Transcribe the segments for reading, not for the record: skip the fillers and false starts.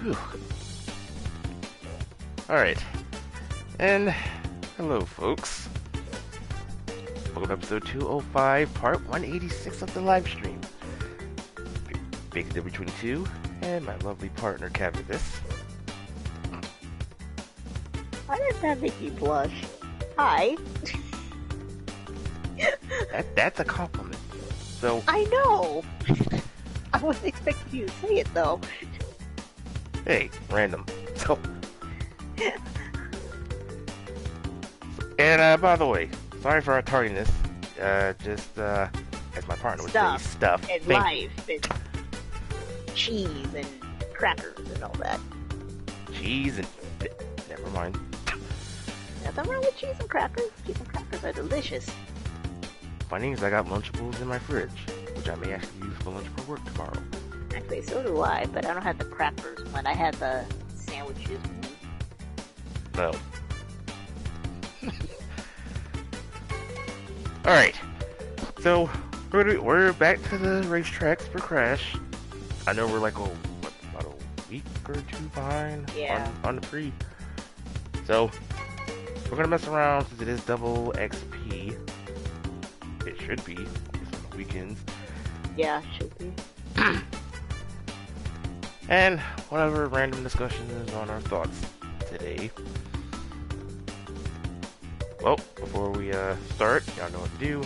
Whew. Alright. And hello folks. Welcome to episode 205, part 186 of the live stream. BigDW22 and my lovely partner Cabbitness. Why does that make you blush? Hi. That's a compliment. So I know. I wasn't expecting you to say it though. hey, random. So and by the way, sorry for our tardiness. Just as my partner would say, stuff and life and cheese and crackers and all that. Cheese and never mind. Nothing wrong with cheese and crackers. Cheese and crackers are delicious. Funny is I got Lunchables in my fridge, which I may actually use for lunch for work tomorrow. Actually, so do I, but I don't have the crackers one. I have the sandwiches one. No. Alright, so we're back to the racetracks for Crash. I know we're like about a week or two behind on the pre. So we're gonna mess around since it is double XP. It should be, at least on the weekends. Yeah, should be. And whatever random discussions on our thoughts today. Well, before we start, y'all know what to do.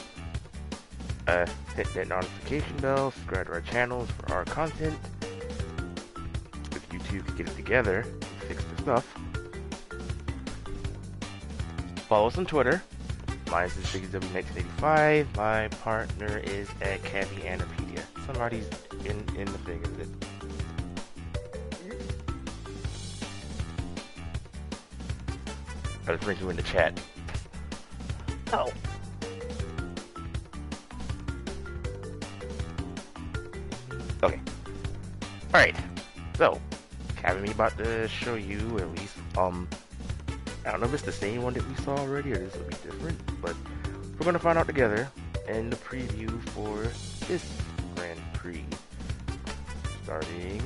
Hit that notification bell, subscribe to our channels for our content. If YouTube could get it together and fix the stuff. Follow us on Twitter. Mine is BigDW1983. My partner is at Cabbitness1983. Somebody's in the thing, isn't it? I was bringing you in the chat. Oh. Okay. Alright. So, Cabby about to show you at least, I don't know if it's the same one that we saw already or this will be different, but we're gonna find out together in the preview for this Grand Prix. Starting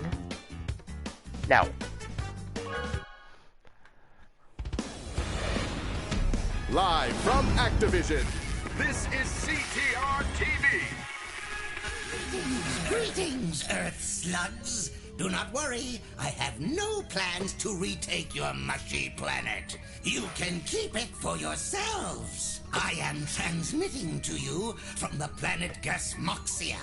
now. Live from Activision, this is CTR TV. Greetings, Earth slugs. Do not worry, I have no plans to retake your mushy planet. You can keep it for yourselves. I am transmitting to you from the planet Gasmoxia,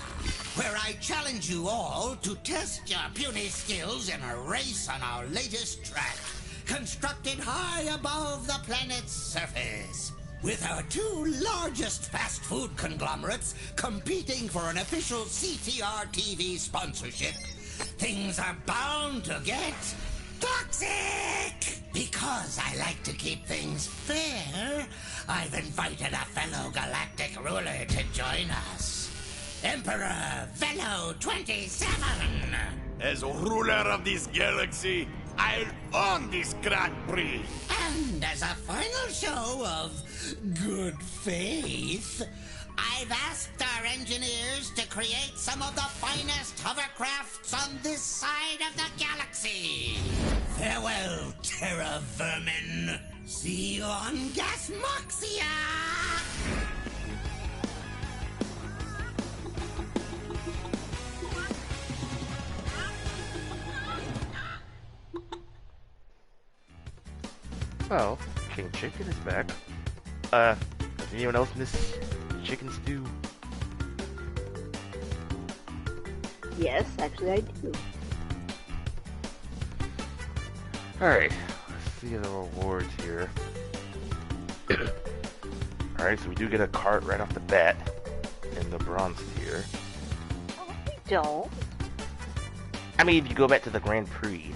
where I challenge you all to test your puny skills in a race on our latest track, constructed high above the planet's surface. With our two largest fast food conglomerates competing for an official CTR TV sponsorship, things are bound to get toxic! Because I like to keep things fair, I've invited a fellow galactic ruler to join us. Emperor Velo27! As ruler of this galaxy, I'll own this Grand Prix. And as a final show of good faith, I've asked our engineers to create some of the finest hovercrafts on this side of the galaxy. Farewell, Terra Vermin. See you on Gasmoxia! Well, King Chicken is back. Does anyone else miss chicken stew? Yes, actually I do. Alright, let's see the rewards here. Alright, so we do get a cart right off the bat in the bronze tier. Oh, we don't. I mean, if you go back to the Grand Prix,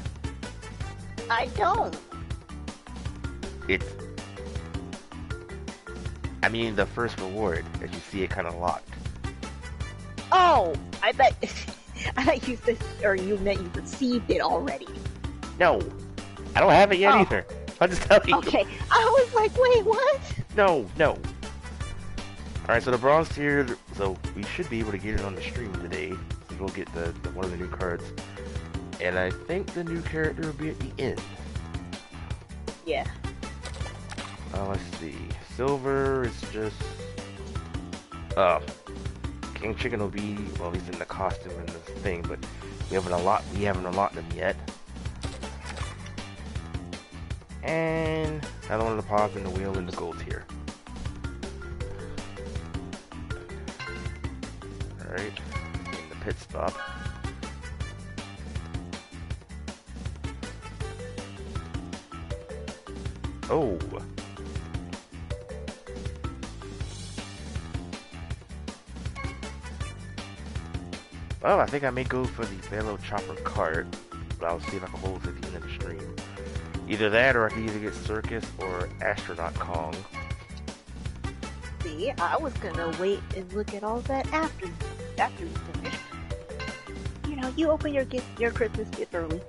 I don't. it's... I mean, the first reward, as you see it kind of locked. Oh, I thought you said, or you meant you received it already. No, I don't have it yet Oh. either. I'll just tell you. Okay, I was like, wait, what? No. Alright, so the bronze tier, so we should be able to get it on the stream today. We'll get the one of the new cards. And I think the new character will be at the end. Yeah. Let's see. Silver is just... King Chicken will be, well, he's in the costume and the thing, but we haven't unlocked them yet. And another one of the pods in the wheel in the gold tier. Alright, in the pit stop. Oh! Well, I think I may go for the Velo Chopper cart, but I'll see if I can hold it at the end of the stream. Either that, or I can either get Circus or Astronaut Kong. See, I was gonna wait and look at all that after you finish. You know, you open your Christmas gift early.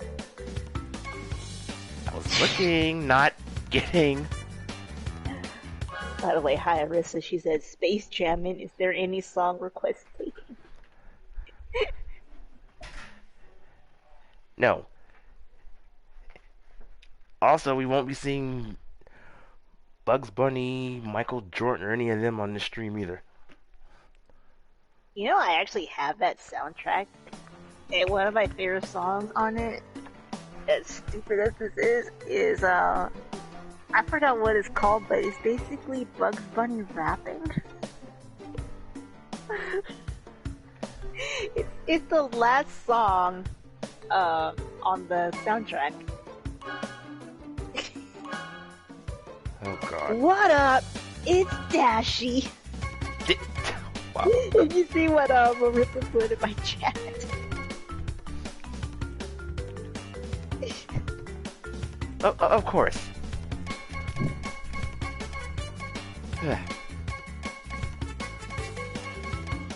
I was looking, not getting. By the way, hi Arissa, she said, Space Jammin', is there any song request taken? No. Also, we won't be seeing Bugs Bunny, Michael Jordan, or any of them on this stream either. You know, I actually have that soundtrack, and one of my favorite songs on it, as stupid as this is I forgot what it's called, but it's basically Bugs Bunny rapping. it's the last song on the soundtrack. Oh god. What up? It's Dashy. Wow. Did you see what Marissa put in my chat? Of course.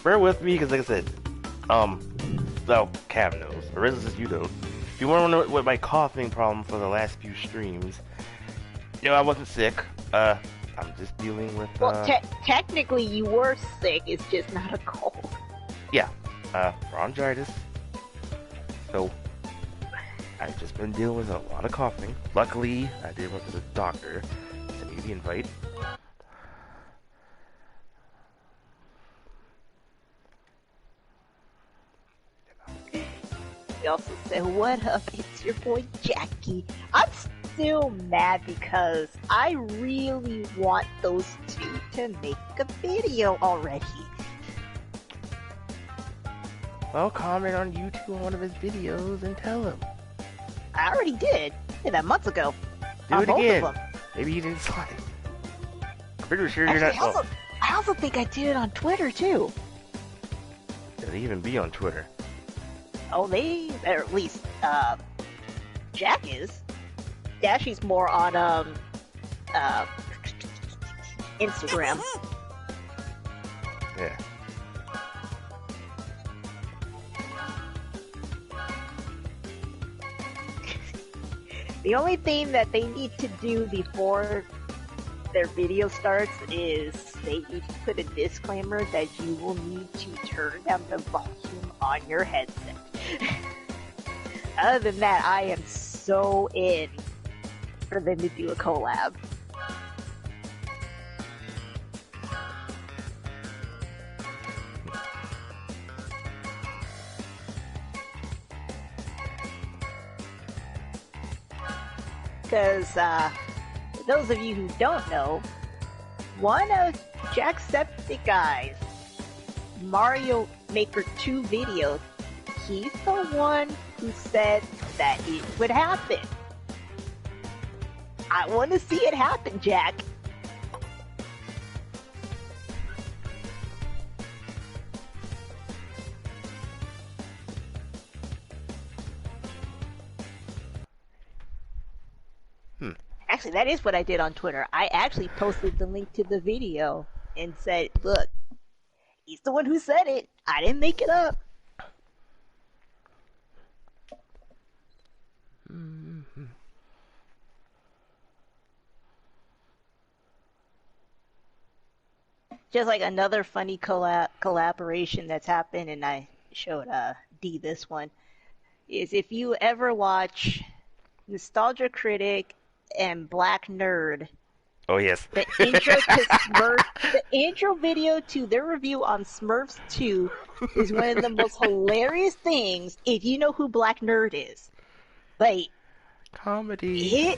Bear with me, because like I said, well, Cav knows. Arisa says you don't. If you want to know what my coughing problem for the last few streams, you know, I wasn't sick. I'm just dealing with, Well, technically you were sick, it's just not a cold. Yeah, bronchitis. So, I've just been dealing with a lot of coughing. Luckily, I did went to the doctor, sent me the invite. He also said, what up, it's your boy Jackie. I'm still mad because I really want those two to make a video already. Well, comment on YouTube on one of his videos and tell him. I already did that months ago. Do on it both again. Of them. Maybe you didn't slide. I'm pretty sure Actually, you're not. I also think I did it on Twitter too. It'll even be on Twitter. Oh, or at least, Jack is. Dashy's more on, Instagram. Yeah. The only thing that they need to do before their video starts is they need to put a disclaimer that you will need to turn down the volume on your headset. Other than that, I am so in for them to do a collab. Because, for those of you who don't know, one of Jacksepticeye's Mario Maker 2 videos, he's the one who said that it would happen. I want to see it happen, Jack. Actually, that is what I did on Twitter. I actually posted the link to the video and said, look, he's the one who said it. I didn't make it up. Just like another funny collaboration that's happened, and I showed D this one. is if you ever watch Nostalgia Critic and Black Nerd, Oh yes. the intro to Smurf, the intro video to their review on Smurfs 2 is one of the most hilarious things if you know who Black Nerd is. Like, Comedy.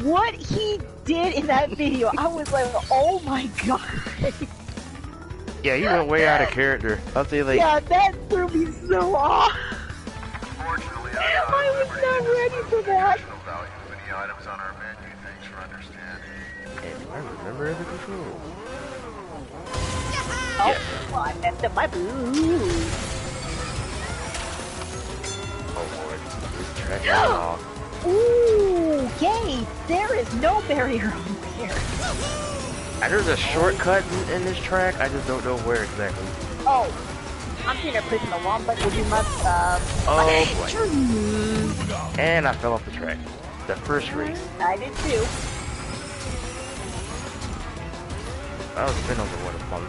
what he did in that video, I was like, oh my god. Yeah, he went way out of character. I'll say like. Yeah, that threw me so off. Unfortunately, I was not ready for that. value of any items on our menu. Thanks for understanding. And do I remember the control? Oh, Yeah. well, I messed up my boots. Oh lord. This track is off. Ooh, yay! There is no barrier over there. And there's a shortcut in this track. I just don't know where exactly. Oh, I'm sitting there pushing the wrong button to do my, Oh boy. And I fell off the track. The first race. I did too. I was spin over what a fun.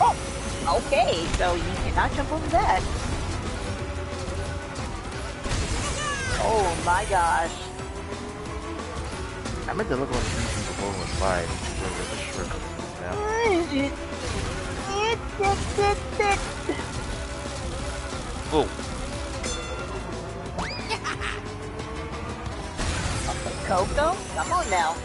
Oh, okay, so you cannot jump over that. Oh my gosh. I meant to look on the YouTube before it was live. Where the shortcut now. Oh. Coco, come on now.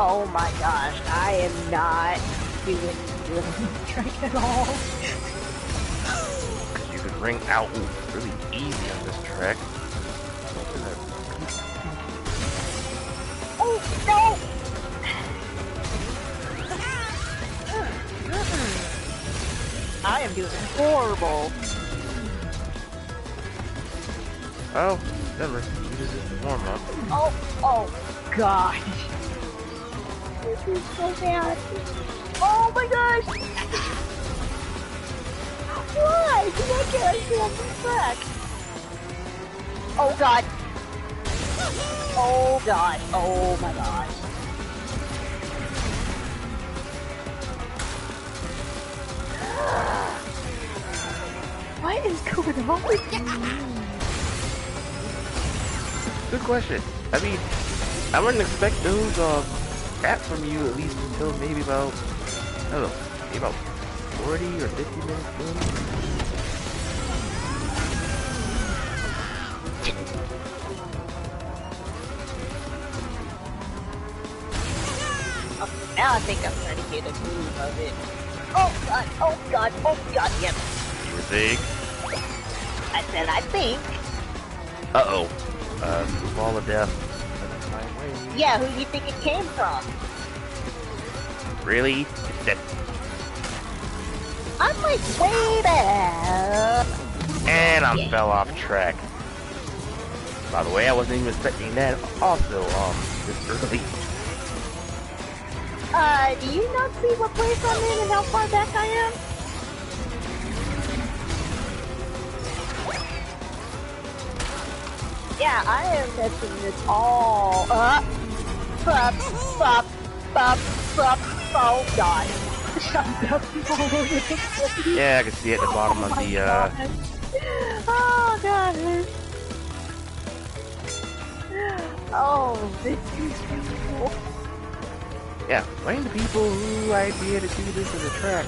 Oh my gosh, I am not doing good on this track at all. You could ring out really easy on this track. Oh no! I am doing horrible. Oh, never. This is warm up. Oh gosh. This is so bad. Oh my gosh! Why did I get on the track? Oh god. Oh gosh. Oh my gosh. What is going on with me? Good question. I mean, I wouldn't expect those apps from you at least until maybe about, I don't know, maybe about 40 or 50 minutes in. Now I think I'm trying to get a groove of it. Oh god, oh god, oh god, yep. You were saying? I said I think. Uh-oh. Ball of death. Yeah, who do you think it came from? Really? That. I'm like way back. And I fell off track. By the way, I wasn't even expecting that also, this early. Do you not see what place I'm in and how far back I am? Yeah, I am messing this all up. Up, up, up, up. Oh god. I'm bouncing all over the place. Yeah, I can see at the bottom of the, God. Oh god. Oh, this is beautiful. Yeah, blame the people who idea to do this as a track.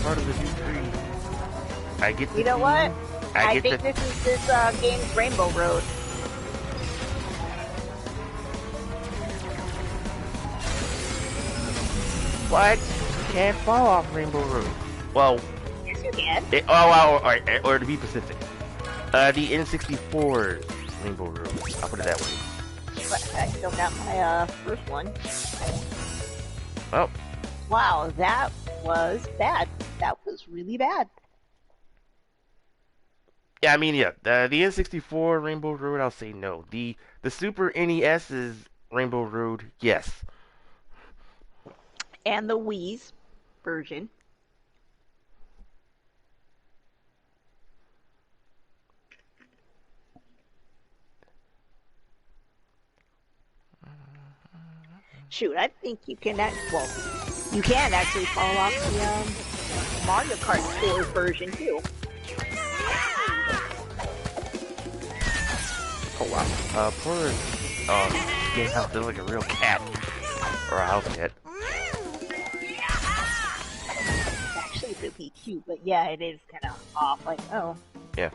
Part of the D3. I get to You know see- what? I get think to- this is this game's Rainbow Road. What? You can't fall off Rainbow Road. Well, Yes, you can. or to be specific, the N64 Rainbow Road. I'll put it that way. But I still got my first one. Well, Wow, that was bad. That was really bad. yeah, I mean, yeah, the N64 Rainbow Road, I'll say no. The Super NES's Rainbow Road, yes. And the Wii's version. Shoot, I think you can well, you can actually follow off the Mario Kart 4 version too. Oh wow. Poor getting out there like a real cat. Or a house cat. It's actually really cute, but yeah, it is kind of off. Like, oh. Yeah.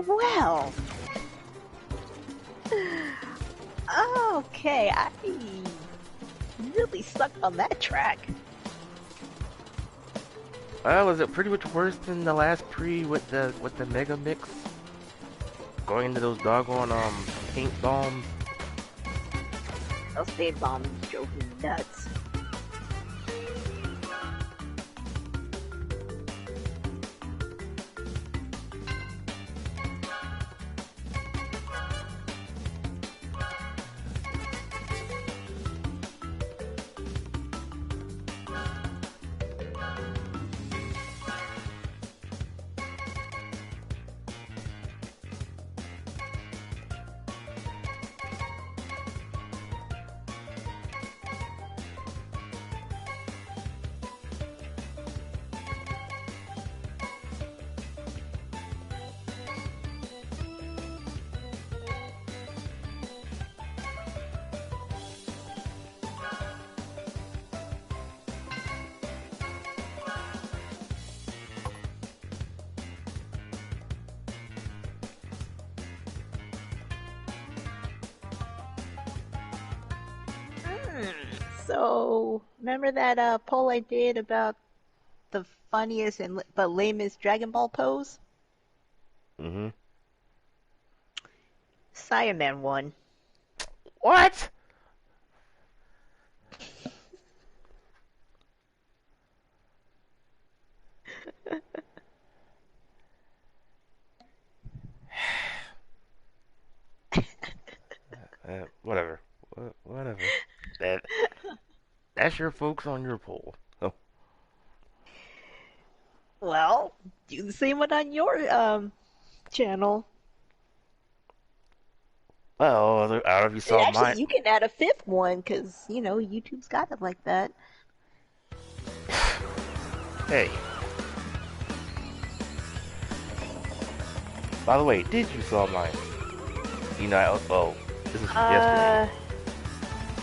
Well. Okay, I really sucked on that track. Was it pretty much worse than the last pre with the Mega Mix? Going into those doggone paint bombs. Those paint bombs drove me nuts. So, remember that poll I did about the funniest and but lamest Dragon Ball pose? Mm-hmm. Saiyaman won. What? Whatever. Whatever. That's your folks on your poll. Oh. Well, do the same one on your channel. Well, I don't know if you saw Actually, mine. you can add a fifth one because YouTube's got it like that. Hey. By the way, did you saw mine? This is from yesterday.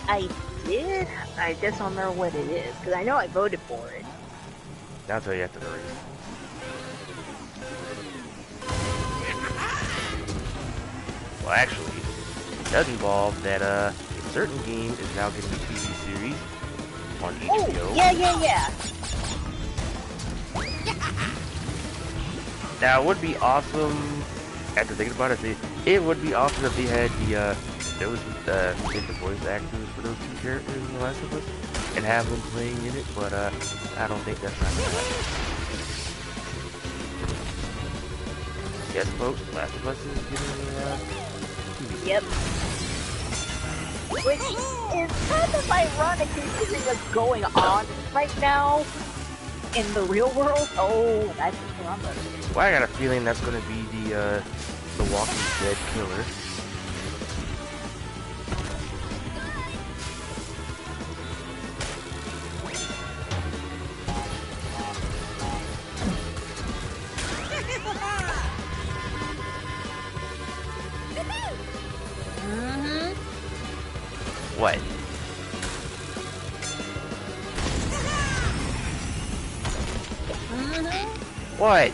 I did. I just don't remember what it is because I know I voted for it. I'll tell you after the race. Well, actually, it does involve that a certain game is now getting a TV series on HBO. Oh, yeah. Now, it would be awesome, after thinking about it, it would be awesome if they had who did the voice actors for those two characters in The Last of Us, and have them playing in it, but I don't think that's not going to happen. Yes, folks, The Last of Us is getting a TV series. Yep. Which is kind of ironic considering what's going on right now in the real world. Oh, that's drama. Well, I got a feeling that's going to be the Walking Dead killer. What? What?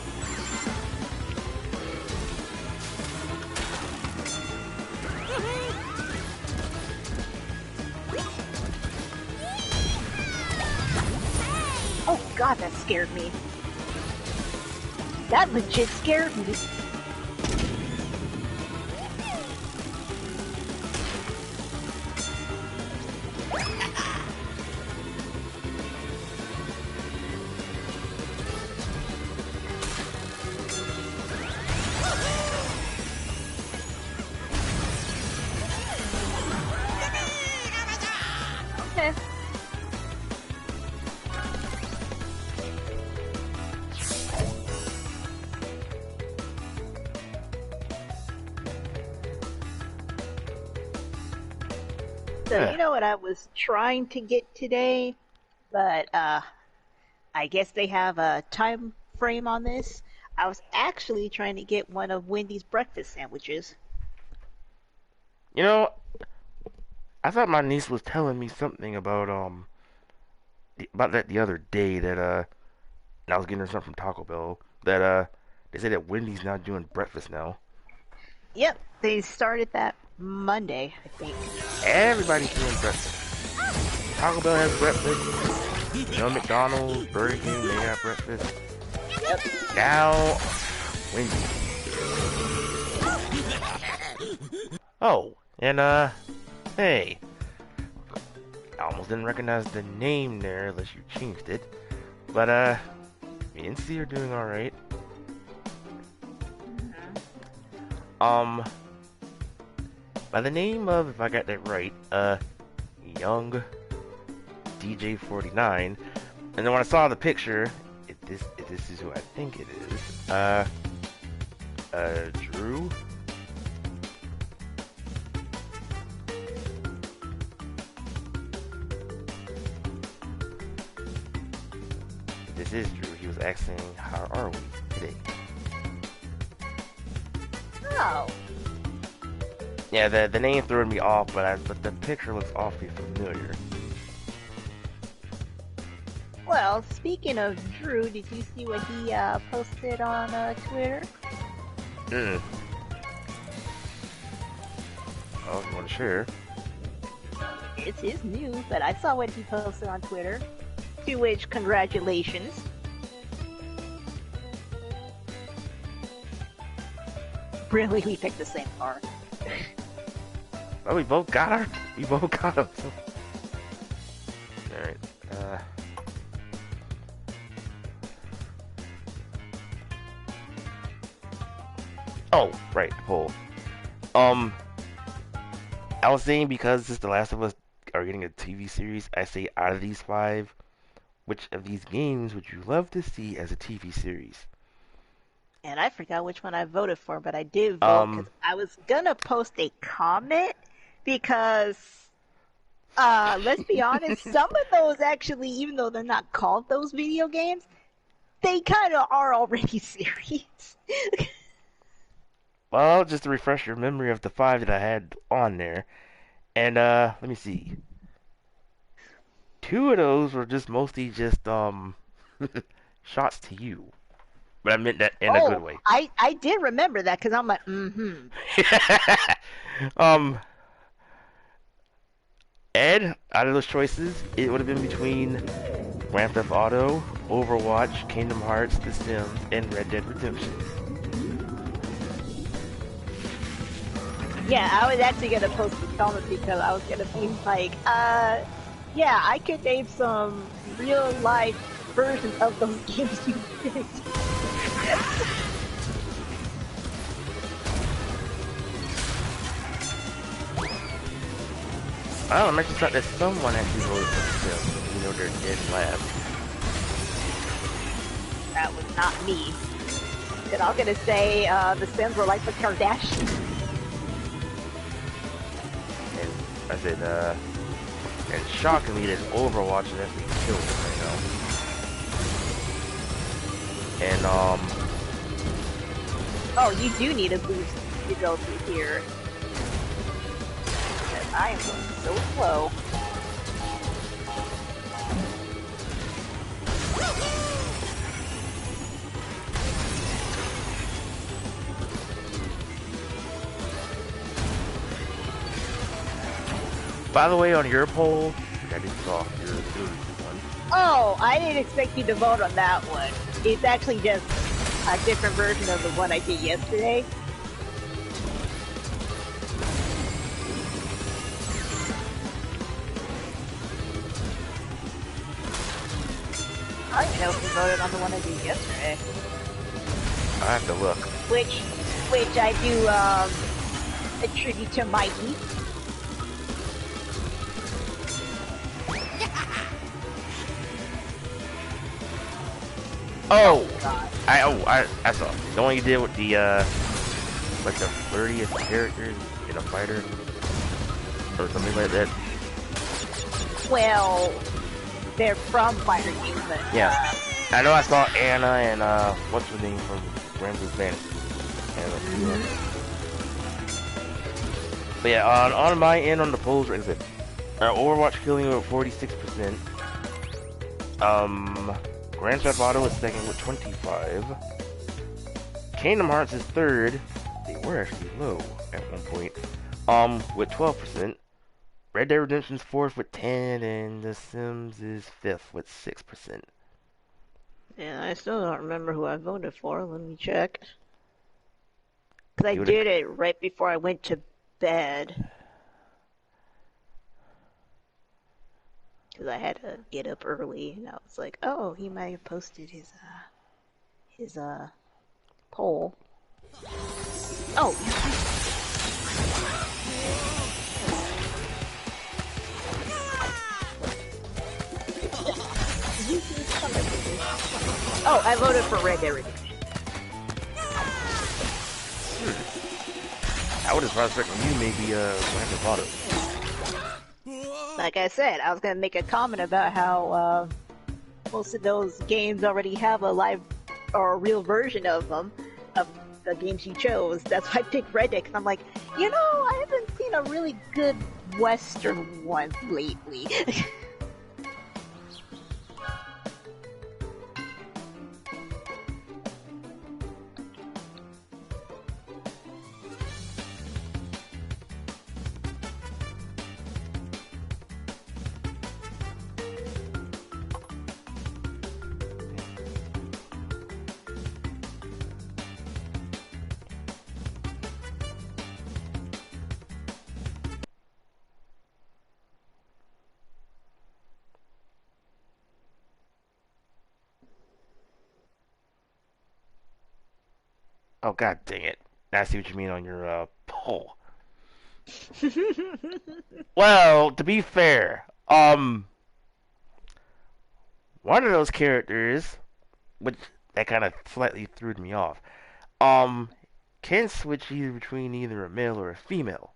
Oh god, that scared me. That legit scared me. Okay. So Huh. you know what I was trying to get today, but I guess they have a time frame on this. I was actually trying to get one of Wendy's breakfast sandwiches. You know, I thought my niece was telling me something about that the other day that and I was getting her something from Taco Bell that they said that Wendy's not doing breakfast now. Yep, they started that Monday, I think. Everybody's doing breakfast. Taco Bell has breakfast. You know, McDonald's, Burger King, they got breakfast. Yep. Now, Wendy's. Oh, and hey, I almost didn't recognize the name there unless you changed it. But me and C are doing all right. By the name of, if I got that right, Young DJ49, and then when I saw the picture, if this is who I think it is, Drew. This is Drew. He was asking, how are we today? Oh. Yeah, the name threw me off, but the picture looks awfully familiar. Well, speaking of Drew, did you see what he posted on Twitter? Oh, you want to share? It's his news, but I saw what he posted on Twitter. To which, congratulations. Really, we picked the same car. Oh, we both got her. We both got him. All right. Oh, right. The poll. I was saying because since The Last of Us are getting a TV series, I say out of these 5, which of these games would you love to see as a TV series? And I forgot which one I voted for, but I did vote because I was gonna post a comment because, let's be honest, some of those actually, even though they're not called those video games, they kind of are already series. Well, just to refresh your memory of the 5 that I had on there, and let me see. 2 of those were just mostly just shots to you, but I meant that in a good way. I did remember that because I'm like, Ed, out of those choices, it would have been between Grand Theft Auto, Overwatch, Kingdom Hearts, The Sims, and Red Dead Redemption. Yeah, I was actually gonna post a comment because I was gonna be like, yeah, I could name some real life versions of those games you picked. Oh, I'm actually thought that someone actually voted for The Sims, even though they're dead last. That was not me. And I'm gonna say, the Sims were like the Kardashians. And I said, and shockingly, there's Overwatch is actually killed it right now. And, oh, you do need a boost to go through here. Because I am going so slow. by the way, on your poll, which I didn't saw, your one. Oh, I didn't expect you to vote on that one. It's actually just a different version of the one I did yesterday. I don't even know if you voted on the one I did yesterday. I have to look. Which I do attribute to Mikey. Oh, I saw the one you did with the like the flirtiest characters in a fighter or something like that. Well, they're from fighter games, but Yeah. I know I saw Anna and what's her name from Grand Blue Fantasy. Anna. But yeah, on my end on the polls, like I said, Overwatch killing at 46%. Grand Theft Auto is second with 25. Kingdom Hearts is third. They were actually low at one point. With 12%. Red Dead Redemption's fourth with 10, and The Sims is fifth with 6%. Yeah, I still don't remember who I voted for. Let me check. Because I did it right before I went to bed. Because I had to get up early, and I was like, oh, he might have posted his poll. Oh! Oh, I voted for Red Dead Redemption. I would have prospected you maybe Grand Theft Auto. Like I said, I was gonna make a comment about how most of those games already have a live or a real version of them, of the games you chose. That's why I picked Red Dead, 'cause I'm like, you know, I haven't seen a really good Western one lately. Oh, god dang it. I see what you mean on your poll. Well, to be fair, one of those characters, which that kind of slightly threw me off, can switch either between either a male or a female.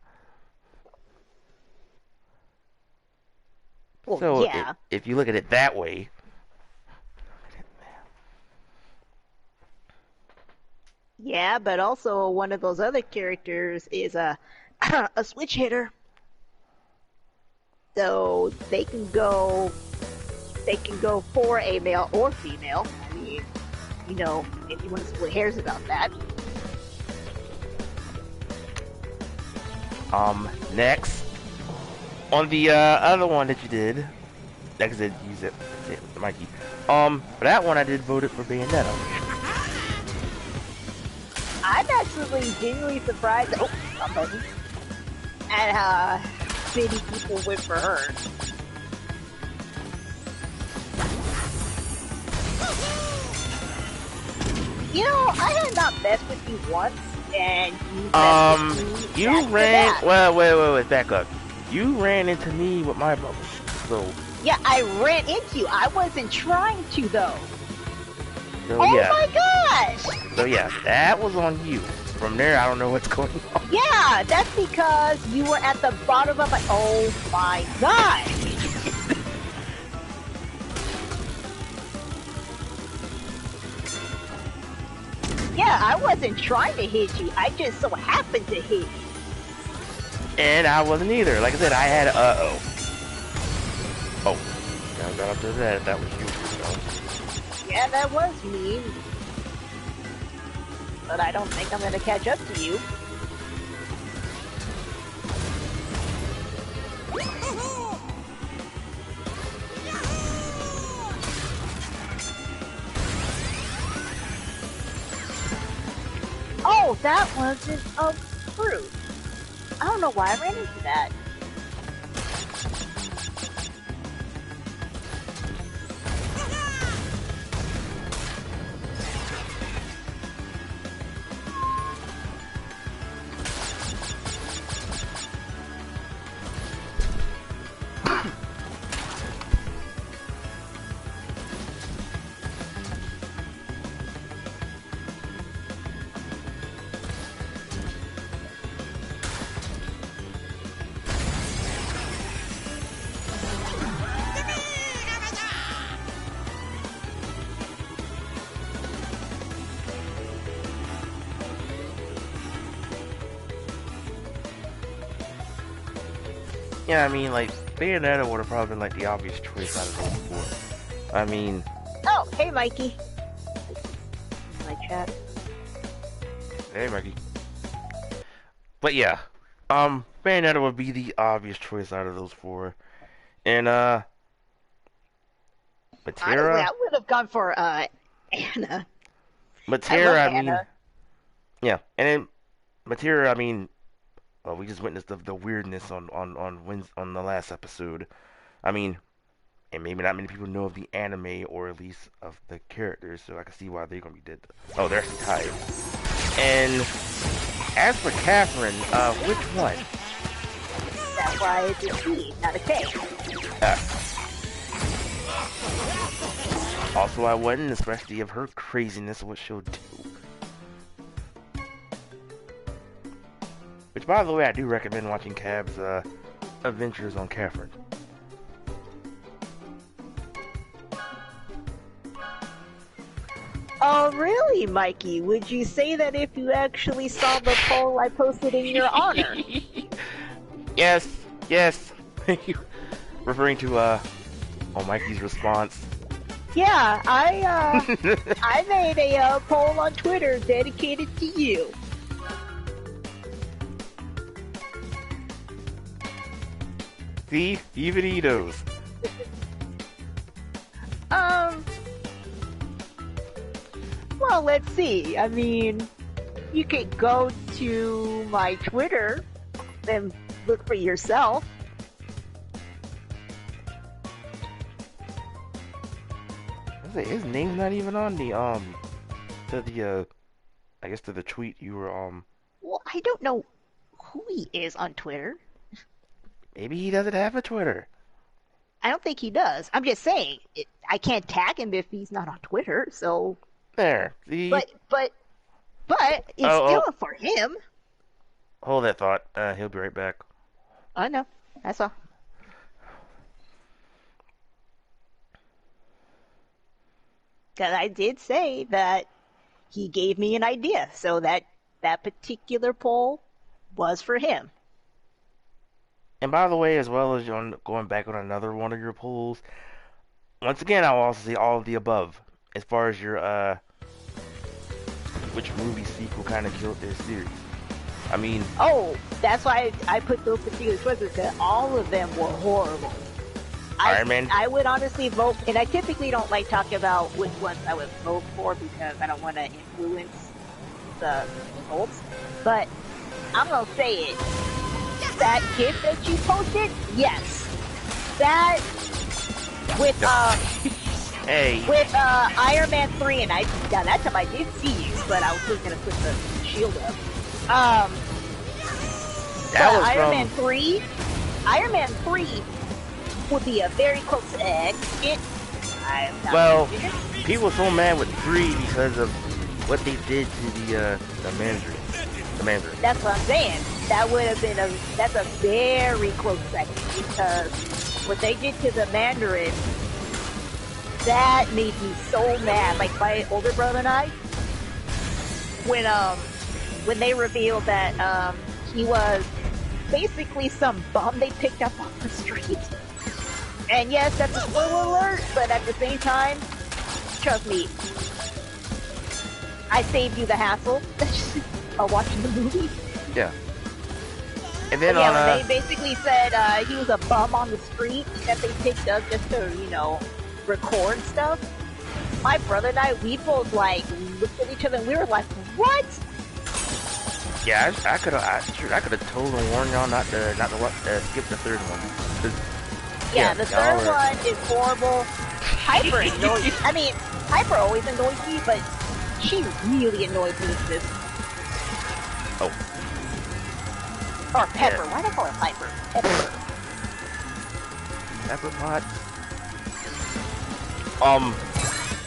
Well, So yeah. if you look at it that way, Yeah, but also one of those other characters is a a switch hitter. So they can go for a male or female. I mean, you know, if you want to split hairs about that. next, on the other one that you did, like I said, use it, Mikey. For that one I did vote it for Bayonetta. I'm actually genuinely surprised somebody at how many people went for her. You know, I had not messed with you once, and you messed with me. You ran. Well, wait, back up. You ran into me with my bubble, so. Yeah, I ran into you. I wasn't trying to though. So, oh yeah. my gosh! So yeah, that was on you. From there, I don't know what's going on. Yeah, that's because you were at the bottom of my. Oh my god! Yeah, I wasn't trying to hit you. I just so happened to hit you. And I wasn't either. Like I said, I had oh. I got up to that. That was you. So. Yeah, that was me. But I don't think I'm gonna catch up to you. Oh, that wasn't a fruit. I don't know why I ran into that. Yeah, I mean, like, Bayonetta would have probably been, like, the obvious choice out of those four. I mean... Oh, hey, Mikey. My chat. Hey, Mikey. But yeah, Bayonetta would be the obvious choice out of those four. And, Honestly, Matera... I would have gone for, Anna. Matera, I mean... Anna. Yeah, and then Matera, I mean... Well, we just witnessed the weirdness on the last episode. I mean, and maybe not many people know of the anime or at least of the characters, so I can see why they're gonna be dead. Oh, they're actually tired. And as for Catherine, which one? That's why it's a C, not a K. Also, I wouldn't, especially of her craziness, what she'll do. Which, by the way, I do recommend watching Cab's adventures on Catherine. Oh, really, Mikey? Would you say that if you actually saw the poll I posted in your honor? Yes. Referring to, Mikey's response. Yeah, I made a poll on Twitter dedicated to you. See? Even he knows. Well, let's see. I mean, you could go to my Twitter and look for yourself. His name's not even on the, I guess to the tweet you were, Well, I don't know who he is on Twitter. Maybe he doesn't have a Twitter. I don't think he does. I'm just saying, I can't tag him if he's not on Twitter, so... There. See? But it's still for him. Hold that thought. He'll be right back. I know. That's all. Because I did say that he gave me an idea, so that particular poll was for him. And by the way, as well as going back on another one of your polls, once again, I'll also say all of the above. As far as your, which movie sequel kind of killed this series. I mean... Oh, that's why I put those particular choices, because all of them were horrible. Iron Man? I would honestly vote, and I typically don't like talking about which ones I would vote for, because I don't want to influence the results. But I'm going to say it. That GIF that you posted, yes. That with Iron Man 3, and that time I did see you, but I was still gonna put the shield up. Iron Man 3 would be a very close second. Well, people were so mad with 3 because of what they did to the Mandarin. The Mandarin. That's what I'm saying. That would have been that's a very close second, because what they did to the Mandarin, that made me so mad. Like my older brother and I, when they revealed that he was basically some bum they picked up off the street. And yes, that's a spoiler alert, but at the same time, trust me, I saved you the hassle of watching the movie. Yeah. And then when they basically said he was a bum on the street that they picked up just to, record stuff. My brother and I, we both looked at each other and we were like, "What?" Yeah, I could have told and warned y'all not to skip the third one. Yeah, the third one is horrible. Hyper annoys me. I mean, Hyper always annoys me, but she really annoys me with this. Oh. Or Pepper. Why do I call her Hyper? Pepper. Pepper Pot.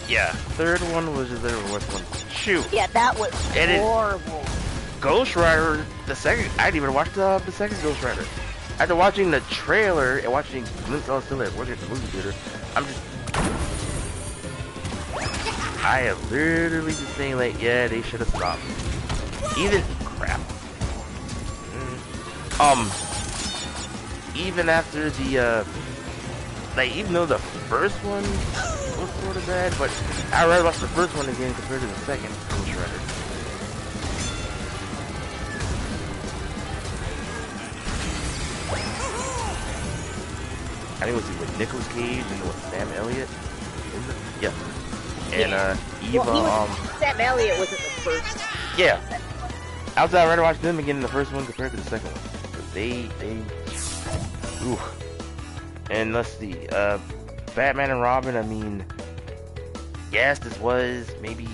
Yeah. Third one was the worst one. Shoot. Yeah, that was horrible. Ghost Rider, the second. I didn't even watch the second Ghost Rider. After watching the trailer and watching glimpses on still at working at the movie theater, I am literally just saying yeah, they should have stopped. Even crap. even after the like, even though the first one was sort of bad, but I rather watch the first one again compared to the second Ghost Rider. I think it was with Nicolas Cage and with Sam Elliott. Yeah. And Eva. Well, Sam Elliott was in the first. Yeah. I was rather watch them again in the first one compared to the second one. But they. Ooh. And let's see. Batman and Robin. I mean, yes, this was maybe,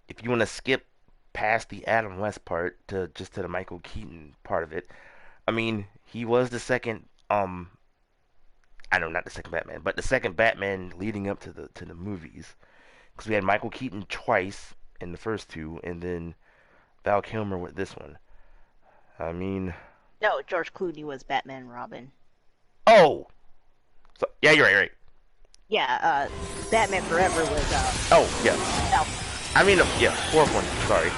if you want to skip past the Adam West part to just to the Michael Keaton part of it. I mean, he was the second. I know not the second Batman, but the second Batman leading up to the movies, because we had Michael Keaton twice in the first two, and then Val Kilmer with this one. I mean, no, George Clooney was Batman and Robin. Oh, so yeah, you're right. Yeah, Batman Forever was. Oh yeah. I mean, yeah, fourth one. Sorry.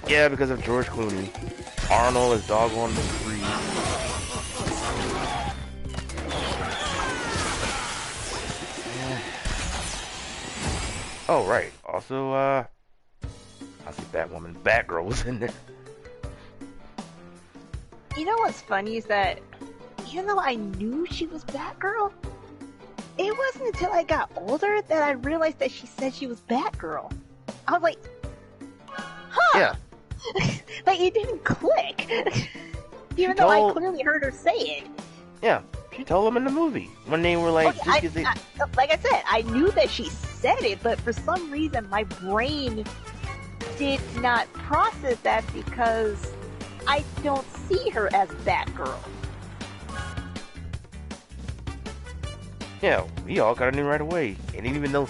Yeah, because of George Clooney, Arnold is doggone the free. Oh, right. Also, I see Batwoman. Batgirl was in there. You know what's funny is that even though I knew she was Batgirl, it wasn't until I got older that I realized that she said she was Batgirl. I was like, huh. Yeah. Like, it didn't click. Even though I clearly heard her say it. Yeah. She told them in the movie when they were like, like I said, I knew that she said it, but for some reason my brain did not process that because I don't see her as Batgirl. Yeah, we all got her right away. And even though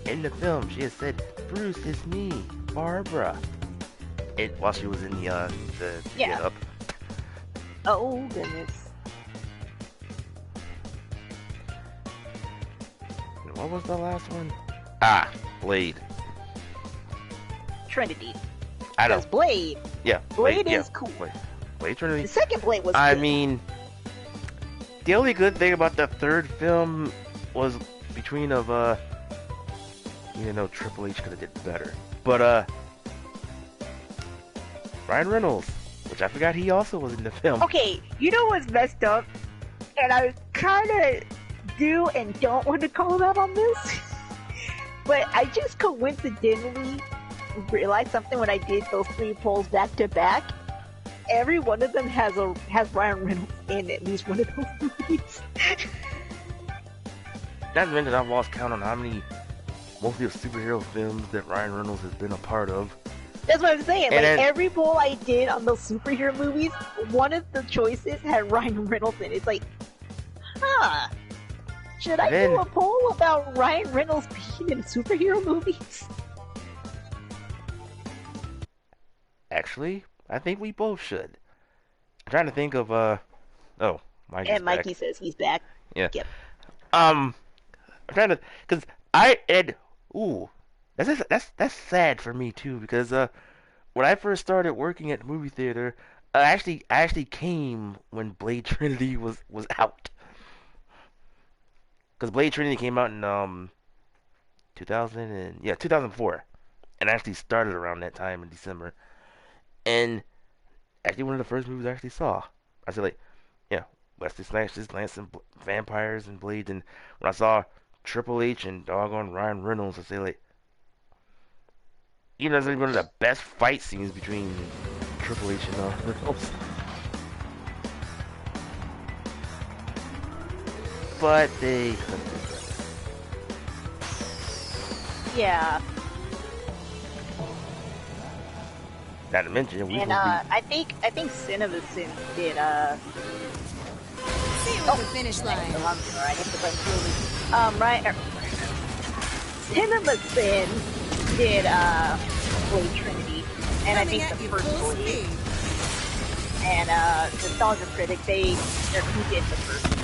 in the film she had said, "Bruce, it's me, Barbara," while she was in the yeah. Get Up. Oh goodness. What was the last one? Ah, Blade. Trinity. I know. Blade. Yeah. Blade is cool. Blade Trinity. The second Blade was I good. mean, the only good thing about the third film was between of Triple H could have did better. But Ryan Reynolds, which I forgot he also was in the film. Okay, you know what's messed up? And I kind of do and don't want to call out on this, but I just coincidentally realized something when I did those 3 polls back to back. Every one of them has Ryan Reynolds in at least one of those movies. Not to mention I've lost count on how many mostly of superhero films that Ryan Reynolds has been a part of. That's what I'm saying. And like, every poll I did on those superhero movies, one of the choices had Ryan Reynolds in it. It's like, huh. Should I do a poll about Ryan Reynolds being in superhero movies? Actually, I think we both should. I'm trying to think of Mikey's and Mikey back. says he's back. Yeah. Yep. I'm trying to, cause that's sad for me too, because when I first started working at the movie theater, I actually came when Blade Trinity was out. Because Blade Trinity came out in 2004, and actually started around that time in December. And actually, one of the first movies I actually saw, I said like, yeah, Wesley Snipes just lancing vampires and blades. And when I saw Triple H and doggone Ryan Reynolds, I say like, even though it's one of the best fight scenes between Triple H and Reynolds. But they couldn't do better. Yeah. Not to mention, I think Cinema Sin did See you at the finish line. I'm sorry, I guess the button's Cinema Sin did Blade Trinity, and I think the first Blade. And Nostalgia Critic, who did the first one.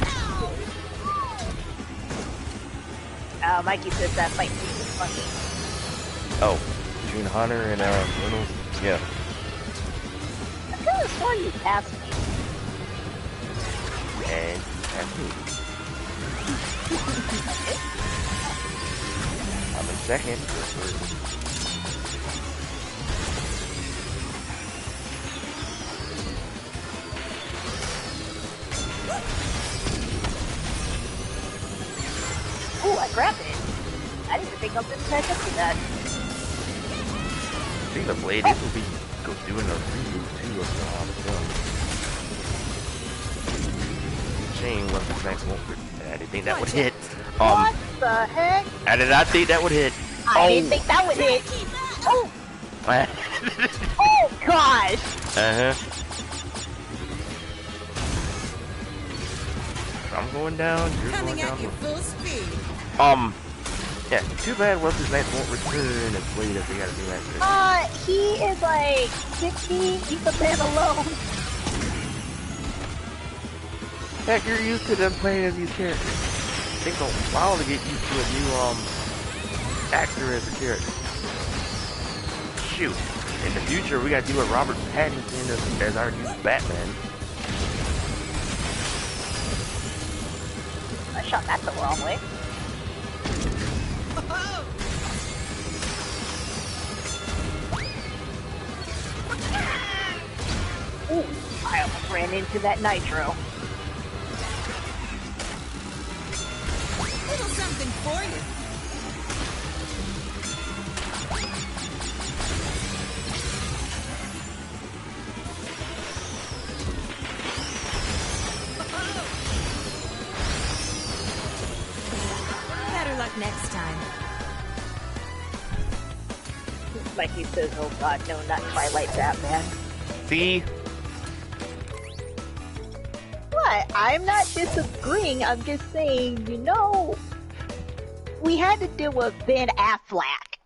Mikey says that fight scene was funny. Oh, between Hunter and Reynolds, yeah. I feel could have sworn you passed me. And you passed me. I'm in second. Ooh, I grabbed it. I didn't even think I was going to catch up to that. Speaking of Blade, this will be doing a reboot too of the film. Shame Weapons Next won't. I didn't think that would hit. What the heck? I did not think that would hit. I didn't think that would hit. Oh! Oh gosh! Uh-huh. I'm going down, you're Coming going at down. you full speed. Yeah, too bad Weapons Next won't return as Blade if they gotta do that. He is like 16, leave the man alone. Heck, you're used to them playing as these characters. It takes a while to get used to a new, actor as a character. Shoot. In the future, we gotta deal with Robert Pattinson as our new Batman. I shot that the wrong way. Ooh, I almost ran into that Nitro. Little something for you. Better luck next time. Like he says, oh god, no, not Twilight Batman. See? What? I'm not disagreeing, I'm just saying, you know, we had to deal with Ben Affleck.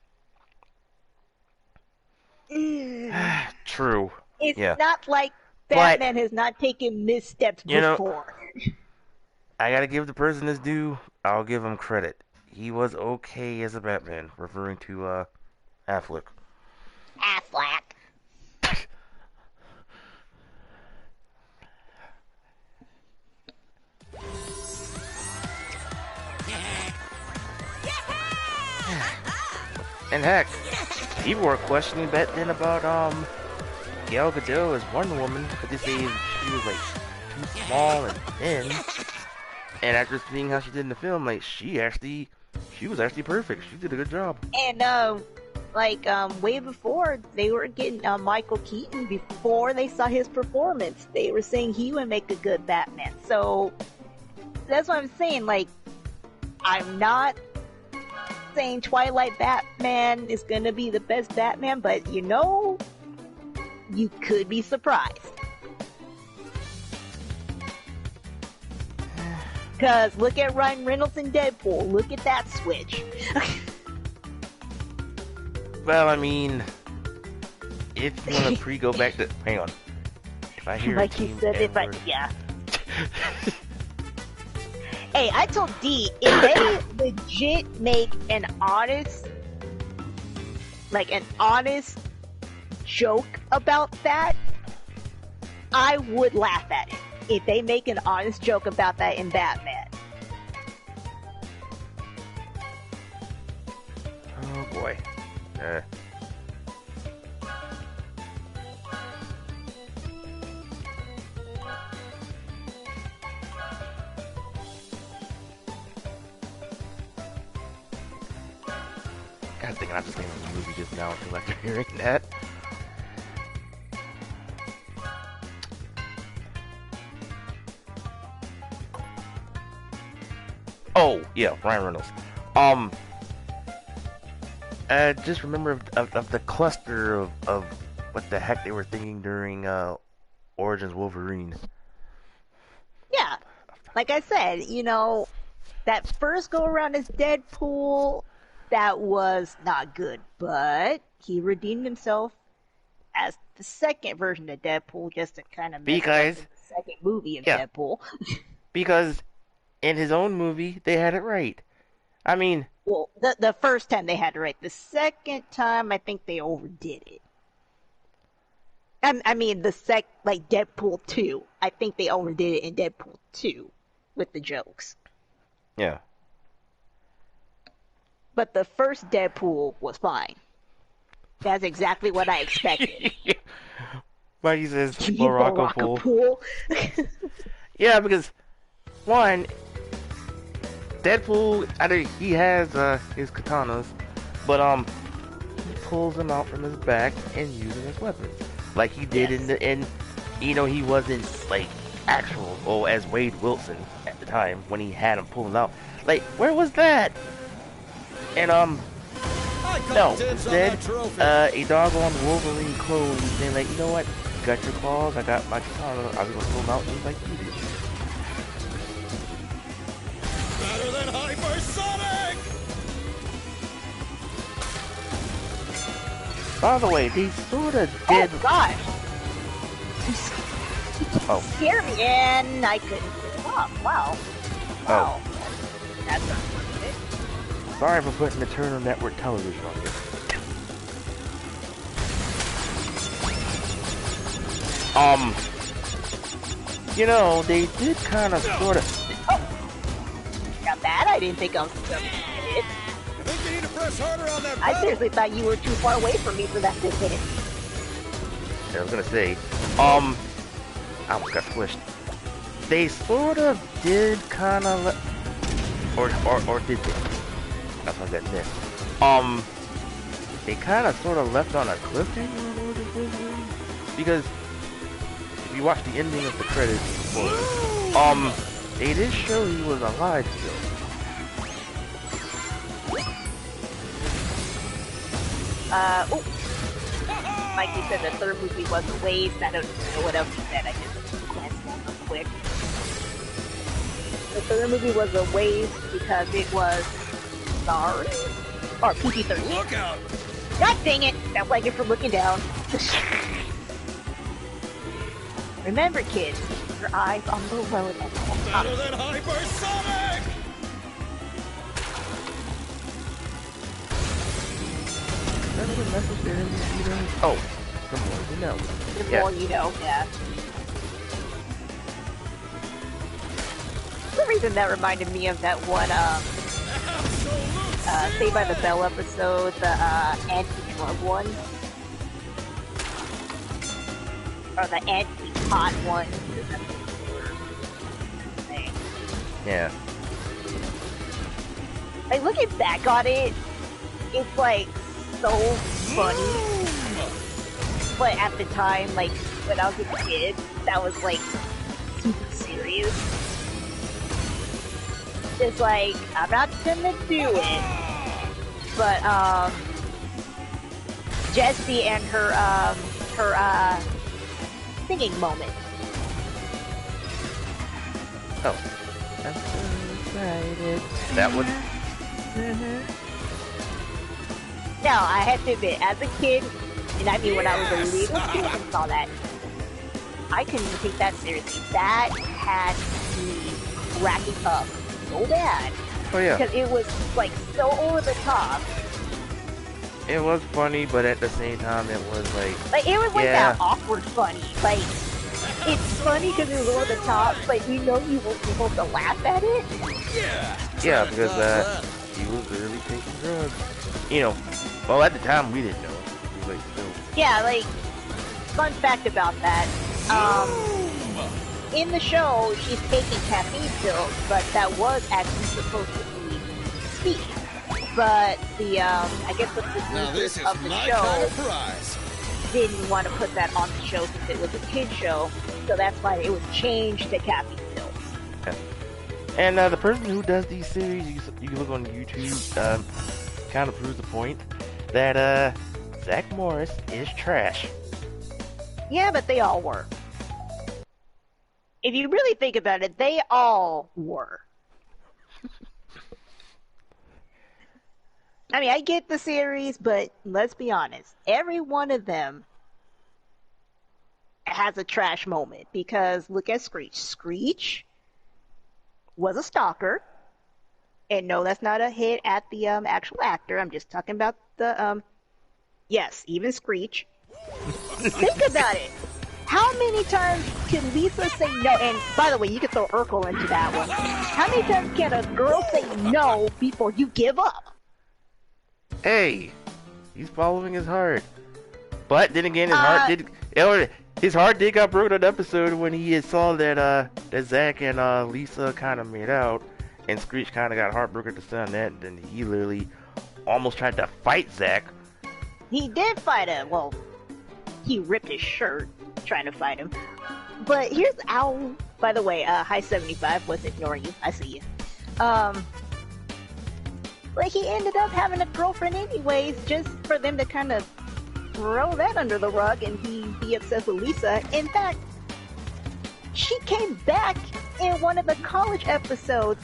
True. It's Yeah. not like Batman has not taken missteps before. I gotta give the person his due. I'll give him credit. He was okay as a Batman, referring to, Affleck. Affleck. And heck, people were questioning back then about, Gal Gadot as Wonder Woman, because they say she was, like, too small and thin. And after seeing how she did in the film, like, she was actually perfect. She did a good job. And, way before, they were getting Michael Keaton, before they saw his performance, they were saying he would make a good Batman. So, that's what I'm saying, like, I'm not saying Twilight Batman is gonna be the best Batman, but, you know, you could be surprised. Because look at Ryan Reynolds in Deadpool, look at that switch. Well, I mean, if you want to go back to... Hang on. If I hear like you said, yeah. Hey, I told D, if they legit make an honest joke about that, I would laugh at it. If they make an honest joke about that in Batman. Oh boy. God dang it, I just came from the movie just now until after hearing that. Oh, yeah, Ryan Reynolds. Just remember of the cluster of what the heck they were thinking during Origins Wolverine. Yeah, like I said, you know, that first go around as Deadpool, that was not good, but he redeemed himself as the second version of Deadpool, just to kind of mess up the second movie of Deadpool. Because in his own movie, they had it right. I mean... Well, the first time they had it right. The second time, I think they overdid it. I mean, like Deadpool 2. I think they overdid it in Deadpool 2 with the jokes. Yeah. But the first Deadpool was fine. That's exactly what I expected. But he says Baraka Baraka Pool. Yeah, because one, Deadpool, he has his katanas, but he pulls them out from his back and uses them as weapons, like he did in he wasn't like actual as Wade Wilson at the time when he had him pull them out. Like, where was that? And no, instead, a doggone Wolverine clone saying like, you know what? You got your claws, I got my katana, I was gonna pull them out just like you did. Better than hypersonic! By the way, they sort of did. Oh gosh! Oh. Scared me, and I couldn't get him up. Wow. Wow. That's unfortunate. Sorry for putting the Turner Network television on you. They did kind of sort of. Not bad. I didn't think I was going to hit it. I think you need to press harder on that I pedal. seriously thought you were too far away from me for that to hit. I was gonna say, I almost got squished. They sort of did kind of, or did they? That's what I got missed. They kind of sort of left on a cliffhanger, because if you watch the ending of the credits, they did show he was alive still. Like you said, the third movie was a waste. I don't know what else you said. I just glanced at it real quick. The third movie was a waste because it was sorry or PG-13. Look out! God dang it! Sounds like it from looking down. Remember, kids, keep your eyes on the road at all times. Better than hypersonic! Oh, the more you know. The more you know, yeah. For some reason that reminded me of that one, Saved by the Bell episode, the anti-drug one. Or the anti-pot one. Yeah. Like, looking back on it, it's like so funny. But at the time, like, when I was a kid, that was like super serious. It's like, I'm not gonna do it. But, Jessie and her singing moment. Oh. I'm so excited. That one? Now, I have to admit, as a kid, and I mean when I was a little kid and saw that, I couldn't even take that seriously. That had me cracking up so bad. Oh yeah. Because it was like so over the top. It was funny, but at the same time, it was like it was like that awkward funny. Like, it's funny because it was over the top, but you know you won't be able to laugh at it. Yeah, because he was really taking drugs. Well, at the time we didn't know. We like still. Yeah, like, fun fact about that. In the show, she's taking caffeine pills, but that was actually supposed to be speed. But the, I guess the producers of the show didn't want to put that on the show since it was a kid show, so that's why it was changed to caffeine pills. Okay. And the person who does these series, you can look on YouTube, kind of proves the point that Zach Morris is trash. Yeah, but they all were. If you really think about it, they all were. I mean, I get the series, but let's be honest. Every one of them has a trash moment, because look at Screech. Screech was a stalker. And no, that's not a hit at the actual actor. I'm just talking about the, yes, even Screech. Think about it. How many times can Lisa say no? And by the way, you can throw Urkel into that one. How many times can a girl say no before you give up? Hey, he's following his heart. But then again, his heart did got broken on an episode when he saw that Zach and Lisa kind of made out, and Screech kind of got heartbroken to see on that. And then he literally almost tried to fight Zach. He did fight him. Well, he ripped his shirt trying to fight him. But here's Owl. By the way, High 75 was ignoring you. I see you. Like he ended up having a girlfriend anyways, just for them to kind of throw that under the rug and he be obsessed with Lisa. In fact, she came back in one of the college episodes,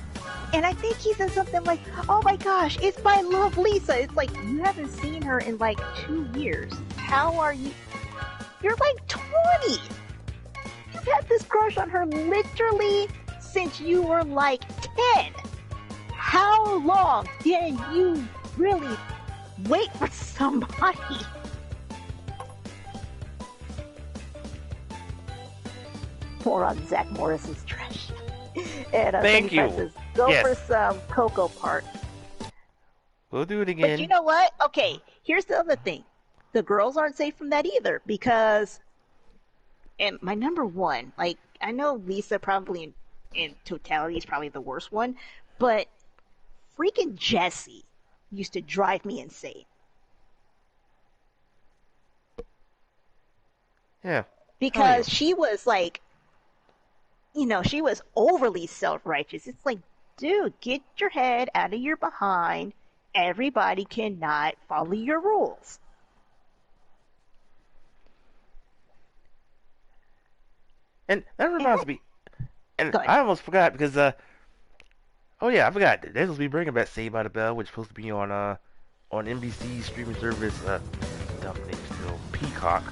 and I think he said something like, "Oh my gosh, it's my love Lisa." It's like, you haven't seen her in like 2 years. How are you? You're like 20! You've had this crush on her literally since you were like 10! How long can you really wait for somebody? Pour on Zach Morris's trash. And Thank you. Says, go Yes. for some Cocoa Part. We'll do it again. But you know what? Okay, here's the other thing. The girls aren't safe from that either, because, and my number one, like, I know Lisa probably in totality is probably the worst one, but freaking Jessie used to drive me insane. Yeah. Because she was like, you know, she was overly self-righteous. It's like, dude, get your head out of your behind. Everybody cannot follow your rules. And that reminds me, and I almost forgot because, oh yeah, I forgot. They're supposed to be bringing back Saved by the Bell, which is supposed to be on NBC's streaming service, dumb name still, Peacock.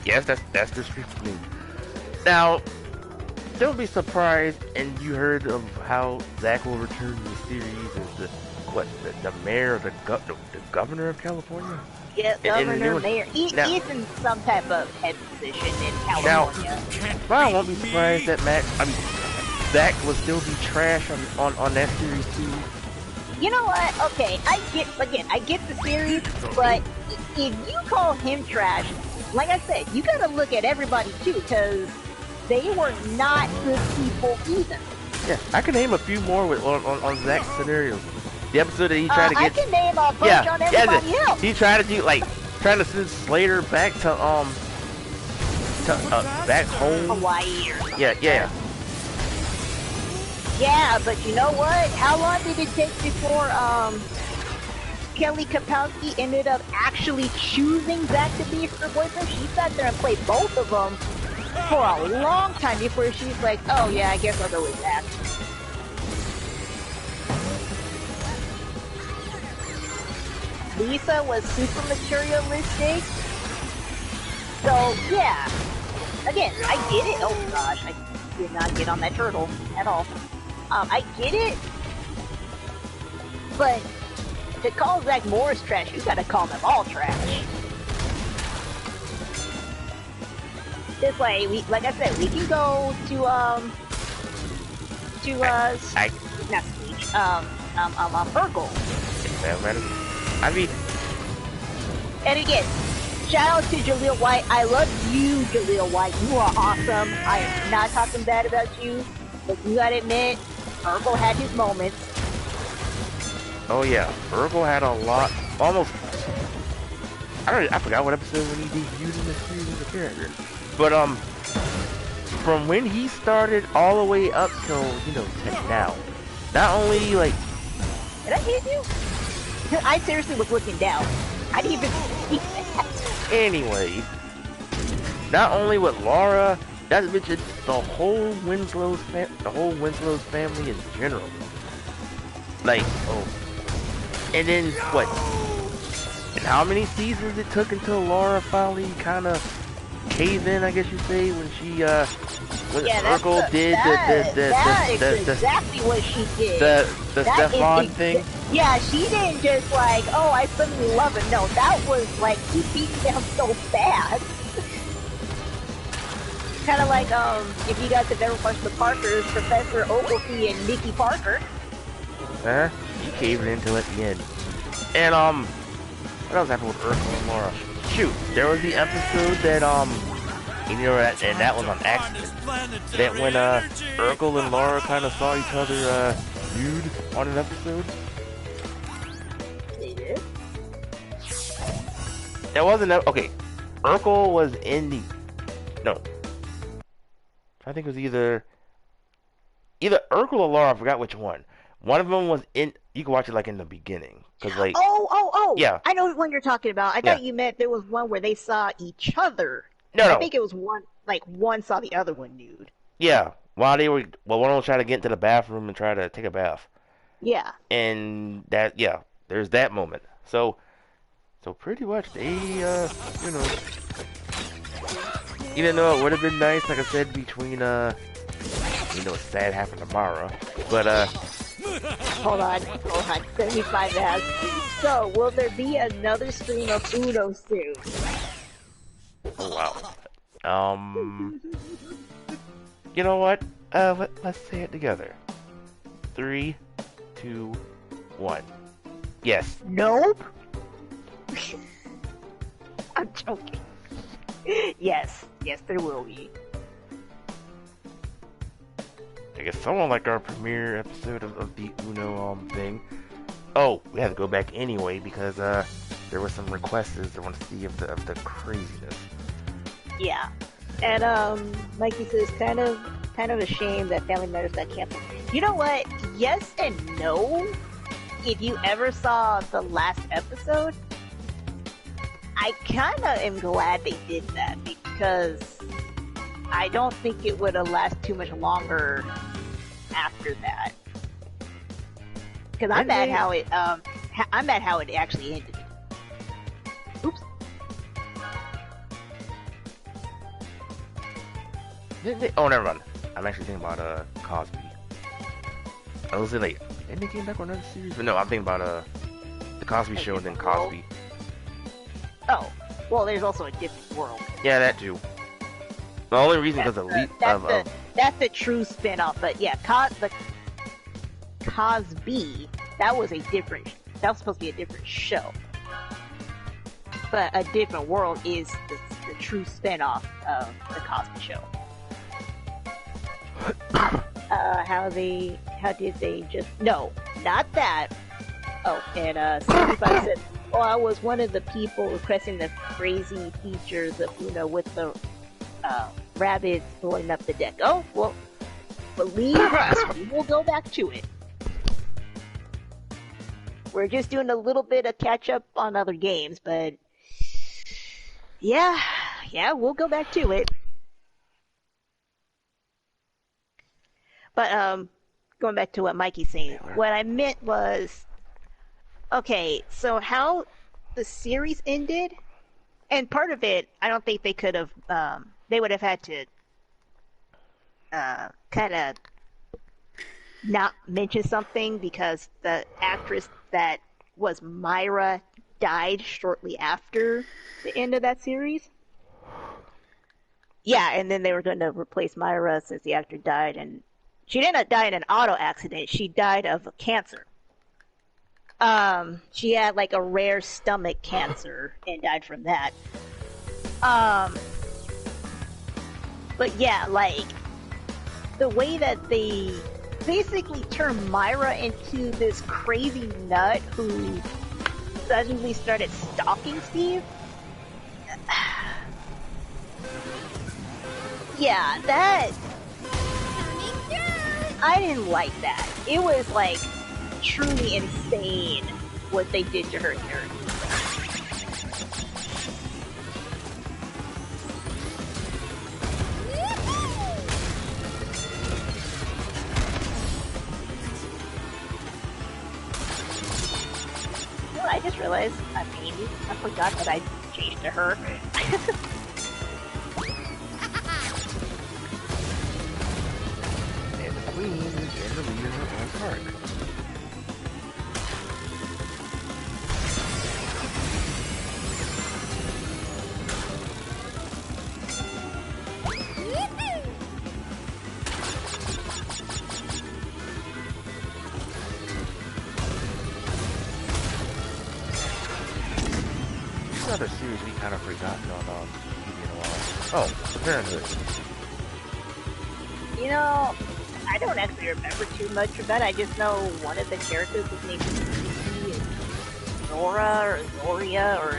Yes, that's the streaming name. Now, don't be surprised, and you heard of how Zach will return to the series as the mayor of the governor of California? Yeah, governor, mayor. He's in some type of head position in California. Now, I won't be surprised that Zach will still be trash on that series too. You know what? Okay, I get the series, but if you call him trash, like I said, you gotta look at everybody too, because they were not good people either. Yeah, I can name a few more on Zach's scenarios. The episode that he tried to get. I can name a bunch on everybody else. He tried to do trying to send Slater back to back home. Hawaii or something. Yeah. Yeah, but you know what? How long did it take before Kelly Kapowski ended up actually choosing Zach to be her boyfriend? She sat there and played both of them for a long time before she's like, "Oh yeah, I guess I'll go with Zach." Lisa was super materialistic. So, yeah. Again, I get it. Oh gosh, I did not get on that turtle at all. I get it. But to call Zach Morris trash, you gotta call them all trash. This way, like I said, we can go to not Speech, Urkel. I mean, and again, shout out to Jaleel White. I love you, Jaleel White. You are awesome. I am not talking bad about you, but you gotta admit, Urkel had his moments. oh yeah, Urkel had a lot, almost. I forgot what episode when he debuted in the series as a character, but from when he started all the way up till to now, not only like. Did I hit you? I seriously was looking down. I didn't even see that. Anyway, not only with Laura, not to mention the whole Winslow's family in general. Like, and then what? And how many seasons it took until Laura finally kind of cave in, I guess you say, when she when Yeah, Urkel did that is exactly what she did. the That Stefan is thing. Yeah, she didn't just like, oh, I suddenly love him. No, that was like he beat me down so bad. Kind of like if you guys have ever watched the Parkers, Professor Ogilvy and Nikki Parker. She caved in until at the end. And what else happened with Urkel and Laura? Shoot, there was the episode that and that was on accident. That when Urkel and Laura kind of saw each other nude on an episode. They did? That wasn't okay. Urkel was in the I think it was either Urkel or Laura. I forgot which one. One of them was in. You can watch it like in the beginning, cause like. Oh! Yeah. I know what you're talking about. I thought you meant there was one where they saw each other. No. I think it was one. Like one saw the other one nude. Yeah. While they were, one of them was trying to get into the bathroom and try to take a bath. Yeah. And there's that moment. So pretty much they, even though it would have been nice, like I said, between sad happened tomorrow, but Hold on, 75 has. So, will there be another stream of Uno soon? Oh wow. You know what? Let's say it together. 3, 2, 1. Yes. Nope. I'm joking. Yes, there will be. I guess someone liked our premiere episode of the Uno thing. Oh, we had to go back anyway because there were some requests that want to see of the craziness. Yeah, and Mikey says kind of a shame that Family Matters got canceled. You know what? Yes and no. If you ever saw the last episode, I kind of am glad they did that because I don't think it would have lasted too much longer after that. Because I'm mad how it actually ended. Oops. Oh, never mind. I'm actually thinking about Cosby. I was like, didn't they came back on another series? But no, I'm thinking about the Cosby Show and then Cosby. Oh, well, there's also a different world. Yeah, that too. The only reason because that's the true spin-off, but yeah, the Cosby, that was supposed to be a different show. But A Different World is the true spin-off of the Cosby Show. How did they just, no, not that. Oh, and 65 said, I was one of the people requesting the crazy features of Uno with the rabbits blowing up the deck. Oh, well, believe us, we will go back to it. We're just doing a little bit of catch up on other games, but yeah, we'll go back to it. But going back to what Mikey's saying, what I meant was, okay, so how the series ended, and part of it, I don't think they could have, they would have had to kind of not mention something because the actress that was Myra died shortly after the end of that series. Yeah, and then they were going to replace Myra since the actor died, and she didn't die in an auto accident. She died of cancer. She had like a rare stomach cancer and died from that. But yeah, like the way that they basically turned Myra into this crazy nut who suddenly started stalking Steve. Yeah, that I didn't like that. It was like truly insane what they did to her character. Well, I just realized I'm Amy. I forgot that I changed to her. Another series we kind of forgotten on TV in a while. Oh, Parenthood. You know, I don't actually remember too much of that. I just know one of the characters was named Lucy and Zora or Zoria or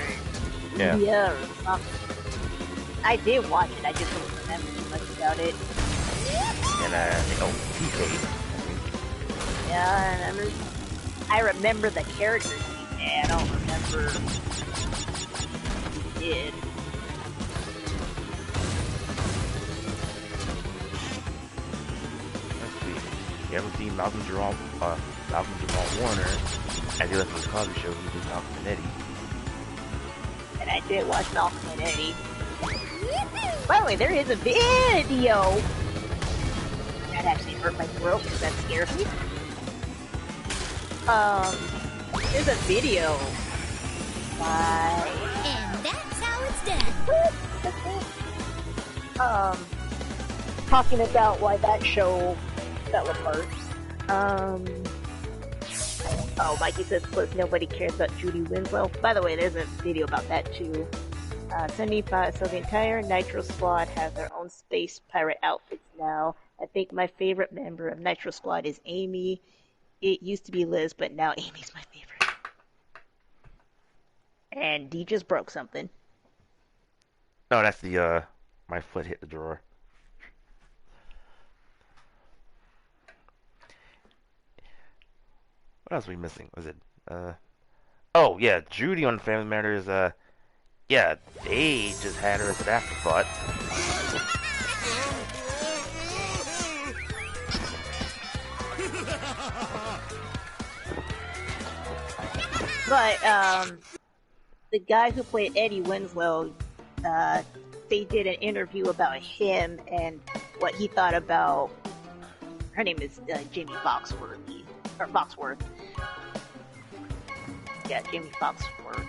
Lydia or something. I did watch it, I just don't remember too much about it. And PK. Yeah, I remember the characters he had. I don't remember who he did. You ever seen Malcolm Jerome Warner as he left from the Cosby Show? He did Malcolm and Eddie. And I did watch Malcolm and Eddie. By the way, there is a video! That actually hurt my throat because that scared me. There's a video by... And that's how it's done. Talking about why that show fell apart. Oh, Mikey says, plus nobody cares about Judy Winslow. By the way, there's a video about that too. 75, so the entire Nitro Squad has their own space pirate outfits now. I think my favorite member of Nitro Squad is Amy. It used to be Liz, but now Amy's my favorite. And D just broke something. No, that's the, my foot hit the drawer. What else are we missing? Was it, oh, yeah, Judy on Family Matters, yeah, they just had her as an afterthought. But, the guy who played Eddie Winslow, they did an interview about him and what he thought about, her name is Jamie Foxworth, or Foxworth. Yeah, Jamie Foxworth.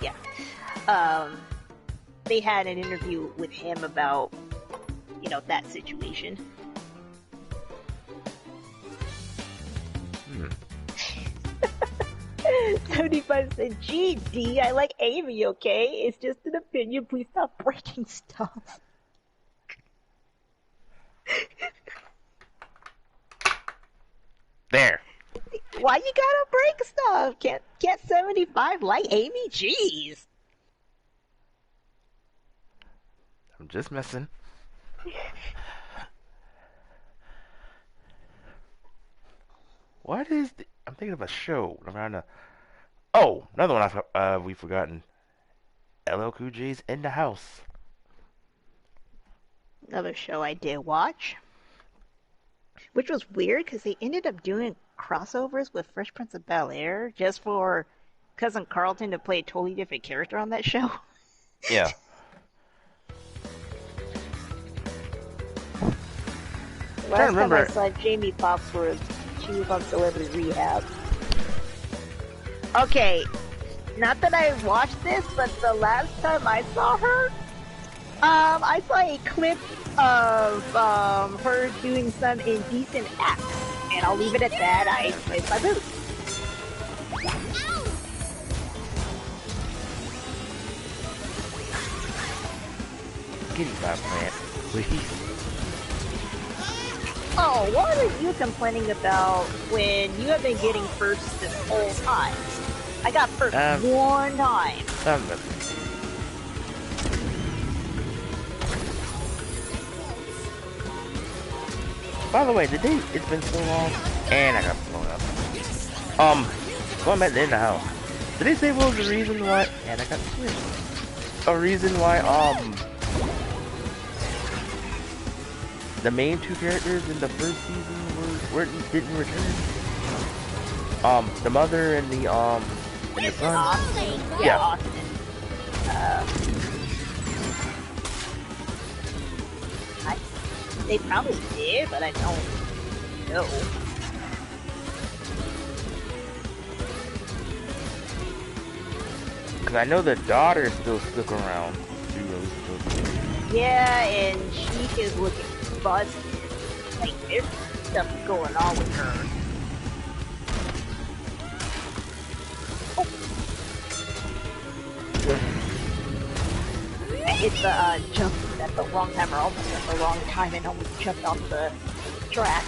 Yeah. They had an interview with him about, you know, that situation. 75 said, gee, D, I like Amy, okay? It's just an opinion. Please stop breaking stuff. There. Why you gotta break stuff? Can't 75 like Amy? Jeez. I'm just messing. What is the... I'm thinking of a show. I'm trying to... Oh, another one we've forgotten. LL Cool J's In the House. Another show I did watch. Which was weird, because they ended up doing crossovers with Fresh Prince of Bel-Air just for Cousin Carlton to play a totally different character on that show. Yeah. Last time I saw Jamie Foxworth, she was on Celebrity Rehab. Okay, not that I watched this, but the last time I saw her, I saw a clip of her doing some indecent acts, and I'll leave it at that. I placed my boots. Kitty Pie plant, please. Oh, what are you complaining about when you have been getting first this whole time? I got first one time. By the way, today it's been so long, and I got blown up. Going back to In the House. Did they say what was the reason why? And I got switched. A reason why the main two characters in the first season didn't return. The mother and the son. Austin. Yeah. Austin. They probably did, but I don't know. Because I know the daughter still stuck around. Too, yeah, and she is looking busted. Like, there's stuff going on with her. I hit the jump at the wrong time, or almost at the wrong time, and almost jumped off the track.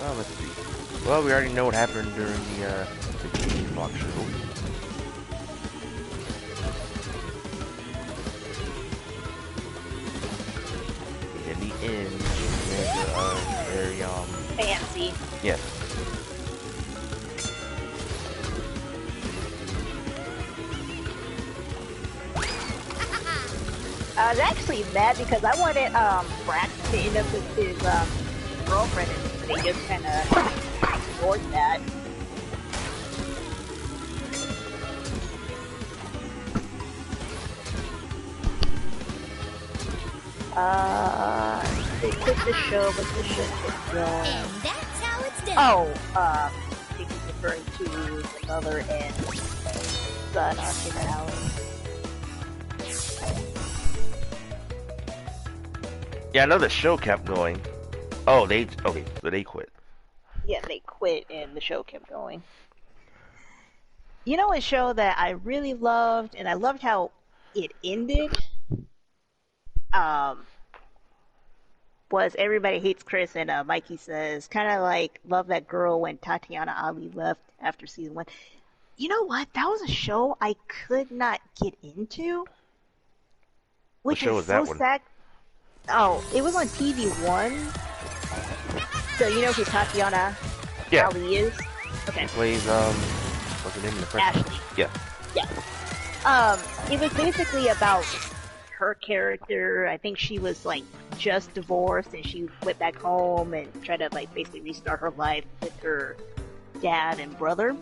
Well, let's see. Well, we already know what happened during the Game Block show. In the end, there's very fancy. Yes. I was actually mad because I wanted Braxton to end up with his girlfriend, and they just kind of ignored that. They quit the show, but the show kept going. And that's how it's done. Oh, I think he's referring to the mother and son on the alley. Yeah, I know the show kept going. Oh, okay, so they quit. Yeah, they quit and the show kept going. You know, a show that I really loved, and I loved how it ended, was Everybody Hates Chris, and Mikey says, kind of like Love That Girl when Tatiana Ali left after season 1. You know what? That was a show I could not get into. What show was that one? Sad. Oh, it was on TV1. So you know who Tatiana Ali is? Okay. She plays, what's her name in the first? Ashley. Yeah. Yeah. It was basically about her character. I think she was like just divorced and she went back home and tried to like basically restart her life with her dad and brother.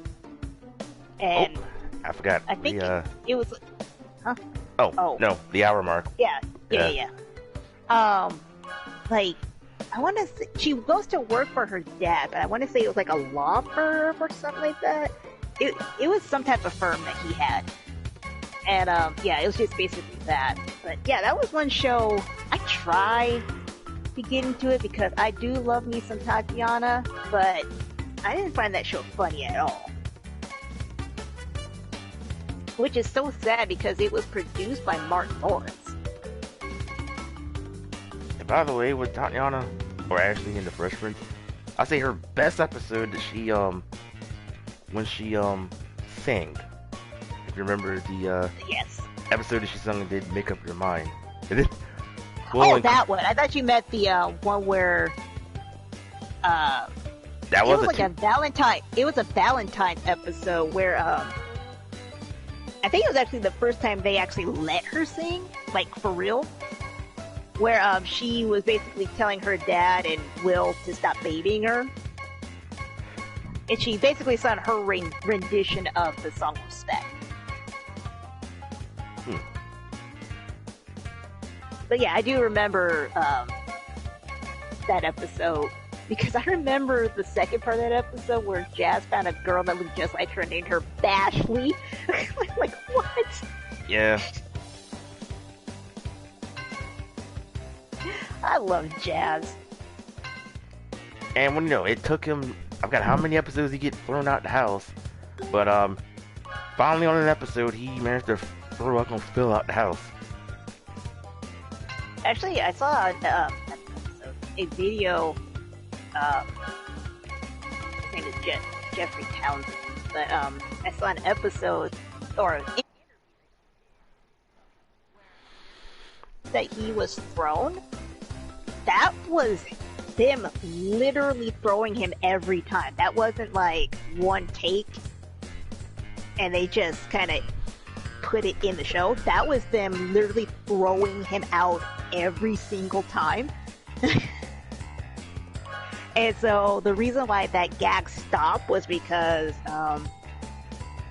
And I forgot. I think it was, huh? Oh, no, the hour mark. Yeah. Like, I want to say, she goes to work for her dad, but I want to say it was like a law firm or something like that. It was some type of firm that he had. And, yeah, it was just basically that. But, yeah, that was one show I tried to get into it because I do love me some Tatiana, but I didn't find that show funny at all. Which is so sad because it was produced by Martin Lawrence. And by the way, with Tatiana, or Ashley in the Fresh Prince, I say her best episode that she, when she, sang. If you remember the, yes. episode that she sung and did Make Up Your Mind. That one. I thought you meant the, one where, that was like a Valentine. It was a Valentine episode where, I think it was actually the first time they actually let her sing, like for real. Where she was basically telling her dad and Will to stop babying her. And she basically sung her rendition of the song Respect. But yeah, I do remember that episode. Because I remember the second part of that episode where Jazz found a girl that looked just like her and named her Bashley. Like, what? Yeah. I love Jazz. And when, it took him, I've got how many episodes he get thrown out the house. But, finally on an episode, he managed to throw Uncle Phil out the house. Actually, I saw a video. His name is Jeffrey Townsend, but I saw an episode that he was thrown. That was them literally throwing him every time. That wasn't like one take and they just kind of put it in the show. That was them literally throwing him out every single time. And so the reason why that gag stopped was because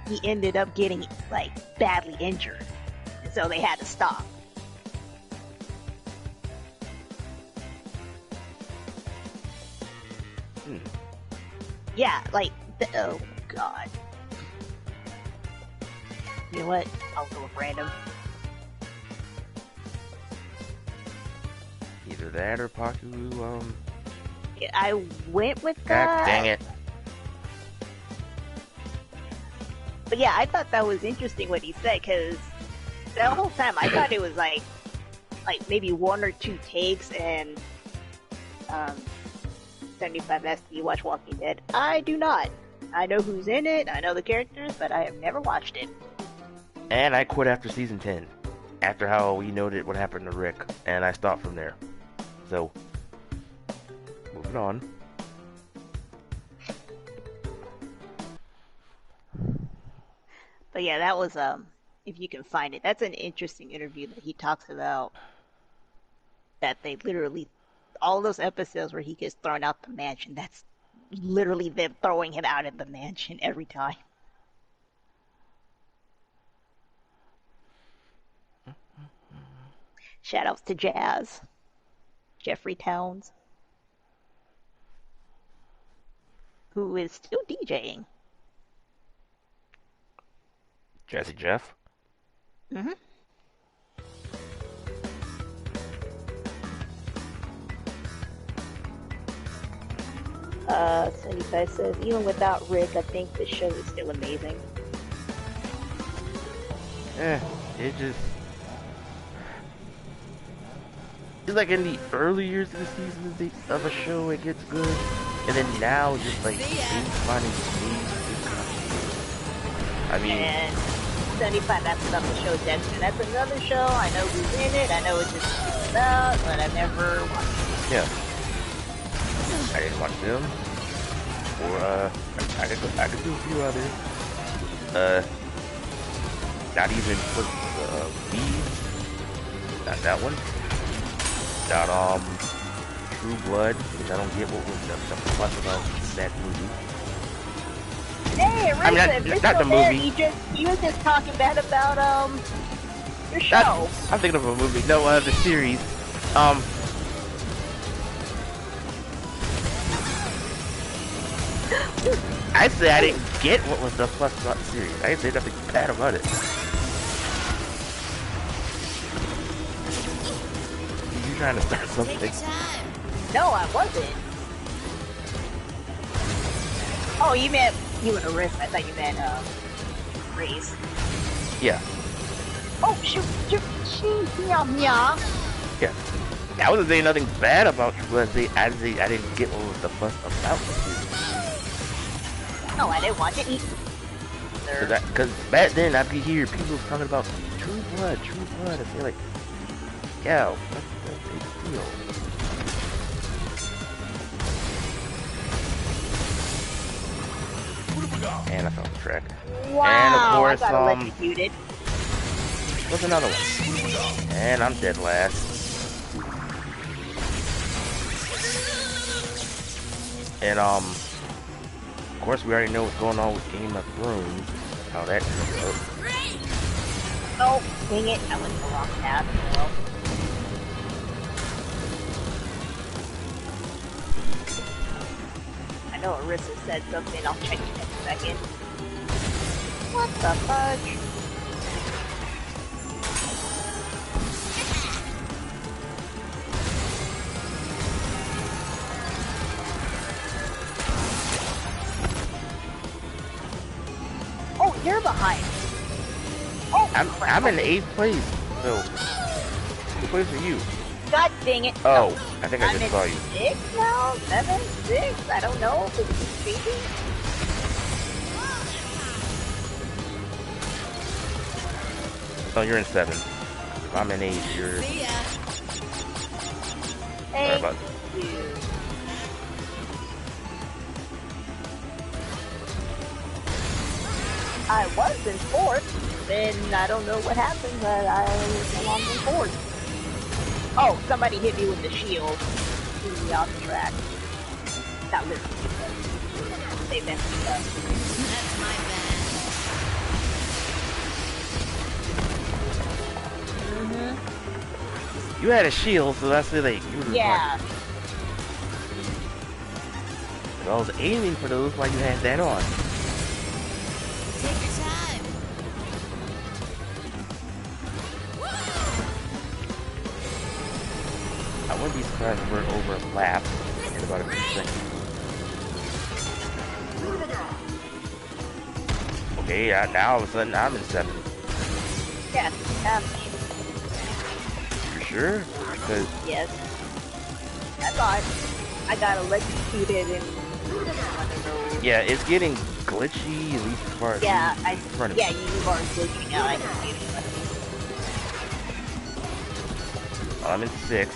he ended up getting like badly injured, and so they had to stop. Yeah, like, oh god. You know what? I'll go with random. Either that or Paku, I went with God that. dang it. But yeah, I thought that was interesting what he said, because the whole time I thought it was like maybe one or two takes, and 75S, do you watch Walking Dead? I do not. I know who's in it, I know the characters, but I have never watched it. And I quit after season 10. After how we noted what happened to Rick, and I stopped from there. So, moving on. But yeah, that was, if you can find it, that's an interesting interview that he talks about that they literally, all those episodes where he gets thrown out the mansion, that's literally them throwing him out of the mansion every time. Shoutouts to Jazz, Jeffrey Towns, who is still DJing. Jazzy Jeff. Mm-hmm. 75 says, even without Rick, I think the show is still amazing. It just... It's like in the early years of the season of a show, it gets good. And then now, just like, finding I mean... And 75, that's about the show Dexter. That's another show. I know who's in it. I know it's just about, but I've never watched it. Yeah. I didn't watch them. Or, I could do a few others. Not even for Beads. Not that one. Not, True Blood, which I don't get what was the plus about that movie. Hey, Risa, not the movie. You was just talking bad about, your show. I'm thinking of a movie. No, the series. I'd say I didn't get what was the plus about the series. I didn't say nothing bad about it. You trying to start something? No, I wasn't. Oh, you meant you and Arissa. I thought you meant, Race. Yeah. Oh, shoot, yeah. Yeah. I wasn't saying nothing bad about True Blood. I didn't get what was the fuss about the series. No, I didn't watch it either. Because back then I'd be hearing people talking about True Blood. I feel like, yeah, what's the big deal? And I found the track. Wow, and of course, I got electrocuted. What's another one? And I'm dead last. And of course, we already know what's going on with Game of Thrones. How that turned out. Oh, dang it! I went the wrong path. Well. I know Arissa said something. I'll check it in a second. What the fudge? Oh, you're behind. Oh, I'm in 8th place. So, what place are you? God dang it. Oh, no. I think I just saw you. 6 now? 7? 6? I don't know. Is it changing? Oh, you're in 7. I'm in 8. You're... Sorry about that. I was in 4th. Then I don't know what happened, but I was no longer in 4th. Oh, somebody hit me with the shield. Threw me off the track. Not listening, but they messed me up. That's my bad. You had a shield, so that's really... Yeah. So I was aiming for those while you had that on. Take your time. I wouldn't be surprised if we're over a lap in about a few seconds. Okay, now all of a sudden I'm in 7. Yeah, You sure? Because yes. I thought I got electrocuted in one of those. yeah, it's getting glitchy at least as far as Yeah, in front of me. yeah, you are glitching out. I can see it. I'm in 6,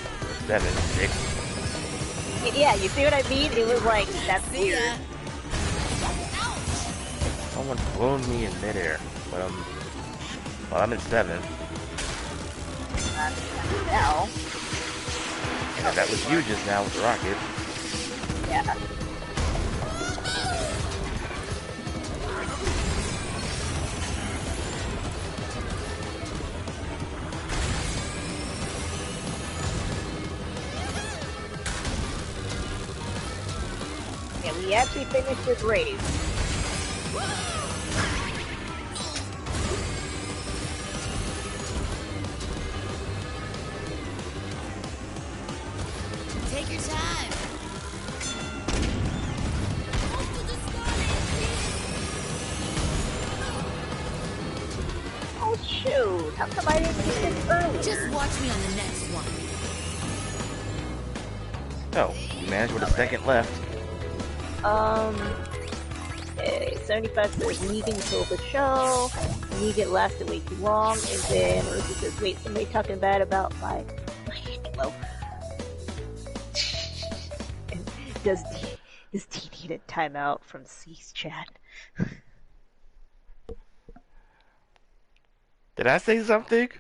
7, 6. Yeah, you see what I mean? It was like, that's See ya. weird. Someone's blown me in midair, but well, I'm in 7. Now, And that was you just now with the rocket. yeah. Yeah, we actually finished this race. Take your time. Oh shoot, how come I didn't get this earlier? Just watch me on the next one. Oh, you managed with a second left. Okay, 75 says Negan killed the show. Negan lasted way too long, and then Ursa says, wait, somebody talking bad about my well. Does D need a timeout from C's chat? Did I say something?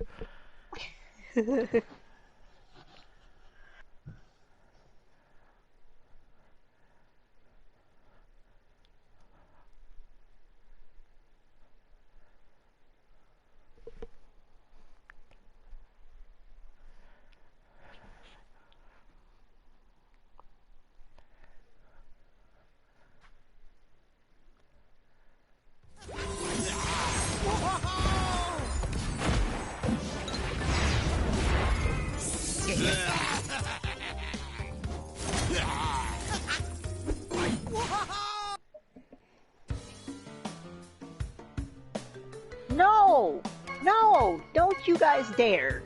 No! No! Don't you guys dare!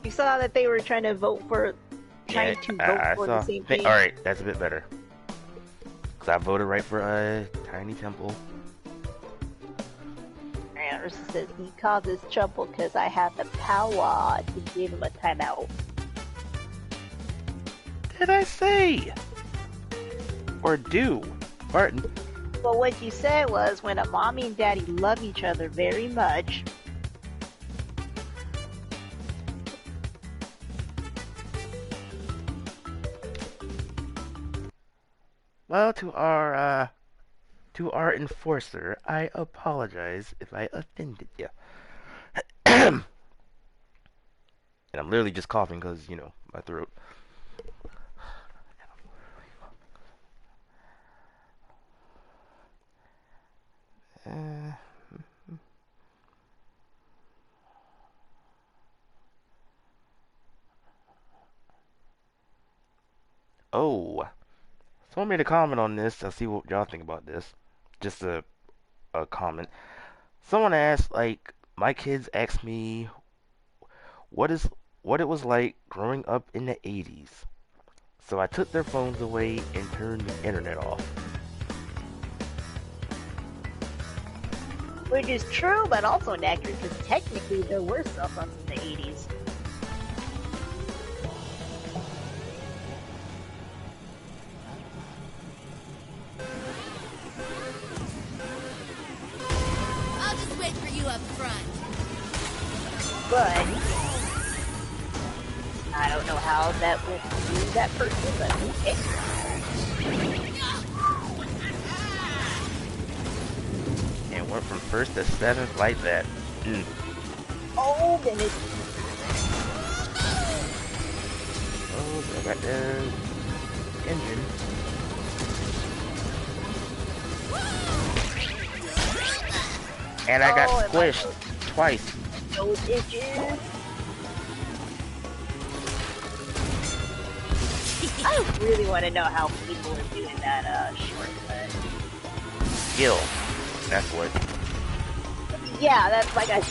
You saw that they were trying to vote for I the same thing. Alright, that's a bit better. Because I voted right for a tiny temple. And Ursa says he causes trouble because I have the power to give him a timeout. Did I say? Or do? Martin. But what you said was when a mommy and daddy love each other very much. Well, to our enforcer, I apologize if I offended you. And I'm literally just coughing because, you know, my throat. Oh, someone made a comment on this. I'll see what y'all think about this. Just a comment. Someone asked, like, my kids asked me what it was like growing up in the 80s. So I took their phones away and turned the internet off. Which is true, but also inaccurate because technically there were cell phones in the 80s. I'll just wait for you up front. But I don't know how that went through that person, but okay. And went from 1st to 7th like that. Oh, then it. Oh, I got the engine. And I got squished twice. Those itches. I really want to know how people are doing that shortcut. Skill. That's what. Yeah, that's like a.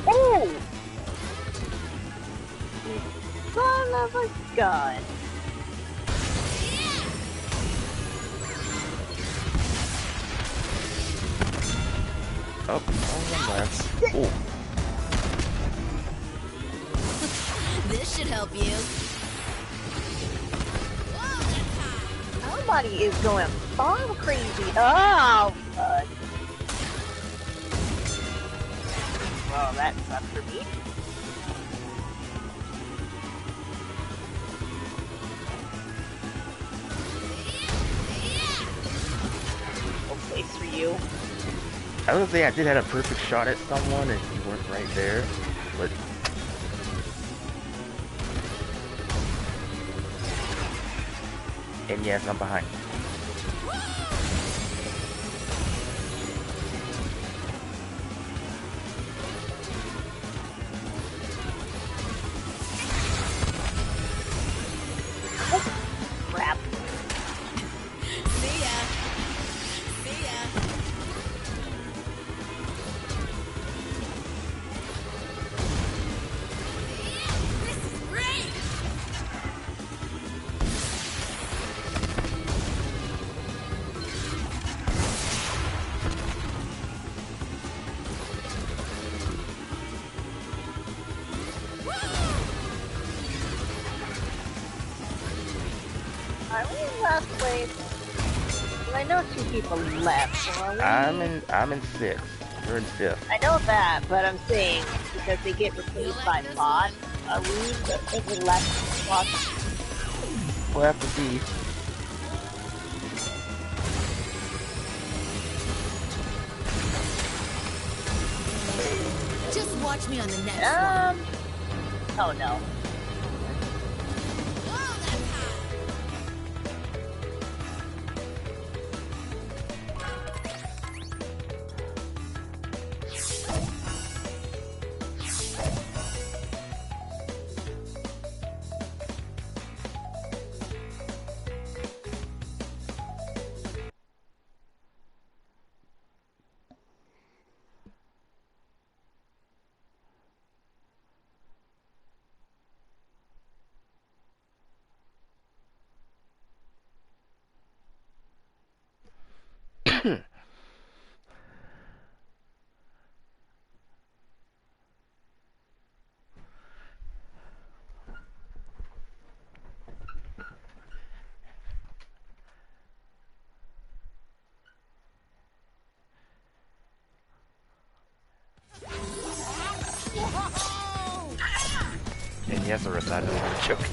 Oh! Son of a gun. Oh, one left. Oh. This should help you. Somebody is going bomb crazy. Oh, God. Well, that sucks for me. No place for you. I was gonna say I did have a perfect shot at someone and you weren't right there, but and yes, I'm behind. Crap. See ya. See ya. This is great. Are we in last place? Well, I know 2 people left, so are we... I'm in 6th. You're in 5th. I know that, but I'm saying, because they get replaced by bots, are we in the last spot? We'll have to see. Just watch me on the next one. Oh no. Whoa, that's hot. And yes, Arissa, I know you're joking.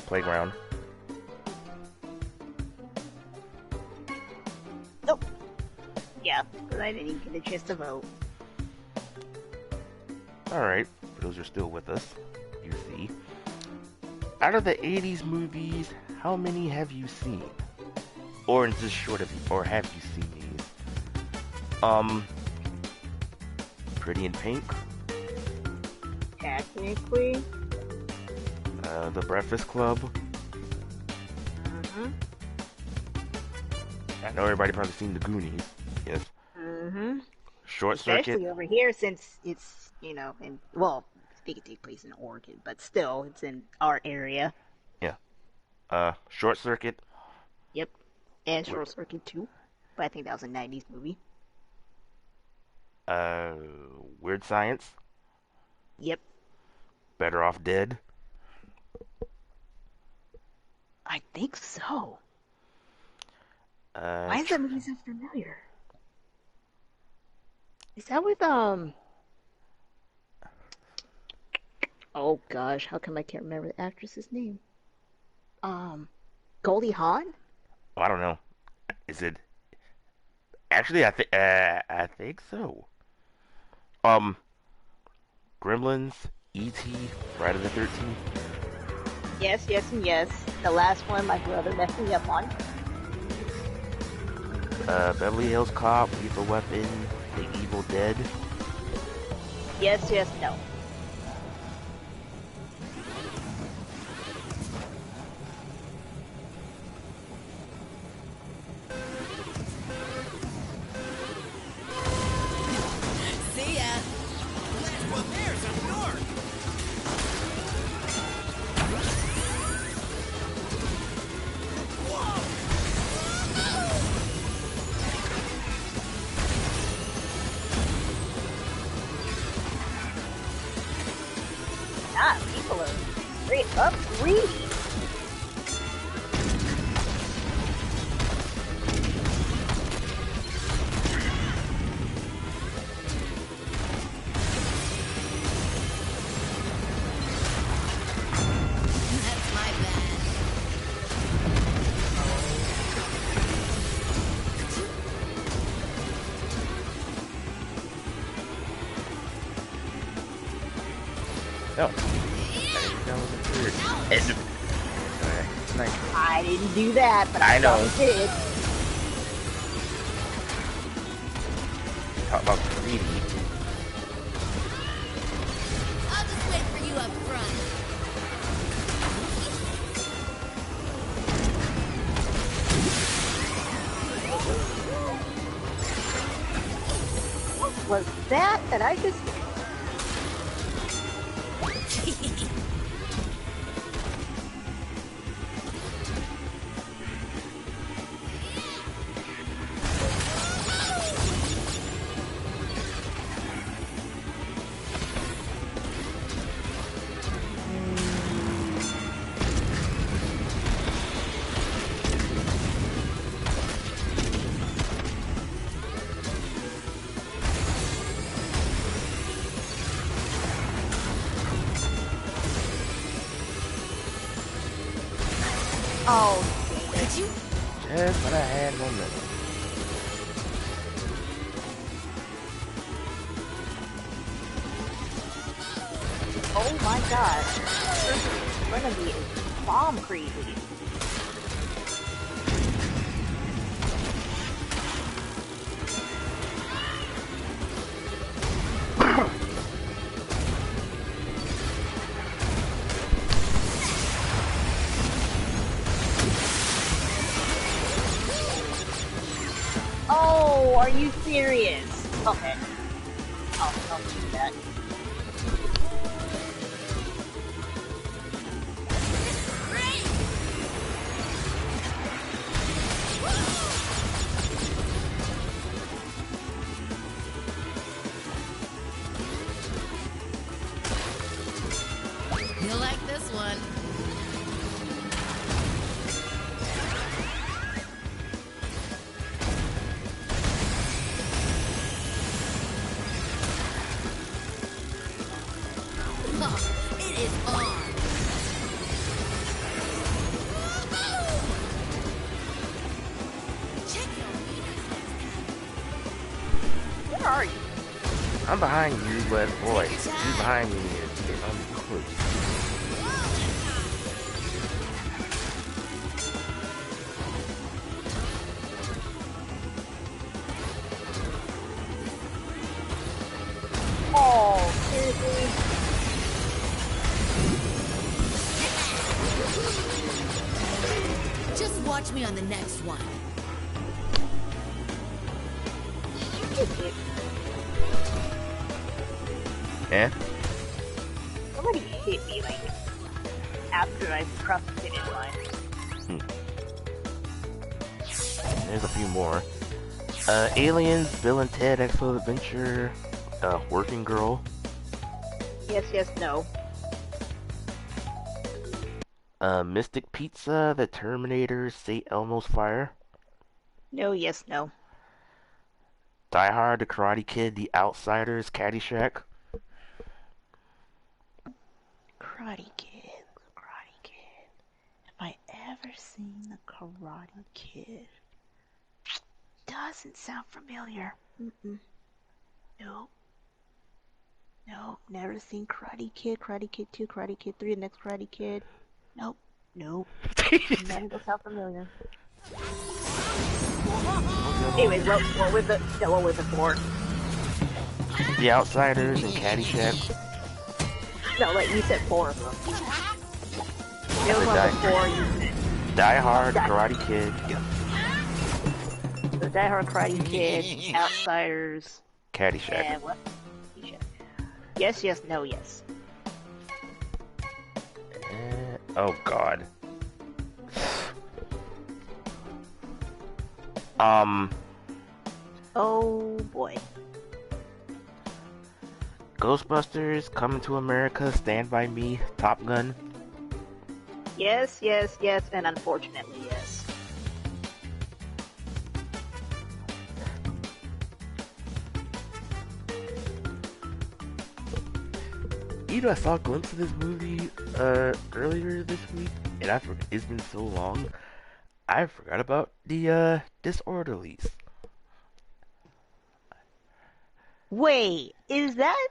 Playground. Nope. Yeah, because I didn't even get a chance to vote. Alright, for those who are still with us, you see. Out of the 80s movies, how many have you seen? Or is this short of you, or have you seen these? Pretty in Pink, Technically. The Breakfast Club. Mm-hmm. I know everybody probably seen The Goonies. Yes. Mm-hmm. Short Circuit. Especially over here since it's, you know, in, well, I think it takes place in Oregon, but still, it's in our area. Yeah. Short Circuit. Yep. And Short Circuit 2. But I think that was a 90s movie. Weird Science. Yep. Better Off Dead. I think so. Uh, Why is that movie so familiar? Is that with, Oh gosh, how come I can't remember the actress's name? Goldie Hawn? Oh, I don't know. Is it actually? I think so. Um, Gremlins, E.T., Friday the 13th, Yes, yes, and yes. The last one my brother messed me up on. Beverly Hills Cop, Lethal Weapon, The Evil Dead. Yes, yes, no. See ya. Last one there's up north. Ah, people are straight up greedy. That's my bad. Oh, I think that was a third. Nice. I didn't do that, but I know. probably did. Talk about greedy. I'll just wait for you up front. What was that I just... Oh, Could you? Just when I had momentum. oh my gosh. This person in front of me is bomb crazy. Oh, are you serious? Okay. I'll do that. Great. You'll like this one. Oh, it is on. Check your Where are you? I'm behind you, but boy, you behind me is getting on close. Oh, seriously? Just watch me on the next one. Eh? Somebody hit me, like, after I crossed the finish line. There's a few more. Aliens, Bill and Ted, Expo Adventure, Working Girl, Yes, yes, no. Mystic Pizza, The Terminator, St. Elmo's Fire, No, yes, no. Die Hard, The Karate Kid, The Outsiders, Caddyshack, Karate Kid. Karate Kid. Have I ever seen the Karate Kid? Doesn't sound familiar. Nope. Nope. Never seen Karate Kid. Karate Kid 2, Karate Kid 3, the next Karate Kid. Nope. None of those sound familiar. Anyways, what was the four? The Outsiders and Caddyshack. No, like you said 4 of them. It was on the 4 you said. Die Hard, Karate Kid. The Die Hard, Karate Kid, Outsiders, Caddyshack. and what? Yes, yes, no, yes. Oh God. Oh boy. Ghostbusters, Coming to America, Stand By Me, Top Gun. Yes, yes, yes, and unfortunately, yes. You know, I saw a glimpse of this movie earlier this week, and it's been so long, I forgot about the Disorderlies. Wait, is that...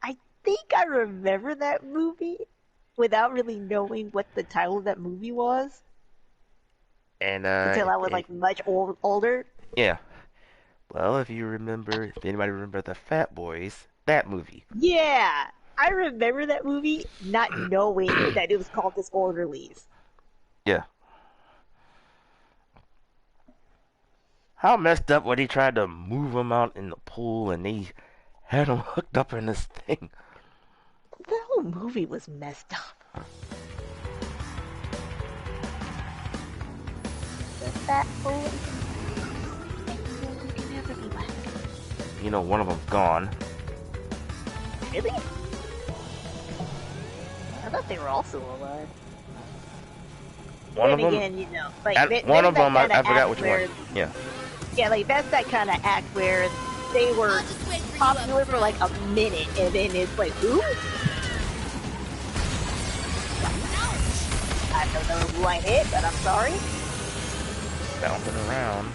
I think I remember that movie without really knowing what the title of that movie was. And until I was like much older. Yeah. Well, if anybody remember the Fat Boys, that movie. Yeah, I remember that movie, not knowing that it was called Disorderlies. Yeah. How messed up when they tried to move them out in the pool and they had them hooked up in this thing. The whole movie was messed up. The Fat Boys. You know, one of them's gone. Really? I thought they were also alive. One of them. Again, you know, like One of them, I forgot which one. Yeah. Yeah, like that's that kind of act where they were popular for like a minute, and then it's like, ooh. I don't know who I hit, but I'm sorry. Bouncing around.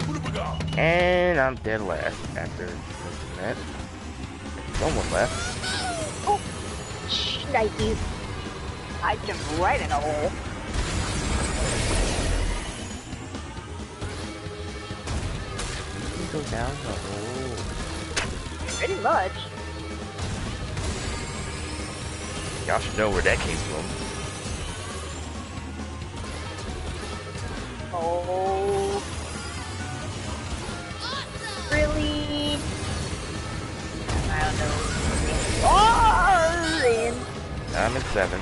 And I'm dead last after that. Someone left. Oh, shnikes. I jumped right in a hole. You go down the hole. Pretty much. Y'all should know where that came from. Oh. Really? I don't know. Oh, in. I'm at 7.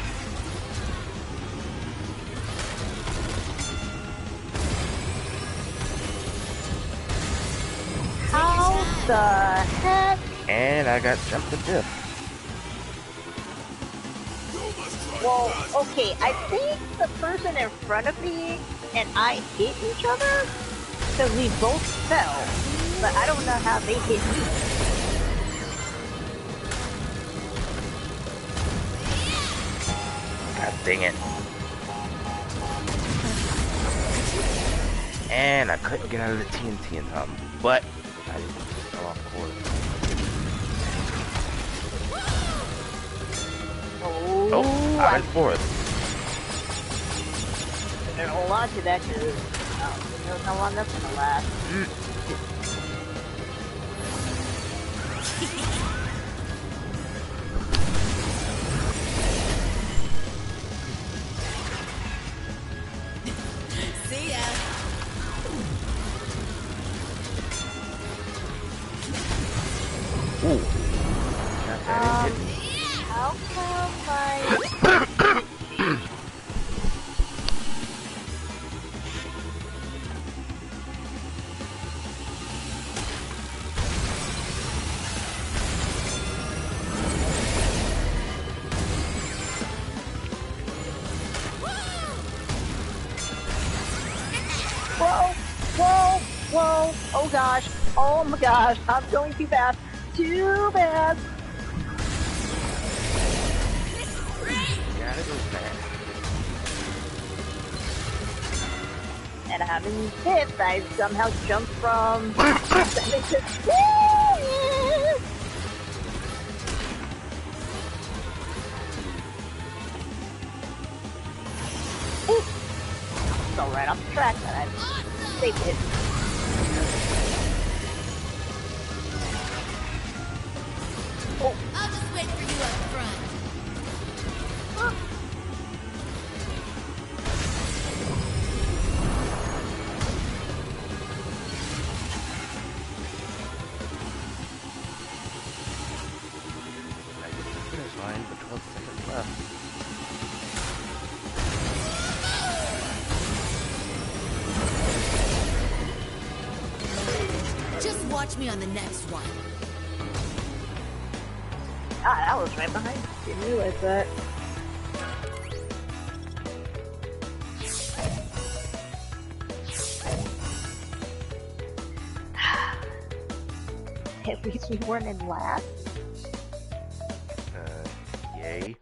How the heck? And I got jumped to death. Well, okay, I think the person in front of me and I hit each other because we both fell, but I don't know how they hit me. God dang it. And I couldn't get out of the TNT in time, but I just fell off course. Oh, I'm in 4th. Better hold on to that because there's how long that's gonna last. See ya. Ooh. Got that in it. How come I... Whoa, whoa, whoa, oh gosh, oh my gosh, I'm going too fast, too fast. out of this man. And I'm in 5th. I somehow jumped from 7th to 5th. So right off the track, but I've saved it. Oh. I'll just wait for you up front. I get to the finish line, but 12 seconds left. Just watch me on the next one. Ah, that was right behind. Didn't realize that. At least we weren't in last. Yay.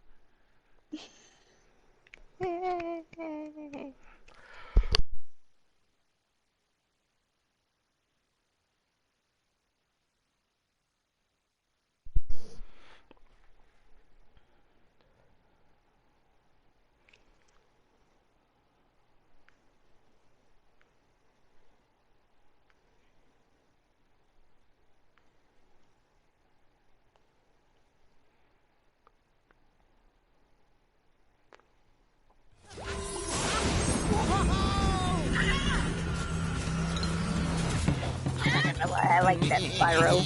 I like that Spyro.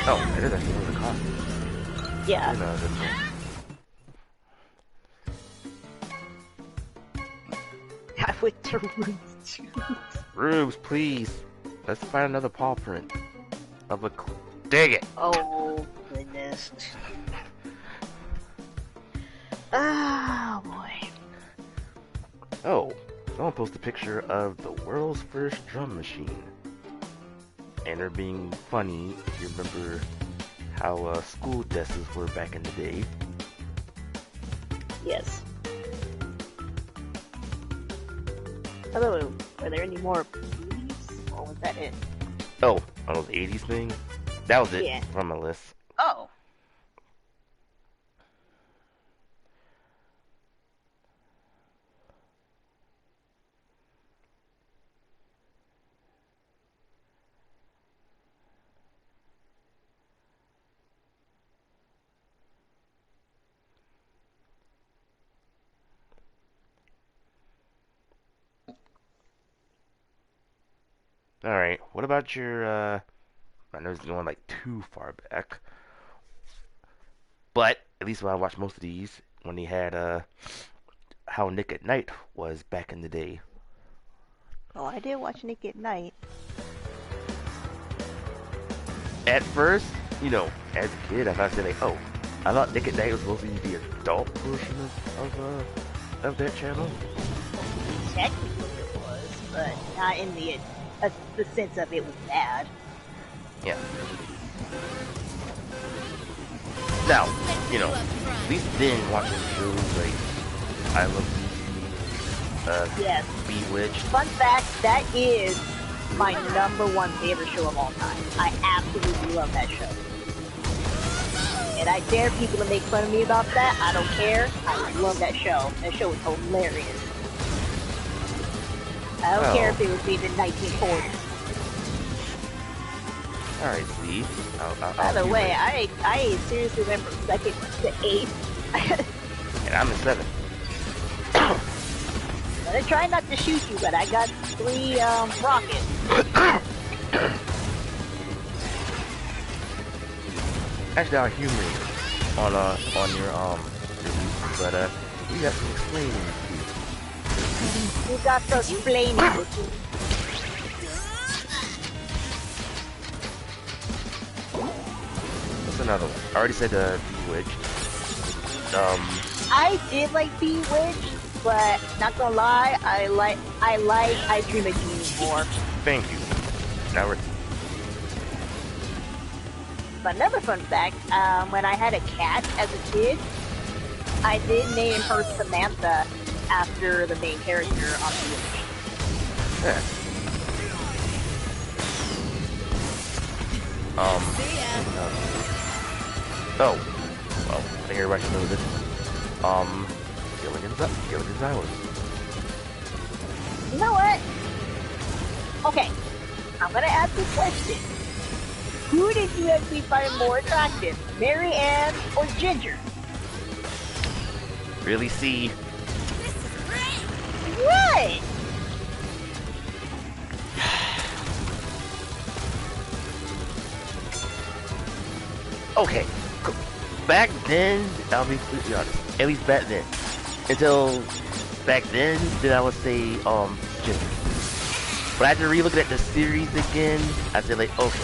Oh, it is actually one of the costumes. Yeah. No, that's I went to Rooms too. Rubes, please. Let's find another paw print. Of a Dang it! Oh, goodness. Oh, boy. Oh, someone posted a picture of the world's first drum machine. And they're being funny if you remember how school desks were back in the day. Yes. Hello, are there any more movies? Or was that it? Oh, on those 80s thing? That was it Yeah. from my list. Oh. Alright, what about your, I know it's going like too far back. But, at least when I watched most of these, when they had, how Nick at Night was back in the day. Oh, I did watch Nick at Night. At first, you know, as a kid, I thought, like, oh, I thought Nick at Night was supposed to be the adult version of that channel. Technically it was, but not in the sense of it was bad. Yeah. Now, you know, at least then watching shows like I Love Lucy, Yes. Bewitched. Fun fact, that is my #1 favorite show of all time. I absolutely love that show. And I dare people to make fun of me about that. I don't care. I love that show. That show is hilarious. I don't care if it was made in 1940. Alright, Steve. By the way, I seriously went from 2nd to 8th. And I'm in 7th. I try not to shoot you, but I got 3 rockets. Actually, I'll humor you on your review, but you got some explaining to do. You got some explaining to do. What's another one? I already said Bewitched. I did like Bewitched, but not gonna lie, I like I Dream of Jeannie more. Thank you. Now we're another fun fact, when I had a cat as a kid, I did name her Samantha after the main character on the movie. Yeah. Oh, well, I think everybody should know this. Gilligan's Island. You know what? Okay, I'm gonna ask this question. Who did you actually find more attractive, Mary Ann or Ginger? Really see? What? Okay, cool. Back then, I'll be completely honest. At least back then. Until back then I would say, Ginger. But after re-looking at the series again, I said like, okay.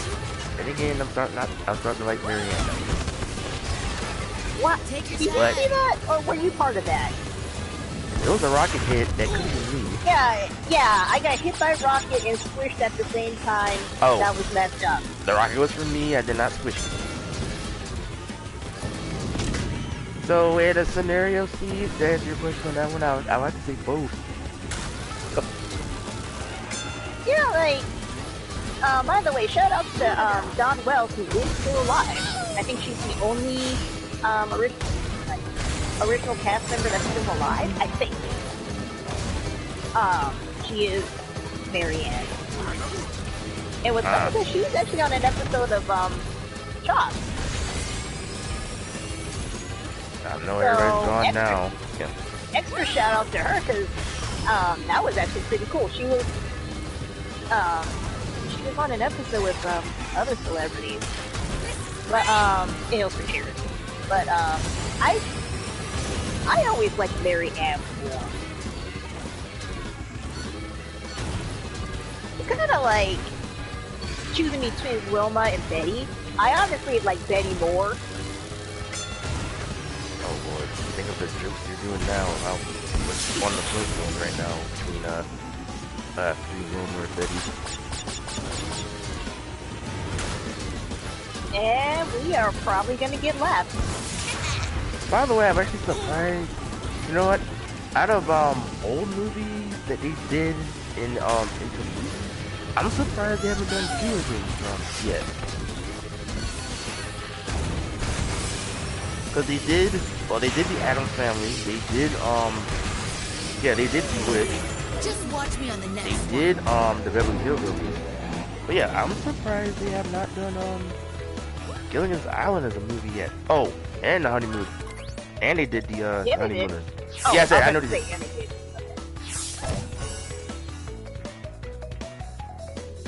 And again, I'm starting to like Mary Ann. What? Did you see that? Or were you part of that? It was a rocket hit that could have been me. Yeah, I got hit by a rocket and squished at the same time. Oh. That was messed up. The rocket was for me, I did not squish it. So, in a scenario, Steve, to answer your question on that one, I would have to say both. Yeah, like, by the way, shout out to Dawn Wells, who is still alive. I think she's the only original cast member that's still alive, I think. She is Mary Ann. And what's funny is that she's actually on an episode of Chopped. I know everybody's gone now. Yeah. Extra shout out to her because that was actually pretty cool. She was on an episode with other celebrities, but it was for charity. But I always liked Mary Ann more. It's kind of like choosing between Wilma and Betty. I honestly like Betty more. Oh Lord, think of the jokes you're doing now. What's on the foot going right now between Wilma and Betty? And we are probably gonna get lapped. By the way, I'm actually surprised. You know what? Out of old movies that they did in into movies, I'm surprised they haven't done Gilligan's yet. Because they did the Addams Family. They did they did Bewitched. Just watch me on the next one. They did the Beverly Hillbillies. But yeah, I'm surprised they have not done Gilligan's Island as a movie yet. Oh, and The Honeymoon. And they did the Honeymooners. Oh, yeah, I know they did. Okay.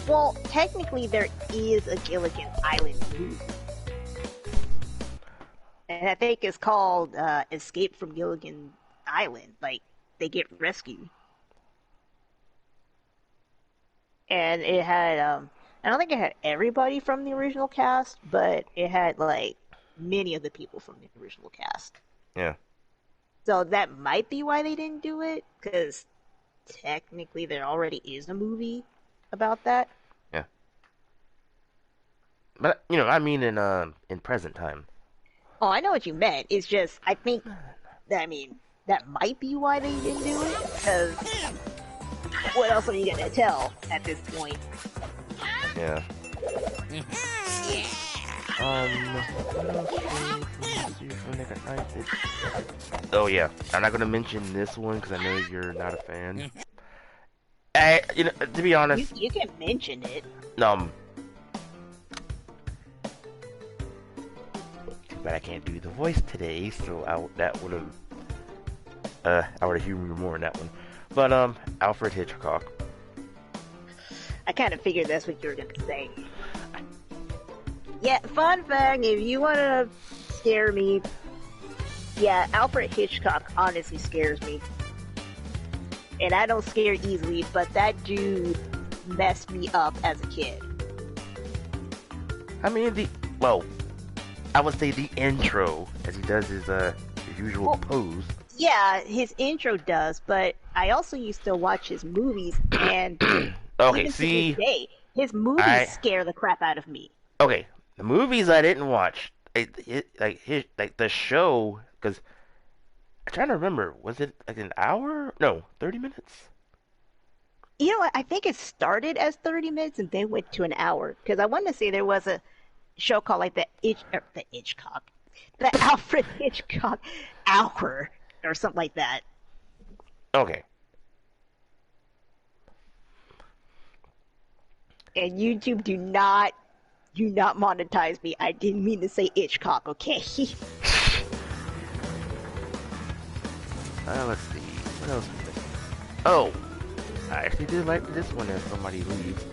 Well, technically there is a Gilligan's Island movie. And I think it's called Escape from Gilligan Island. Like, they get rescued. And it had, I don't think it had everybody from the original cast, but it had, like, many of the people from the original cast. Yeah. So that might be why they didn't do it, because technically there already is a movie about that. Yeah. But, you know, I mean in present time. Oh, I know what you meant. It's just, I think, that might be why they didn't do it, because what else are you gonna tell at this point? Yeah. Oh yeah, I'm not gonna mention this one because I know you're not a fan. You know, to be honest, You can mention it. Too bad I can't do the voice today, so I would have humored more in that one. But Alfred Hitchcock. I kind of figured that's what you were gonna say. Yeah, fun fact, if you want to scare me, yeah, Alfred Hitchcock honestly scares me. And I don't scare easily, but that dude messed me up as a kid. I mean, I would say the intro, as he does his usual pose. Yeah, his intro does, but I also used to watch his movies, and okay, even see, to this day, his movies scare the crap out of me. Okay, The movies I didn't watch. Like the show, because I'm trying to remember. Was it like an hour? No, 30 minutes. You know what? I think it started as 30 minutes and then went to an hour. Because I want to say there was a show called like the Alfred Hitchcock Hour or something like that. Okay. And YouTube do not monetize me. I didn't mean to say Hitchcock, okay? Let's see. What else is there? Oh, I actually did like this one if somebody leaves.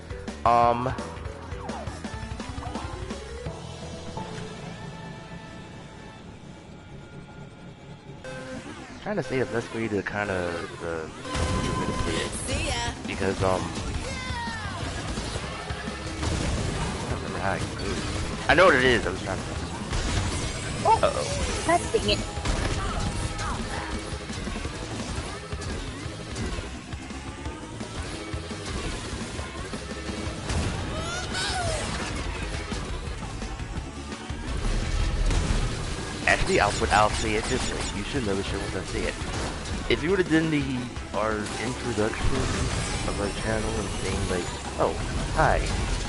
Trying to say the best way to kind of say it. See ya. Because I don't remember how it goes. I know what it is. I was trying to. Oh, Uh-oh. God dang it. Actually, I'll say it this way. You should know the show once I say it. If you would have done our introduction of our channel and saying like, oh, hi,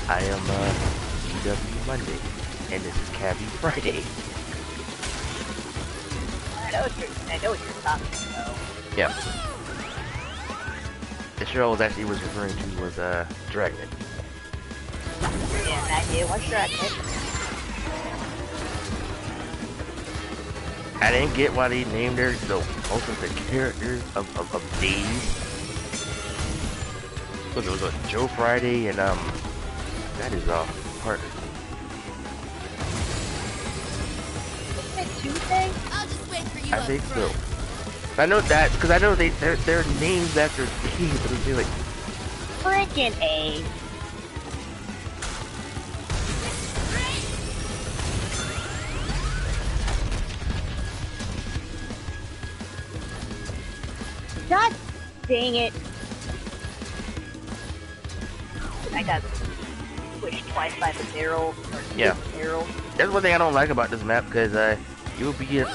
I am BigDW Monday, and this is Cabby Friday. I know what you're talking about. Yeah. The show I was actually referring to was Dragnet. Yeah, I did watch Dragnet. I didn't get why they named most of the characters of days. Look, it was Joe Friday and that is partner. Isn't it Tuesday? I'll just wait for you I up think so. front. I know that because I know they're names after days, but they're like Freaking A. God dang it. I got pushed twice by the barrel. Yeah. Barrel. That's one thing I don't like about this map because you get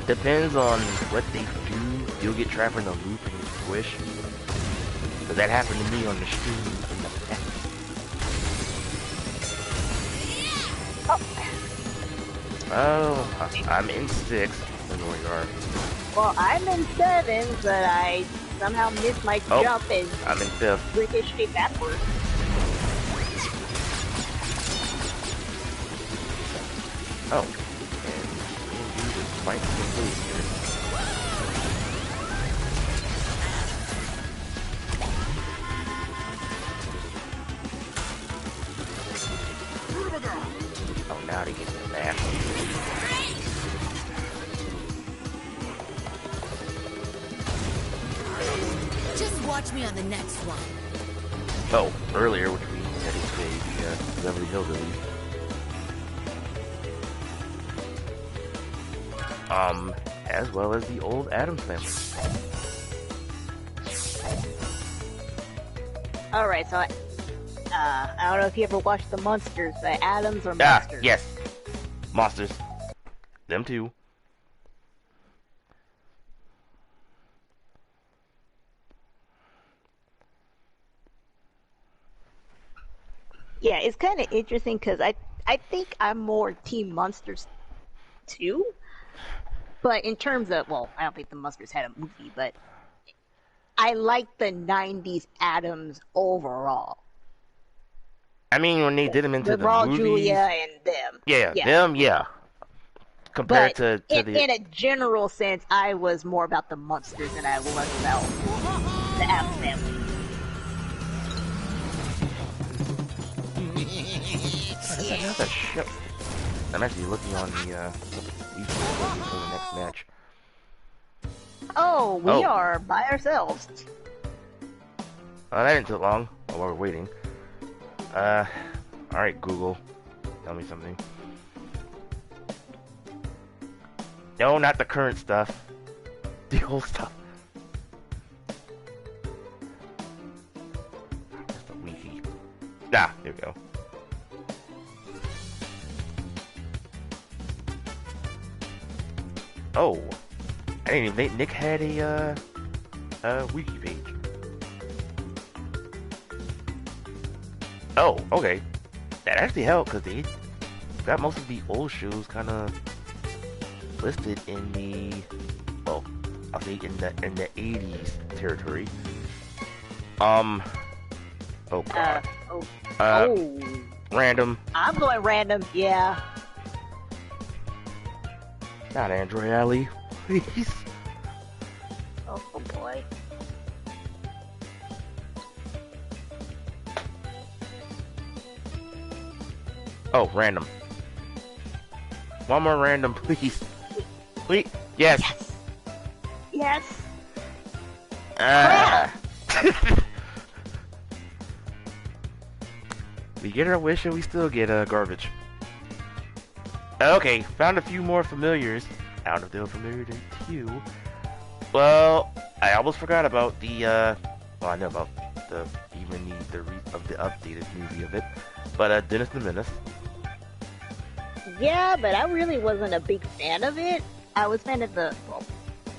depends on what they do. You'll get trapped in a loop and you squish. But that happened to me on the stream in the past. Oh, I'm in 6. I don't know where you are. Well, I'm in 7, but I somehow missed my jump and I'm in 5th. ricochet backwards. Oh, and you just fight complete here. Oh, now they get the back. Just watch me on the next one. Oh, earlier, which we had to say the Beverly Hillbillies. As well as the old Addams Family. Alright, so I don't know if you ever watched the Monsters, but Adams or Monsters? Yes. Monsters. Them too. Yeah, it's kind of interesting because I think I'm more Team Monsters too. But in terms of, well, I don't think the Monsters had a movie, but I like the 90s Addams overall. I mean, when they did them into With the Raw, movies, Julia, and them. yeah, them, yeah. Compared But to in a general sense, I was more about the Monsters than I was about the Addams Family. That's another ship. I'm actually looking on the YouTube for the next match. Oh, we are by ourselves. That didn't take long while we're waiting. Alright, Google. Tell me something. No, not the current stuff. The old stuff. Just the Wi-Fi. Ah, there we go. Oh, I didn't even think Nick had a wiki page. Oh, okay. That actually helped because they got most of the old shows kind of listed in the, well, I'll say in the 80s territory. Oh god. Random. I'm going random, yeah. Not Android Alley, please. Oh boy. Oh, random. One more random, please. Please. Yes. Yes. Ah. We get our wish and we still get garbage. Okay, found a few more familiars. I don't know if they were familiar to you. Well, I almost forgot about the, well, I know about the updated movie of it. But, Dennis the Menace. Yeah, but I really wasn't a big fan of it. I was fan of the, well,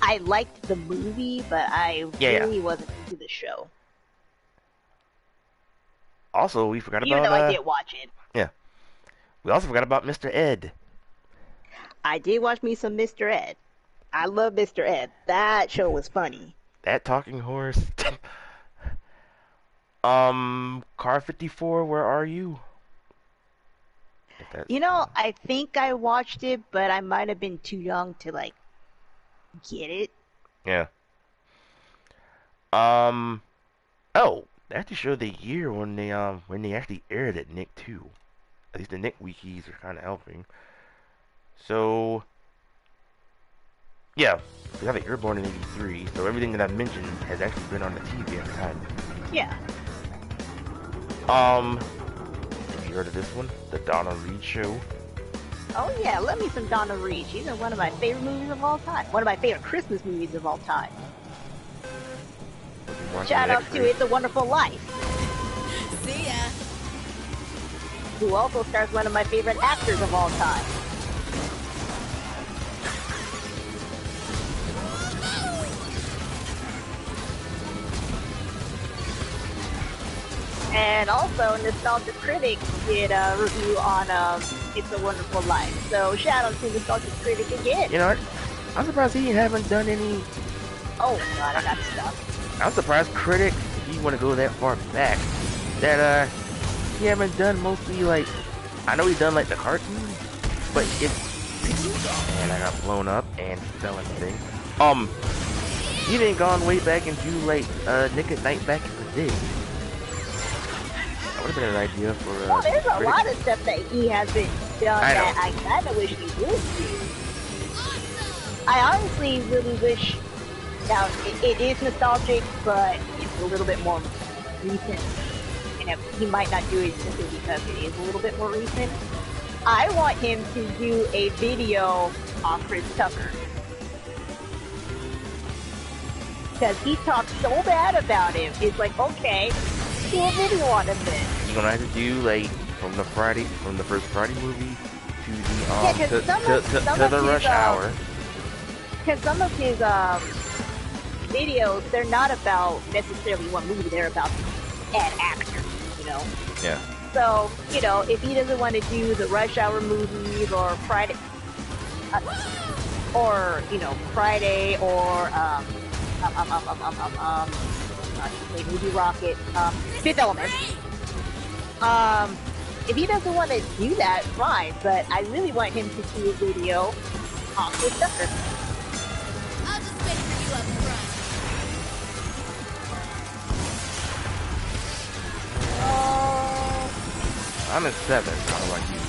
I liked the movie, but I really wasn't into the show. Also, we forgot Even about, though I did watch it. Yeah. We also forgot about Mr. Ed. I did watch me some Mr. Ed. I love Mr. Ed. That show was funny. That talking horse. Car 54, where are you? You know, I think I watched it, but I might have been too young to, like, get it. Yeah. Oh, they actually showed the year when they actually aired it, Nick 2. At least the Nick wikis are kind of helping. So, yeah, we have it. You're born in '83, so everything that I've mentioned has actually been on the TV at the time. Yeah. Have you heard of this one? The Donna Reed Show. Oh yeah, love me some Donna Reed. She's one of my favorite movies of all time. One of my favorite Christmas movies of all time. Shout out to It's a Wonderful Life. See ya. Who also stars one of my favorite actors of all time. And also, Nostalgia Critic did a review on It's a Wonderful Life. So shout out to Nostalgia Critic again. You know what? I'm surprised he haven't done any... Oh god, I got stuff. I'm surprised Critic, if you want to go that far back, that he haven't done mostly like... I know he's done like the cartoons, but it's... And I got blown up and fell in the thing. He didn't gone way back and do like Nick at Night back in the day. That would have been an idea for well, there's a lot of stuff that he hasn't done that I kind of wish he would do. I honestly really wish... Now, it is nostalgic, but it's a little bit more recent. And he might not do it simply because it is a little bit more recent. I want him to do a video on Chris Tucker. Because he talks so bad about him. It's like, okay, do a video on him then. You're gonna have to do like from the first Friday movie to the Rush Hour. Because some of his videos, they're not about necessarily one movie, they're about an actor, you know? Yeah. So, you know, if he doesn't want to do the Rush Hour movies or Friday, or, you know, Friday or, Movie Rocket, Fifth Element, if he doesn't want to do that, fine, but I really want him to do a video on Chris Tucker. I'll just wait for you up front. I'm at 7. How about you?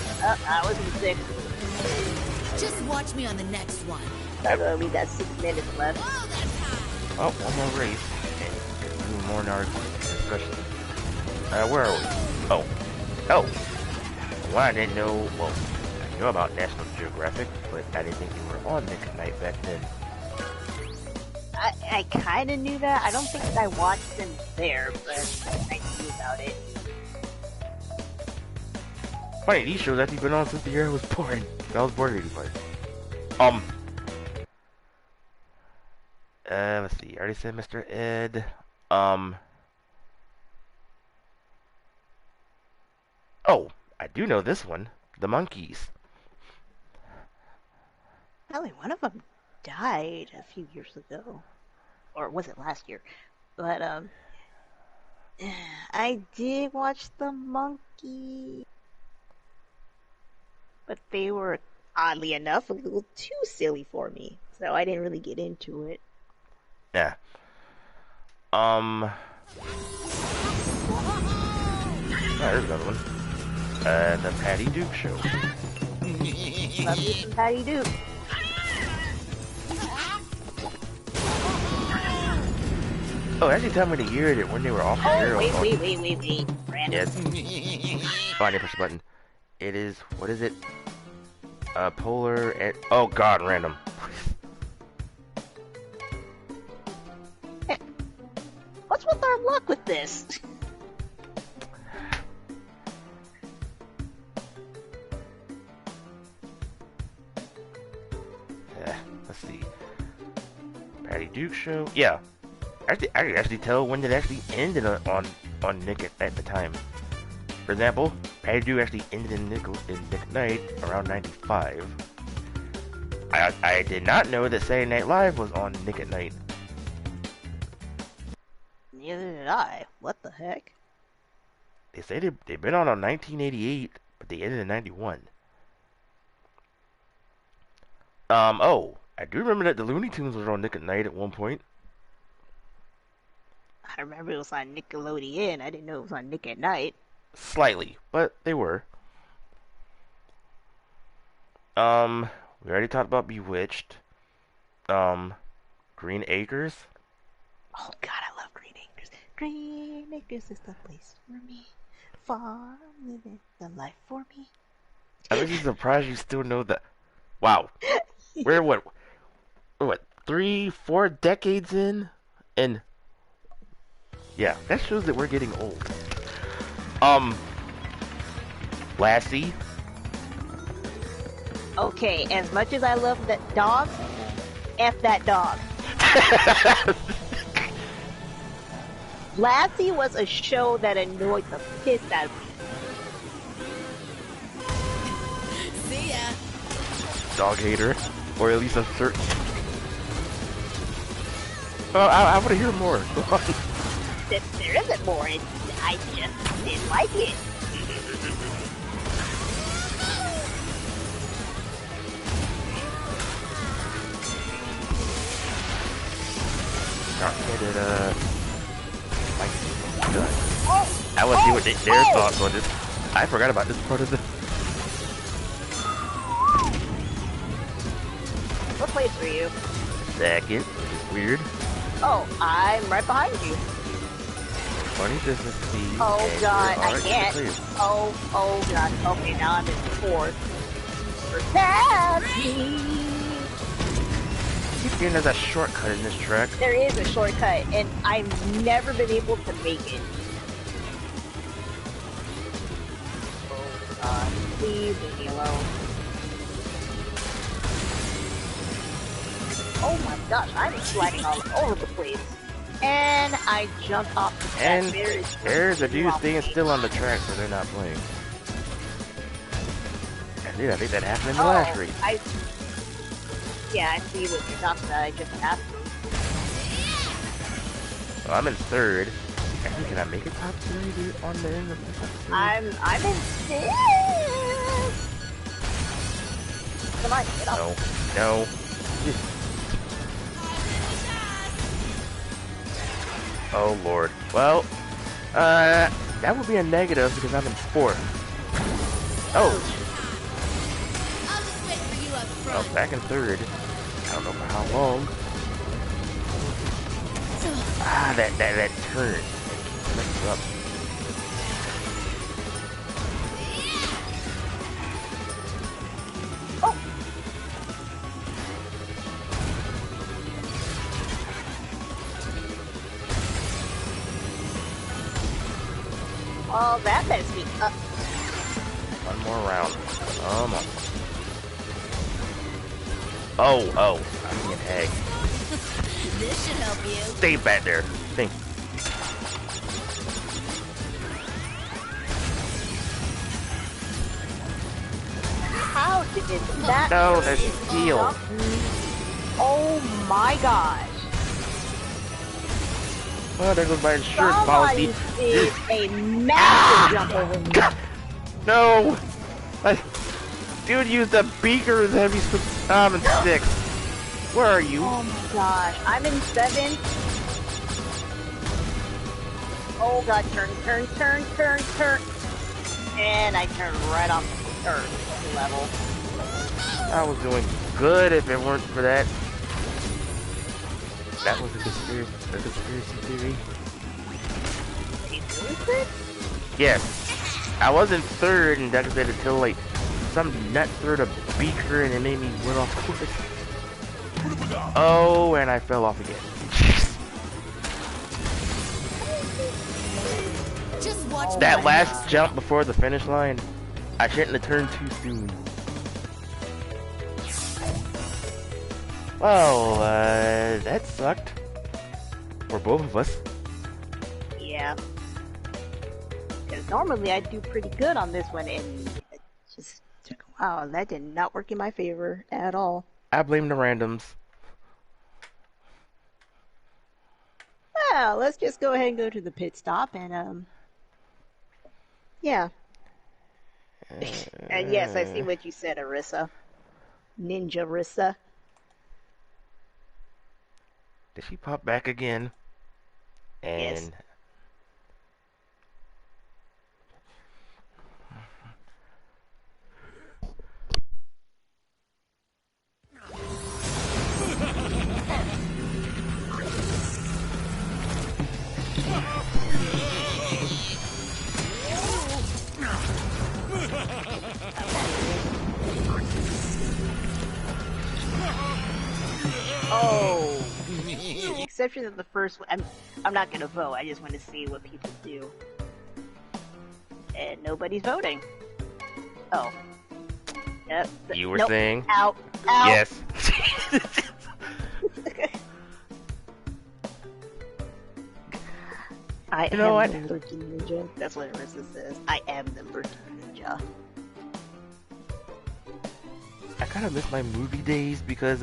I was in 6. Just watch me on the next one. We got 6 minutes left. Oh, that's high. Oh, one more race. And a few more in our discussion. Where are we? Oh. Well, I didn't know, well, I know about National Geographic, but I didn't think you were on Nick at Night back then. I kind of knew that. I don't think I watched them there, but I knew about it. Funny, these shows actually been on since the year I was born. I was born in '85. let's see. I already said Mr. Ed. Oh, I do know this one. The Monkeys. Only one of them died a few years ago, or was it last year? But I did watch the Monkey, but they were oddly enough a little too silly for me, so I didn't really get into it. Yeah. Oh, there's another one. The Patty Duke Show. Love me some Patty Duke. Oh, actually tell me the year that when they were off the air. Oh, wait. Random. Yes. Oh, I didn't push the button. It is, what is it? Polar and, oh god, random. Hey, what's with our luck with this? Let's see. Patty Duke Show. Yeah. I could actually tell when it actually ended on Nick at the time. For example, Patty Duke actually ended in Nick at Night around 95. I did not know that Saturday Night Live was on Nick at Night. Neither did I. What the heck? They say they've been on 1988, but they ended in 91. Oh, I do remember that the Looney Tunes was on Nick at Night at one point. I remember it was on Nickelodeon. I didn't know it was on Nick at Night. Slightly, but they were. We already talked about Bewitched. Green Acres. Oh god, I love Green Acres. Green Acres is the place for me. Farm living the life for me. I'm actually surprised you still know that. Wow. We're what 3-4 decades in? And yeah, that shows that we're getting old. Lassie. Okay, as much as I love that dog, F that dog. Lassie was a show that annoyed the piss out of me. See ya. Dog hater. Or at least a certain... Oh, I want to hear more. Go on. There isn't more. I just didn't like it. I want to see what their thoughts on this. I forgot about this part of the... What place were you? Second, which is weird. Oh, I'm right behind you. Funny business fees. Oh god, I in the can't. clear. Oh god. Okay, now I'm in fourth. Protect me. I keep hearing there's a shortcut in this track. There is a shortcut, and I've never been able to make it. Oh god, please leave me alone. Oh my gosh, I'm sliding all over the place. And I jumped off the track. And there's a dude staying still on the track, so they're not playing. And dude, I think that happened in the last race. Yeah, I see what you're talking about. I just asked you. Well, I'm in third. Actually, can I make a top 3 dude, on the end of the top 3? I'm in sixth. Come on, get up. No. Oh lord. Well, that would be a negative because I'm in fourth. Oh. I'll just wait for you up front. Well, back in third. I don't know for how long. That turn. It messes up. Oh, that messed me up. One more round. Come on. Oh, I'm being egg. This should help you. Stay back there. Thank you. How did that? No, that's heal. Oh my gosh! Oh, there goes my insurance policy. Somebody did a massive jump over me. No! Dude used a beaker as heavy and sticks. Where are you? Oh my gosh, I'm in 7. Oh god, turn. And I turned right off the earth level. I was doing good if it weren't for that. That was a conspiracy theory. Yes. I was in 3rd and that was it until like some nut threw a beaker and it made me went off course. Oh, and I fell off again. Just watch That last jump before the finish line, I shouldn't have turned too soon. Well, that sucked. For both of us. Yeah. Because normally I do pretty good on this one, and it just, wow, that did not work in my favor at all. I blame the randoms. Well, let's just go ahead and go to the pit stop, and, yeah. And yes, I see what you said, Arissa. Ninja Rissa. Did she pop back again? And Yes. Oh. With the exception of the first one, I'm not gonna vote. I just want to see what people do. And nobody's voting. Oh. Yep. you were Nope. saying? Out. Yes. I You know am what? the lurking ninja. That's what Arissa says. I am the lurking ninja. I kind of miss my movie days because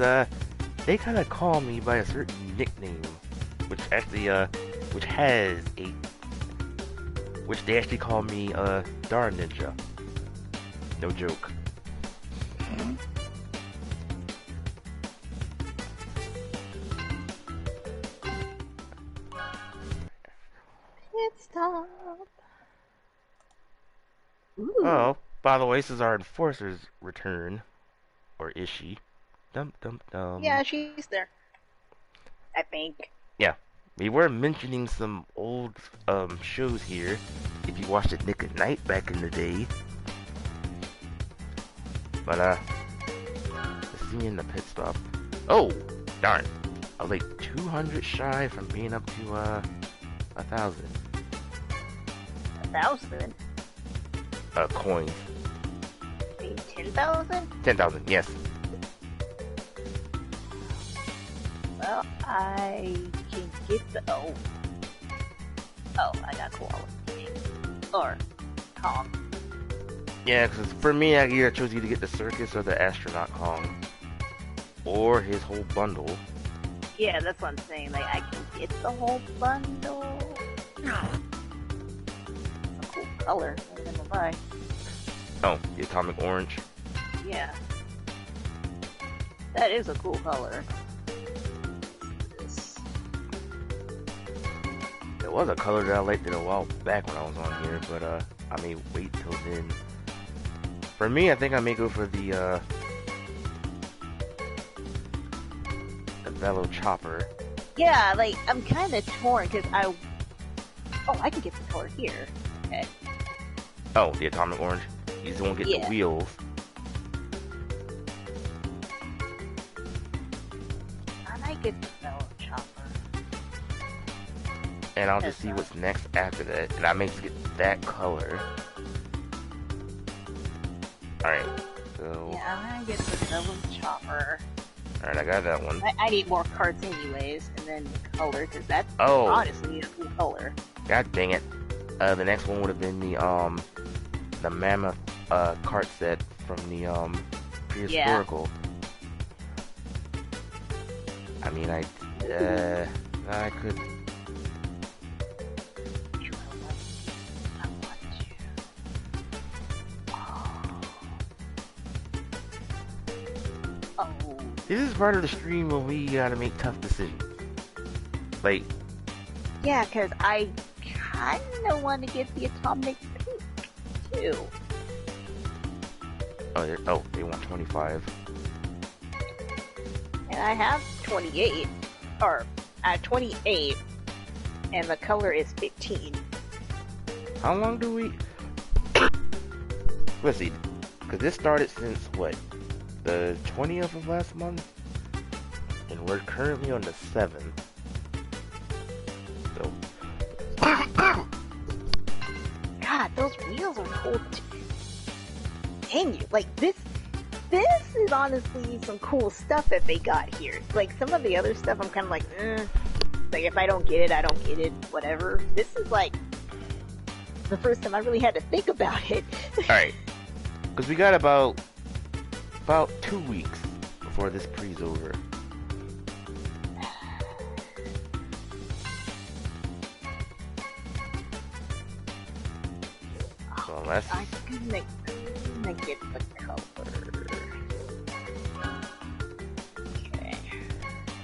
they kind of call me by a certain nickname, which actually which has a which they actually call me Darn Ninja. No joke. Pit stop. Ooh. Oh, by the way, this is our enforcer's return, or is she? Dum dum dum. Yeah, she's there. I think. Yeah, we were mentioning some old shows here. If you watched it Nick at Night back in the day. But let's see in the pit stop. Oh, darn! I was like 200 shy from being up to 1,000 1,000? coins. 10,000? 10,000, yes. Well, I can get the. Oh. Oh, I got koala. Or Kong. Yeah, because for me, I either chose either get the circus or the astronaut Kong, or his whole bundle. Yeah, that's what I'm saying. Like, I can get the whole bundle. It's a cool color. I'm gonna buy. Oh, the atomic orange. Yeah. That is a cool color. This. There was a color that I liked it a while back when I was on here, but I may wait till then. For me, I think I may go for the Velo Chopper. Yeah, like, I'm kind of torn because I. Oh, I can get the color here. Okay. Oh, the atomic orange. He's the one getting Yeah. the wheels. I might get the Velo Chopper. And I'll just see what's next after that. And I may just get that color. Alright, so... Yeah, I'm gonna get the Velo Chopper. Alright, I got that one. I need more cards anyways, and then color, because that's Oh. honestly a cool color. God dang it. The next one would have been the mammoth cart set from the prehistorical. I mean, I could. This is part of the stream when we gotta make tough decisions. Like, yeah, because I kind of want to get the atomic pink too. oh, they want 25. And I have 28, or 28, and the color is 15. How long do we? Let's see, because this started since what? The 20th of last month, and we're currently on the 7th. So, God, those wheels are cool too. Dang you, like this is honestly some cool stuff that they got here. Like some of the other stuff I'm kind of like, like if I don't get it, I don't get it, whatever. This is like the first time I really had to think about it. alright, because we got about 2 weeks before this pre's over. So unless I'm gonna get the color. Okay.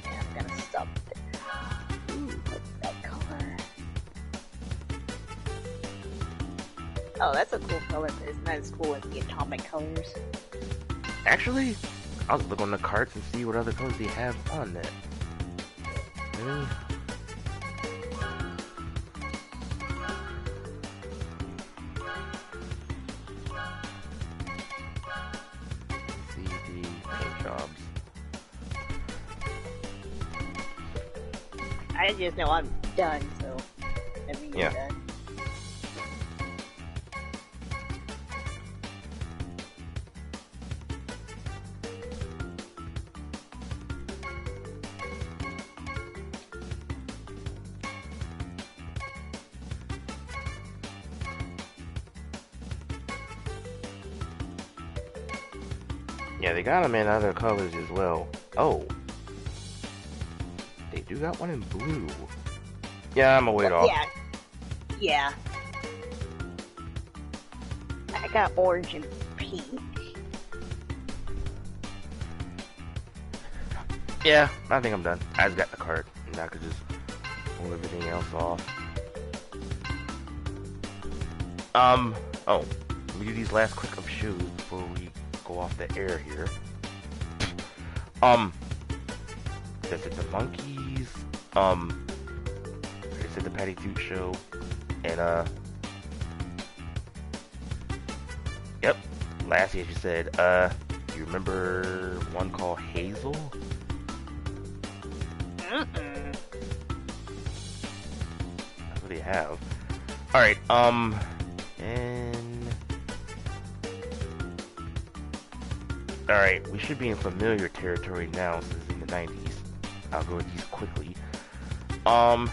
And I'm gonna stop there. Ooh, what's that color? Oh, that's a cool color, but it's not as cool as the atomic colors. actually, I'll look on the carts and see what other colors they have on that. Really? CD paint jobs. I just know I'm done, so that means Yeah. done. Yeah, they got them in other colors as well. Oh. They do got one in blue. Yeah, I'm gonna wait off. Yeah. Yeah. I got orange and pink. Yeah, I think I'm done. I just got the cart, and I could just pull everything else off. Oh, let me do these last quick of shoes before we go off the air here. That's it, the monkeys, it's at the Patty Toot show, and, yep, Lassie, as you said, you remember one called Hazel? That's what they have. Alright, and... Alright, we should be in familiar territory now since in the 90s. I'll go with these quickly. The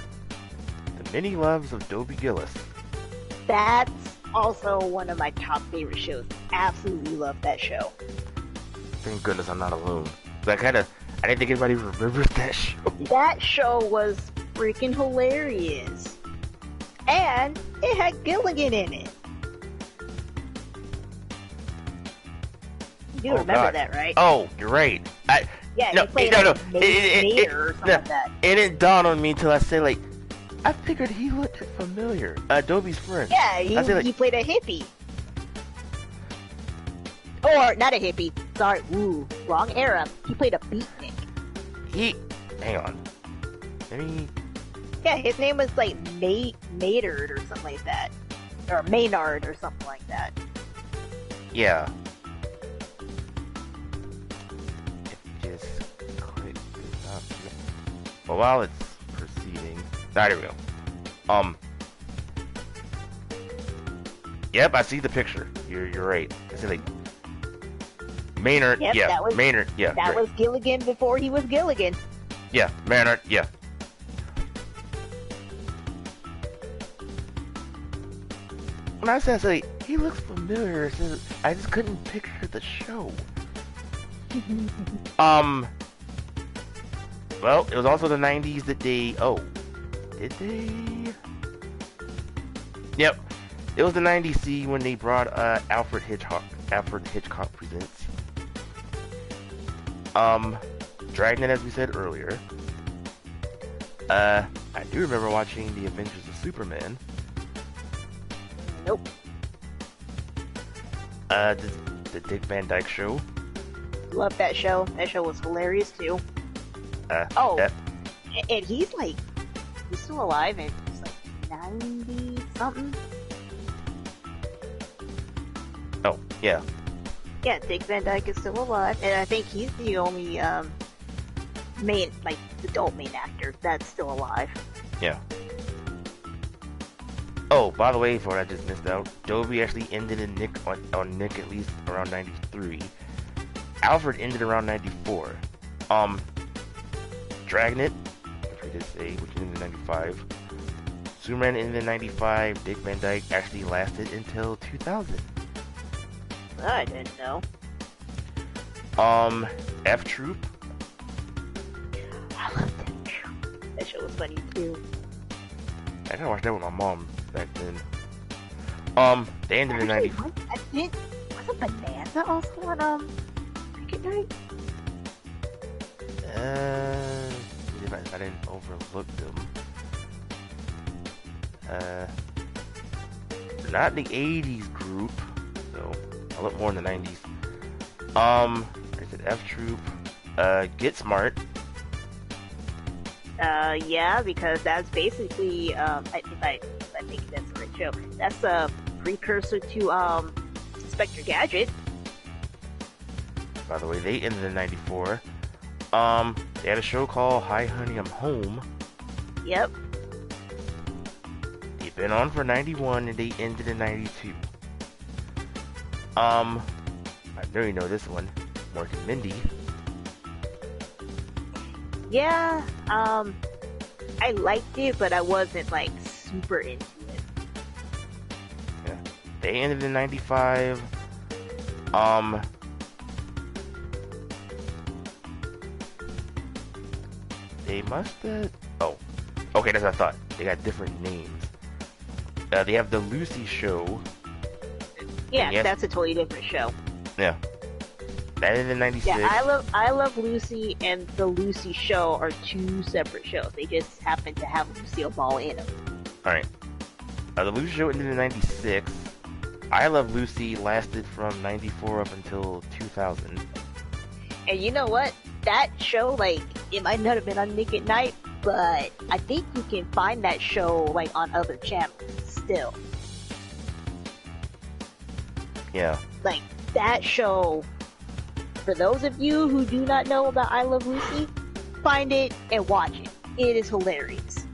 Many Loves of Dobie Gillis. That's also one of my top favorite shows. Absolutely love that show. Thank goodness I'm not alone. I didn't think anybody remembers that show. That show was freaking hilarious. And it had Gilligan in it. You Oh, remember God. that, right? Oh, you're right. Yeah, no, he played no, like mayor or something like that. It didn't dawn on me until I said, like, I figured he looked familiar. Dobie's friend. Yeah, I said, like, he played a hippie. Or, not a hippie. Sorry, wrong era. He played a beatnik. Hang on. Yeah, his name was like Maynard or something like that. Or Maynard or something like that. Yeah. Just click this up. Well, while it's proceeding. Ah, there we go. Yep, I see the picture. You're right. I said, like, Maynard, Yep, yeah. that was Maynard, yeah. that right. was Gilligan before he was Gilligan. Yeah, Maynard, yeah. When I said, he looks familiar, I just couldn't picture the show. Well, it was also the 90s that they... Oh, did they? Yep. It was the 90s, see, when they brought Alfred Hitchcock Presents. Dragnet, as we said earlier. I do remember watching The Adventures of Superman. Nope. The Dick Van Dyke Show. Love that show. That show was hilarious too. And he's still alive and he's like 90 something. Oh, yeah. Yeah, Dick Van Dyke is still alive, and I think he's the only adult main actor that's still alive. Yeah. Oh, by the way, for I just missed out, Dobie actually ended in Nick on Nick at least around 93. Alfred ended around 94. Dragnet, which we did say, which ended in 95. Superman ended in 95. Dick Van Dyke actually lasted until 2000. I didn't know. F Troop. I love that show. That show was funny too. I gotta watch that with my mom back then. They ended in 90. Wasn't Bonanza also on Cricket Night? If I didn't overlook them. They're not in the 80s group, so I look more in the 90s. I said F Troop. Get Smart. Yeah, because that's basically, I think that's the right show. That's a precursor to, Inspector Gadget. By the way, they ended in 94. They had a show called Hi Honey, I'm Home. Yep. They've been on for 91 and they ended in 92. I know you know this one. Mork and Mindy. Yeah, I liked it, but I wasn't, super into it. Yeah. They ended in 95. They must have... Oh. Okay, that's what I thought. They got different names. They have the Lucy Show. Yeah, yes, that's a totally different show. Yeah. That ended in 96. Yeah, I love Lucy and the Lucy Show are two separate shows. They just happen to have Lucille Ball in them. Alright. The Lucy Show ended in 96. I Love Lucy lasted from 94 up until 2000. And you know what? That show, it might not have been on Nick at Night, but I think you can find that show, on other channels still. Yeah. That show, for those of you who do not know about I Love Lucy, find it and watch it. It is hilarious.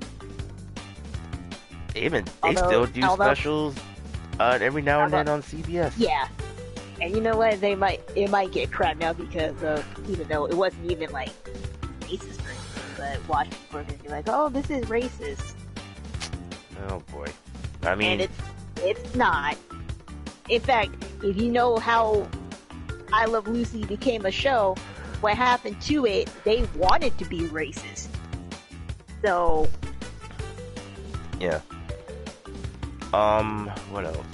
They still do specials every now and then on CBS. Yeah. And you know what? It might get crap now because of, even though it wasn't even racist or anything, but watch people are gonna be like, oh, this is racist. Oh boy. I mean, and it's not. In fact, if you know how I Love Lucy became a show, what happened to it, they wanted to be racist. So yeah. What else?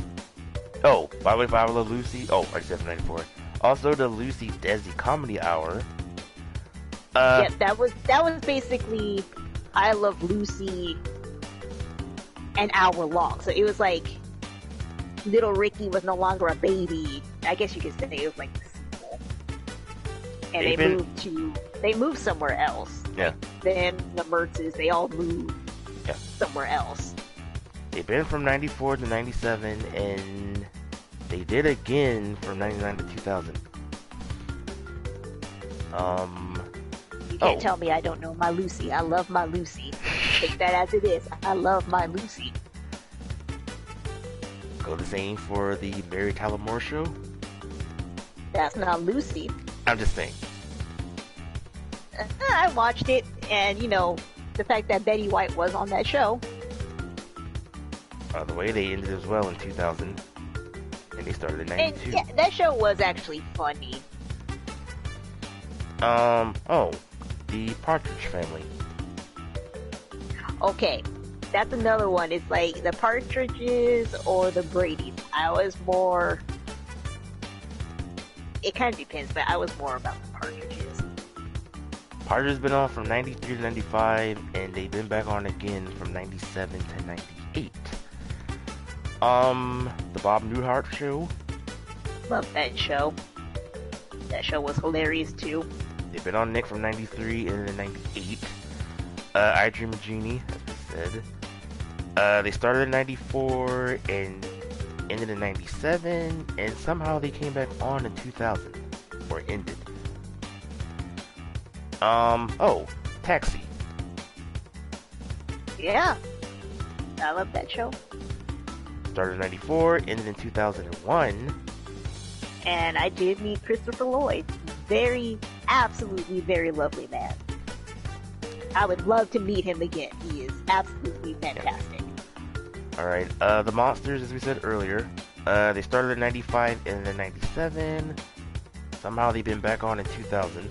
Oh, by the way, for I Love Lucy. Oh, I said 94. Also, the Lucy Desi Comedy Hour. Yeah, that was basically I Love Lucy an hour long. So it was little Ricky was no longer a baby. I guess you could say it was the sequel. And they moved somewhere else. Yeah. Then the Mertzes, they all moved somewhere else. They've been from 94 to 97, and they did again from 99 to 2000. You can't tell me I don't know my Lucy. I love my Lucy. Take that as it is. I love my Lucy. Go the same for the Mary Tyler Moore Show. That's not Lucy. I'm just saying. I watched it, and you know, the fact that Betty White was on that show. The way they ended as well in 2000, and they started in And 92. yeah, that show was actually funny. Oh, the Partridge Family. Okay, that's another one. It's like the Partridges or the Brady's. I was more. It kind of depends, but I was more about the Partridges. Partridge's been on from 93 to 95, and they've been back on again from 97 to 98. The Bob Newhart Show. Love that show. That show was hilarious too. They've been on Nick from 93 and then 98. I Dream of Jeannie, as I said. They started in 94 and ended in 97, and somehow they came back on in 2000, or ended. Oh, Taxi. Yeah, I love that show. Started in 94, ended in 2001. And I did meet Christopher Lloyd. Very, absolutely very lovely man. I would love to meet him again. He is absolutely fantastic. Alright, the Monsters, as we said earlier, they started in 95 and then 97. Somehow they've been back on in 2000.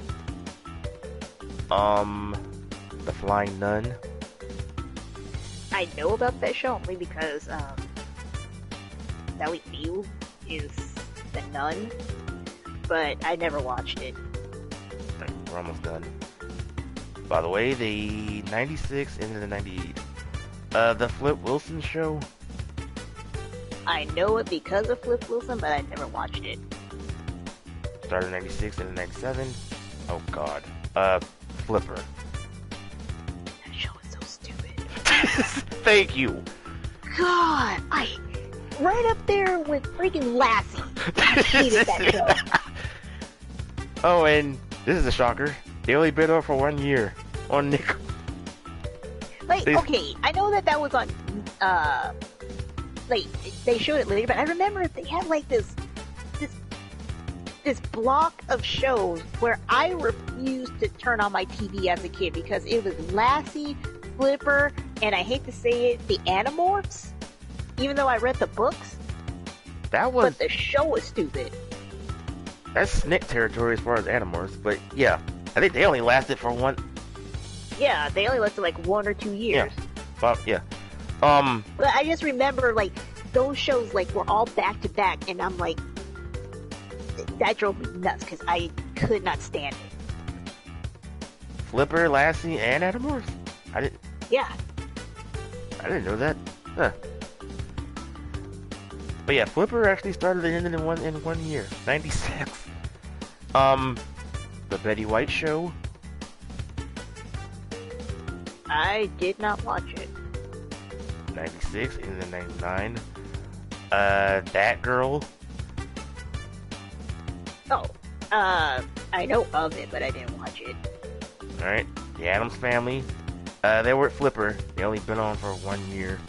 The Flying Nun. I know about that show only because Sally Field is the nun, but I never watched it. Right, we're almost done. By the way, the 96 into the 98. The Flip Wilson Show. I know it because of Flip Wilson, but I never watched it. Started in 96 and 97. Oh god. Flipper. That show is so stupid. Thank you. God, right up there with freaking Lassie. I hated that show. Oh, and this is a shocker. They only been on for 1 year on Nick. Like, okay, I know that was on, like, they showed it later, but I remember they had, like, this block of shows where I refused to turn on my TV as a kid because it was Lassie, Flipper, and I hate to say it, the Animorphs, even though I read the books. But the show was stupid. That's Nick territory as far as Animorphs, but yeah. I think they only lasted for one... Yeah, they only lasted like 1 or 2 years. Yeah. Well, yeah. But I just remember, like, those shows, like, were all back-to-back, and I'm like... That drove me nuts, because I could not stand it. Flipper, Lassie, and Animorphs? Yeah. I didn't know that. Huh. But yeah, Flipper actually started and ended in one year. 96. The Betty White Show. I did not watch it. 96 and then 99. That Girl. Oh, I know of it, but I didn't watch it. Alright, The Addams Family. They were at Flipper. They only been on for 1 year.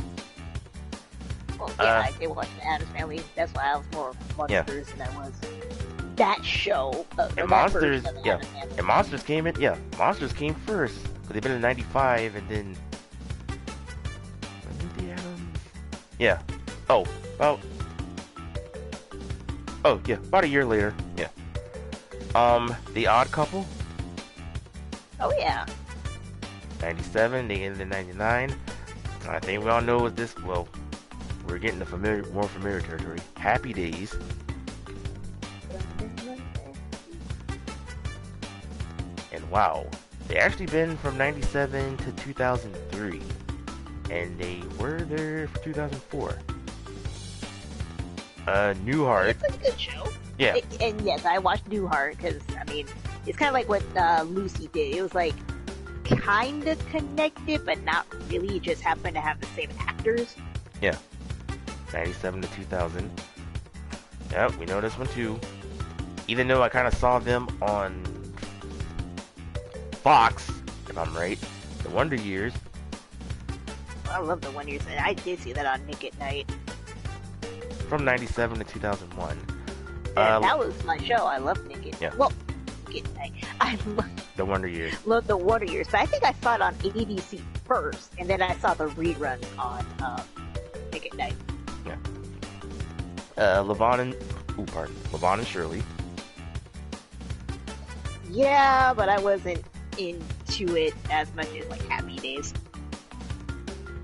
Well, yeah, I did watch the Addams Family. That's why I was more Monsters than I was that show. And Monsters, yeah. And Monsters came in, yeah. Monsters came first. But they've been in 95 and then... When did the Addams... Yeah. Oh, yeah, about a year later. Yeah. The Odd Couple. Oh, yeah. 97, they ended in 99. I think we all know what this, well, we're getting the more familiar territory. Happy Days. And wow, they actually been from 97 to 2003. And they were there for 2004. Newhart. It's a good show. Yeah. And yes, I watched Newhart because, I mean, it's kind of like what Lucy did. It was like kind of connected, but not really. It just happened to have the same actors. Yeah. 97 to 2000. Yep, we know this one too. Even though I kind of saw them on Fox, if I'm right, the Wonder Years. I love the Wonder Years. I did see that on Nick at Night. From 97 to 2001. Yeah, that was my show. I love Nick at Yeah. Well, Nick at Night. I The Wonder Years. love the Wonder Years, but I think I saw it on ABC first, and then I saw the reruns on Nick at Night. Levon and Shirley. Yeah, but I wasn't into it as much as like Happy Days.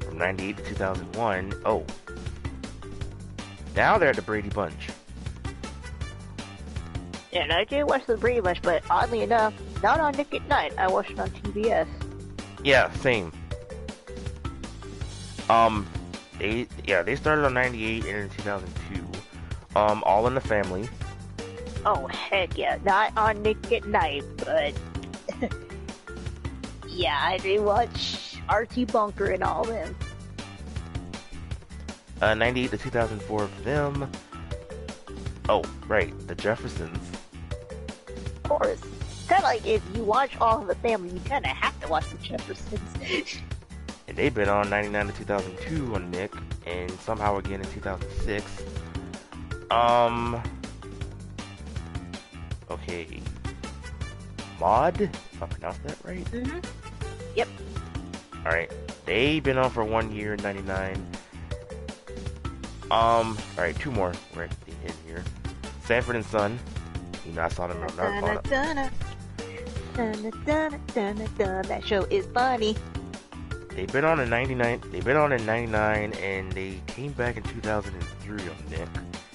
From 98 to 2001. Oh. Now they're at the Brady Bunch. Yeah, and I did watch the Brady Bunch, but oddly enough, not on Nick at Night. I watched it on TBS. Yeah, same. They started on 98 and in 2002. All in the Family. Oh, heck yeah. Not on Nick at Night, but... yeah, I did watch Archie Bunker and all them. 98 to 2004 for them. Oh, right, The Jeffersons. Of course. Kind of like if you watch All in the Family, you kind of have to watch The Jeffersons. And they've been on 99 to 2002 on Nick, and somehow again in 2006. Okay. Maud? If I pronounced that right? Mm-hmm. Yep. Alright. They've been on for 1 year in 99. Alright, two more. We're at the end here. Sanford and Son. You know, I saw them on That show is funny. They've been on in 99. They've been on in 99, and they came back in 2003 on Nick.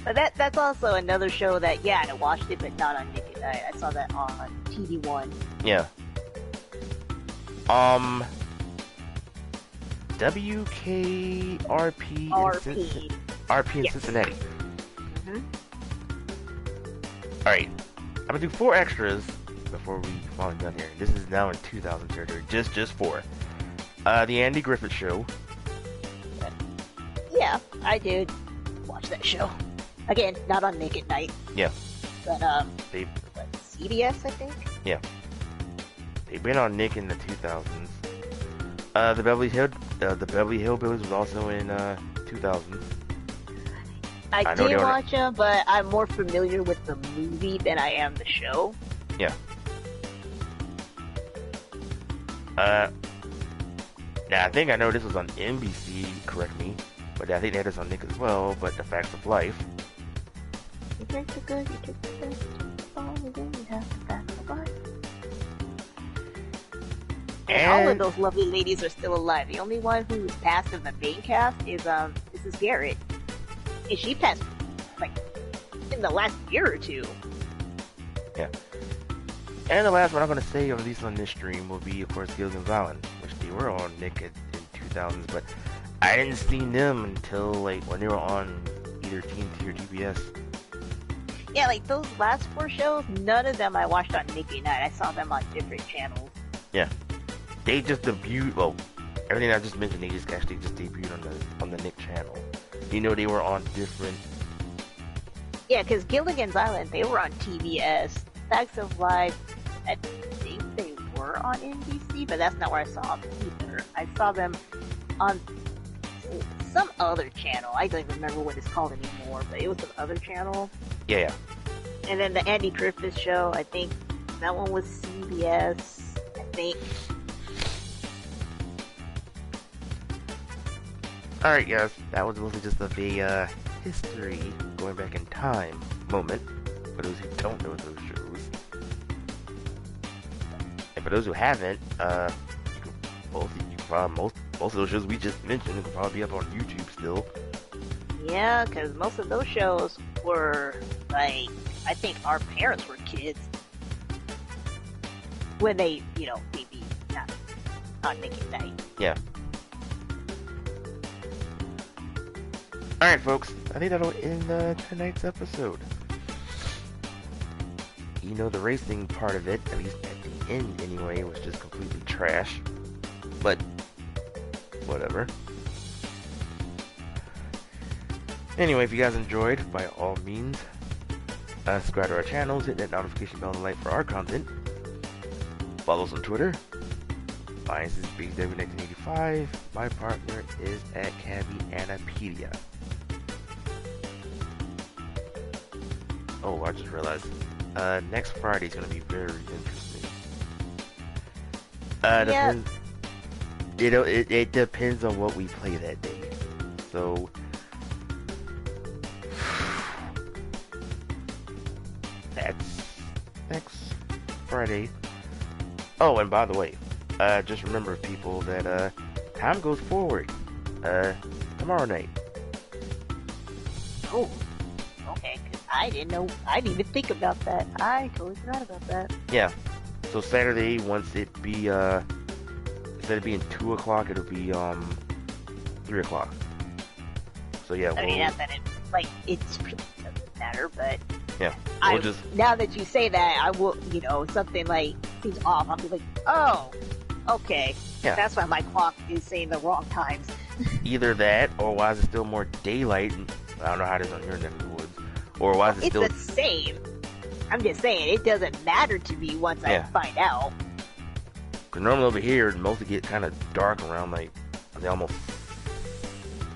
But that's also another show that, yeah, I watched it, but not on Nick at Night. I saw that on TD1. Yeah. WKRP RP in Yes. Cincinnati. Mm-hmm. Alright. I'm gonna do 4 extras before we finally done here. This is now in 2000 territory. Just 4. The Andy Griffith Show. Yeah, I did watch that show. Again, not on Nick at Night. Yeah. But, CBS, I think? Yeah. They've been on Nick in the 2000s. The Beverly Hillbillies was also in 2000s. I did watch them, but I'm more familiar with the movie than I am the show. Yeah. Now I think I know this was on NBC, correct me, but I think they had this on Nick as well, but The Facts of Life. You drink the good, you take the good, you take the ball, and then you have the facts of life. And all of those lovely ladies are still alive. The only one who's passed in the main cast is Mrs. Garrett. And she passed like in the last year or two. Yeah. And the last one I'm gonna say, at least on this stream, will be of course Gilligan's Island, which they were on Nick in 2000s, but I didn't see them until like when they were on either TNT or TBS. Yeah, like those last 4 shows, none of them I watched on Nick at Night. I saw them on different channels. Yeah. They just debuted. Well, everything I just mentioned, they just actually just debuted on the Nick channel. You know, they were on different. Yeah, because Gilligan's Island, they were on TBS. Facts of Life, I think they were on NBC, but that's not where I saw them either. I saw them on some other channel. I don't even remember what it's called anymore, but it was some other channel. Yeah. And then the Andy Griffith Show, I think that one was CBS. I think. Alright, guys, that was mostly just a history going back in time moment for those who don't know those shows. And for those who haven't, most of those shows we just mentioned could probably be up on YouTube still. Yeah, because most of those shows were like, I think our parents were kids when they, maybe not on Nick at Night. Yeah. Alright, folks, I think that'll end tonight's episode. You know, the racing part of it, at least at the end anyway, was just completely trash. But, whatever. Anyway, if you guys enjoyed, by all means, subscribe to our channels, hit that notification bell and like for our content. Follow us on Twitter. Mine is BigDW1983. My partner is at Cabbitness1983. Oh, I just realized. Next Friday's gonna be very interesting. Yeah. Depends. It depends on what we play that day. So. That's next Friday. Oh, and by the way, just remember, people, that time goes forward. Tomorrow night. Oh, okay. 'Cause I didn't know. I didn't even think about that. I totally forgot about that. Yeah. So Saturday, once it be instead of being 2 o'clock, it'll be 3 o'clock. So yeah, I mean, not that it it's doesn't matter, but yeah, I just now that you say that, I will. Something like seems off. I'll be like, oh, okay. Yeah. That's why my clock is saying the wrong times. either that, or why is it still more daylight? I don't know how it is on your neck of the woods. Or why is it It's still the same. I'm just saying, it doesn't matter to me once I Yeah. find out. Because normally over here, it mostly get kind of dark around they almost.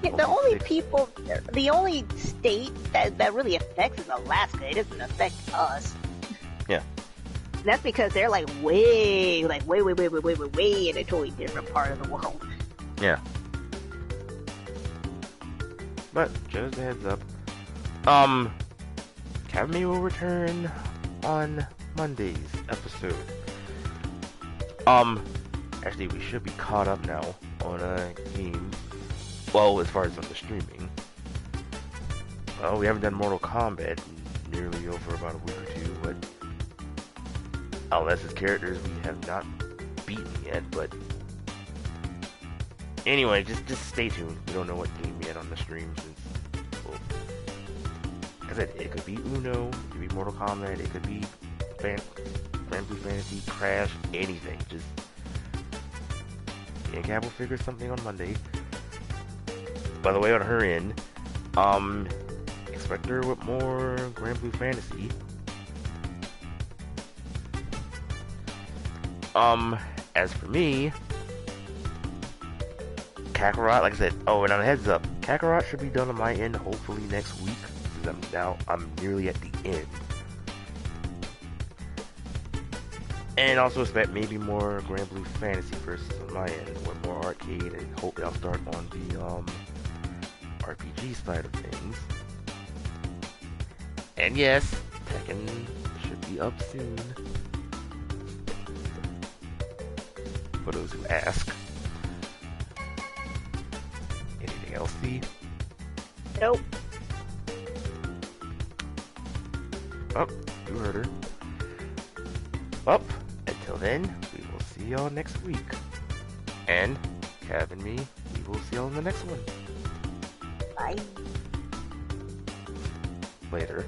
Yeah, the almost only 6. people, the only state that really affects is Alaska. It doesn't affect us. Yeah. And that's because they're way in a totally different part of the world. Yeah. But just a heads up. Cabbitness will return on Monday's episode. Actually, we should be caught up now on games. Well, as far as on the streaming. Well, we haven't done Mortal Kombat in nearly over about a week or two, but unless it's characters we have not beaten yet, but anyway, just stay tuned. We don't know what game yet on the stream since, well, like I said, it could be Uno, it could be Mortal Kombat, it could be Grand Blue Fantasy, Crash, anything. Just me and Gab will figure something on Monday. By the way, on her end, expect her with more Grand Blue Fantasy. As for me, Kakarot, like I said, oh, and on a heads up, Kakarot should be done on my end hopefully next week, because I'm nearly at the end. And also expect maybe more Grand Blue Fantasy versus on my end, with more arcade, and hopefully I'll start on the RPG side of things. And yes, Tekken should be up soon. For those who ask. Anything else, Steve? Nope. Oh, you heard her. Well, until then, we will see y'all next week. And, Cav and me, we will see y'all in the next one. Bye. Later.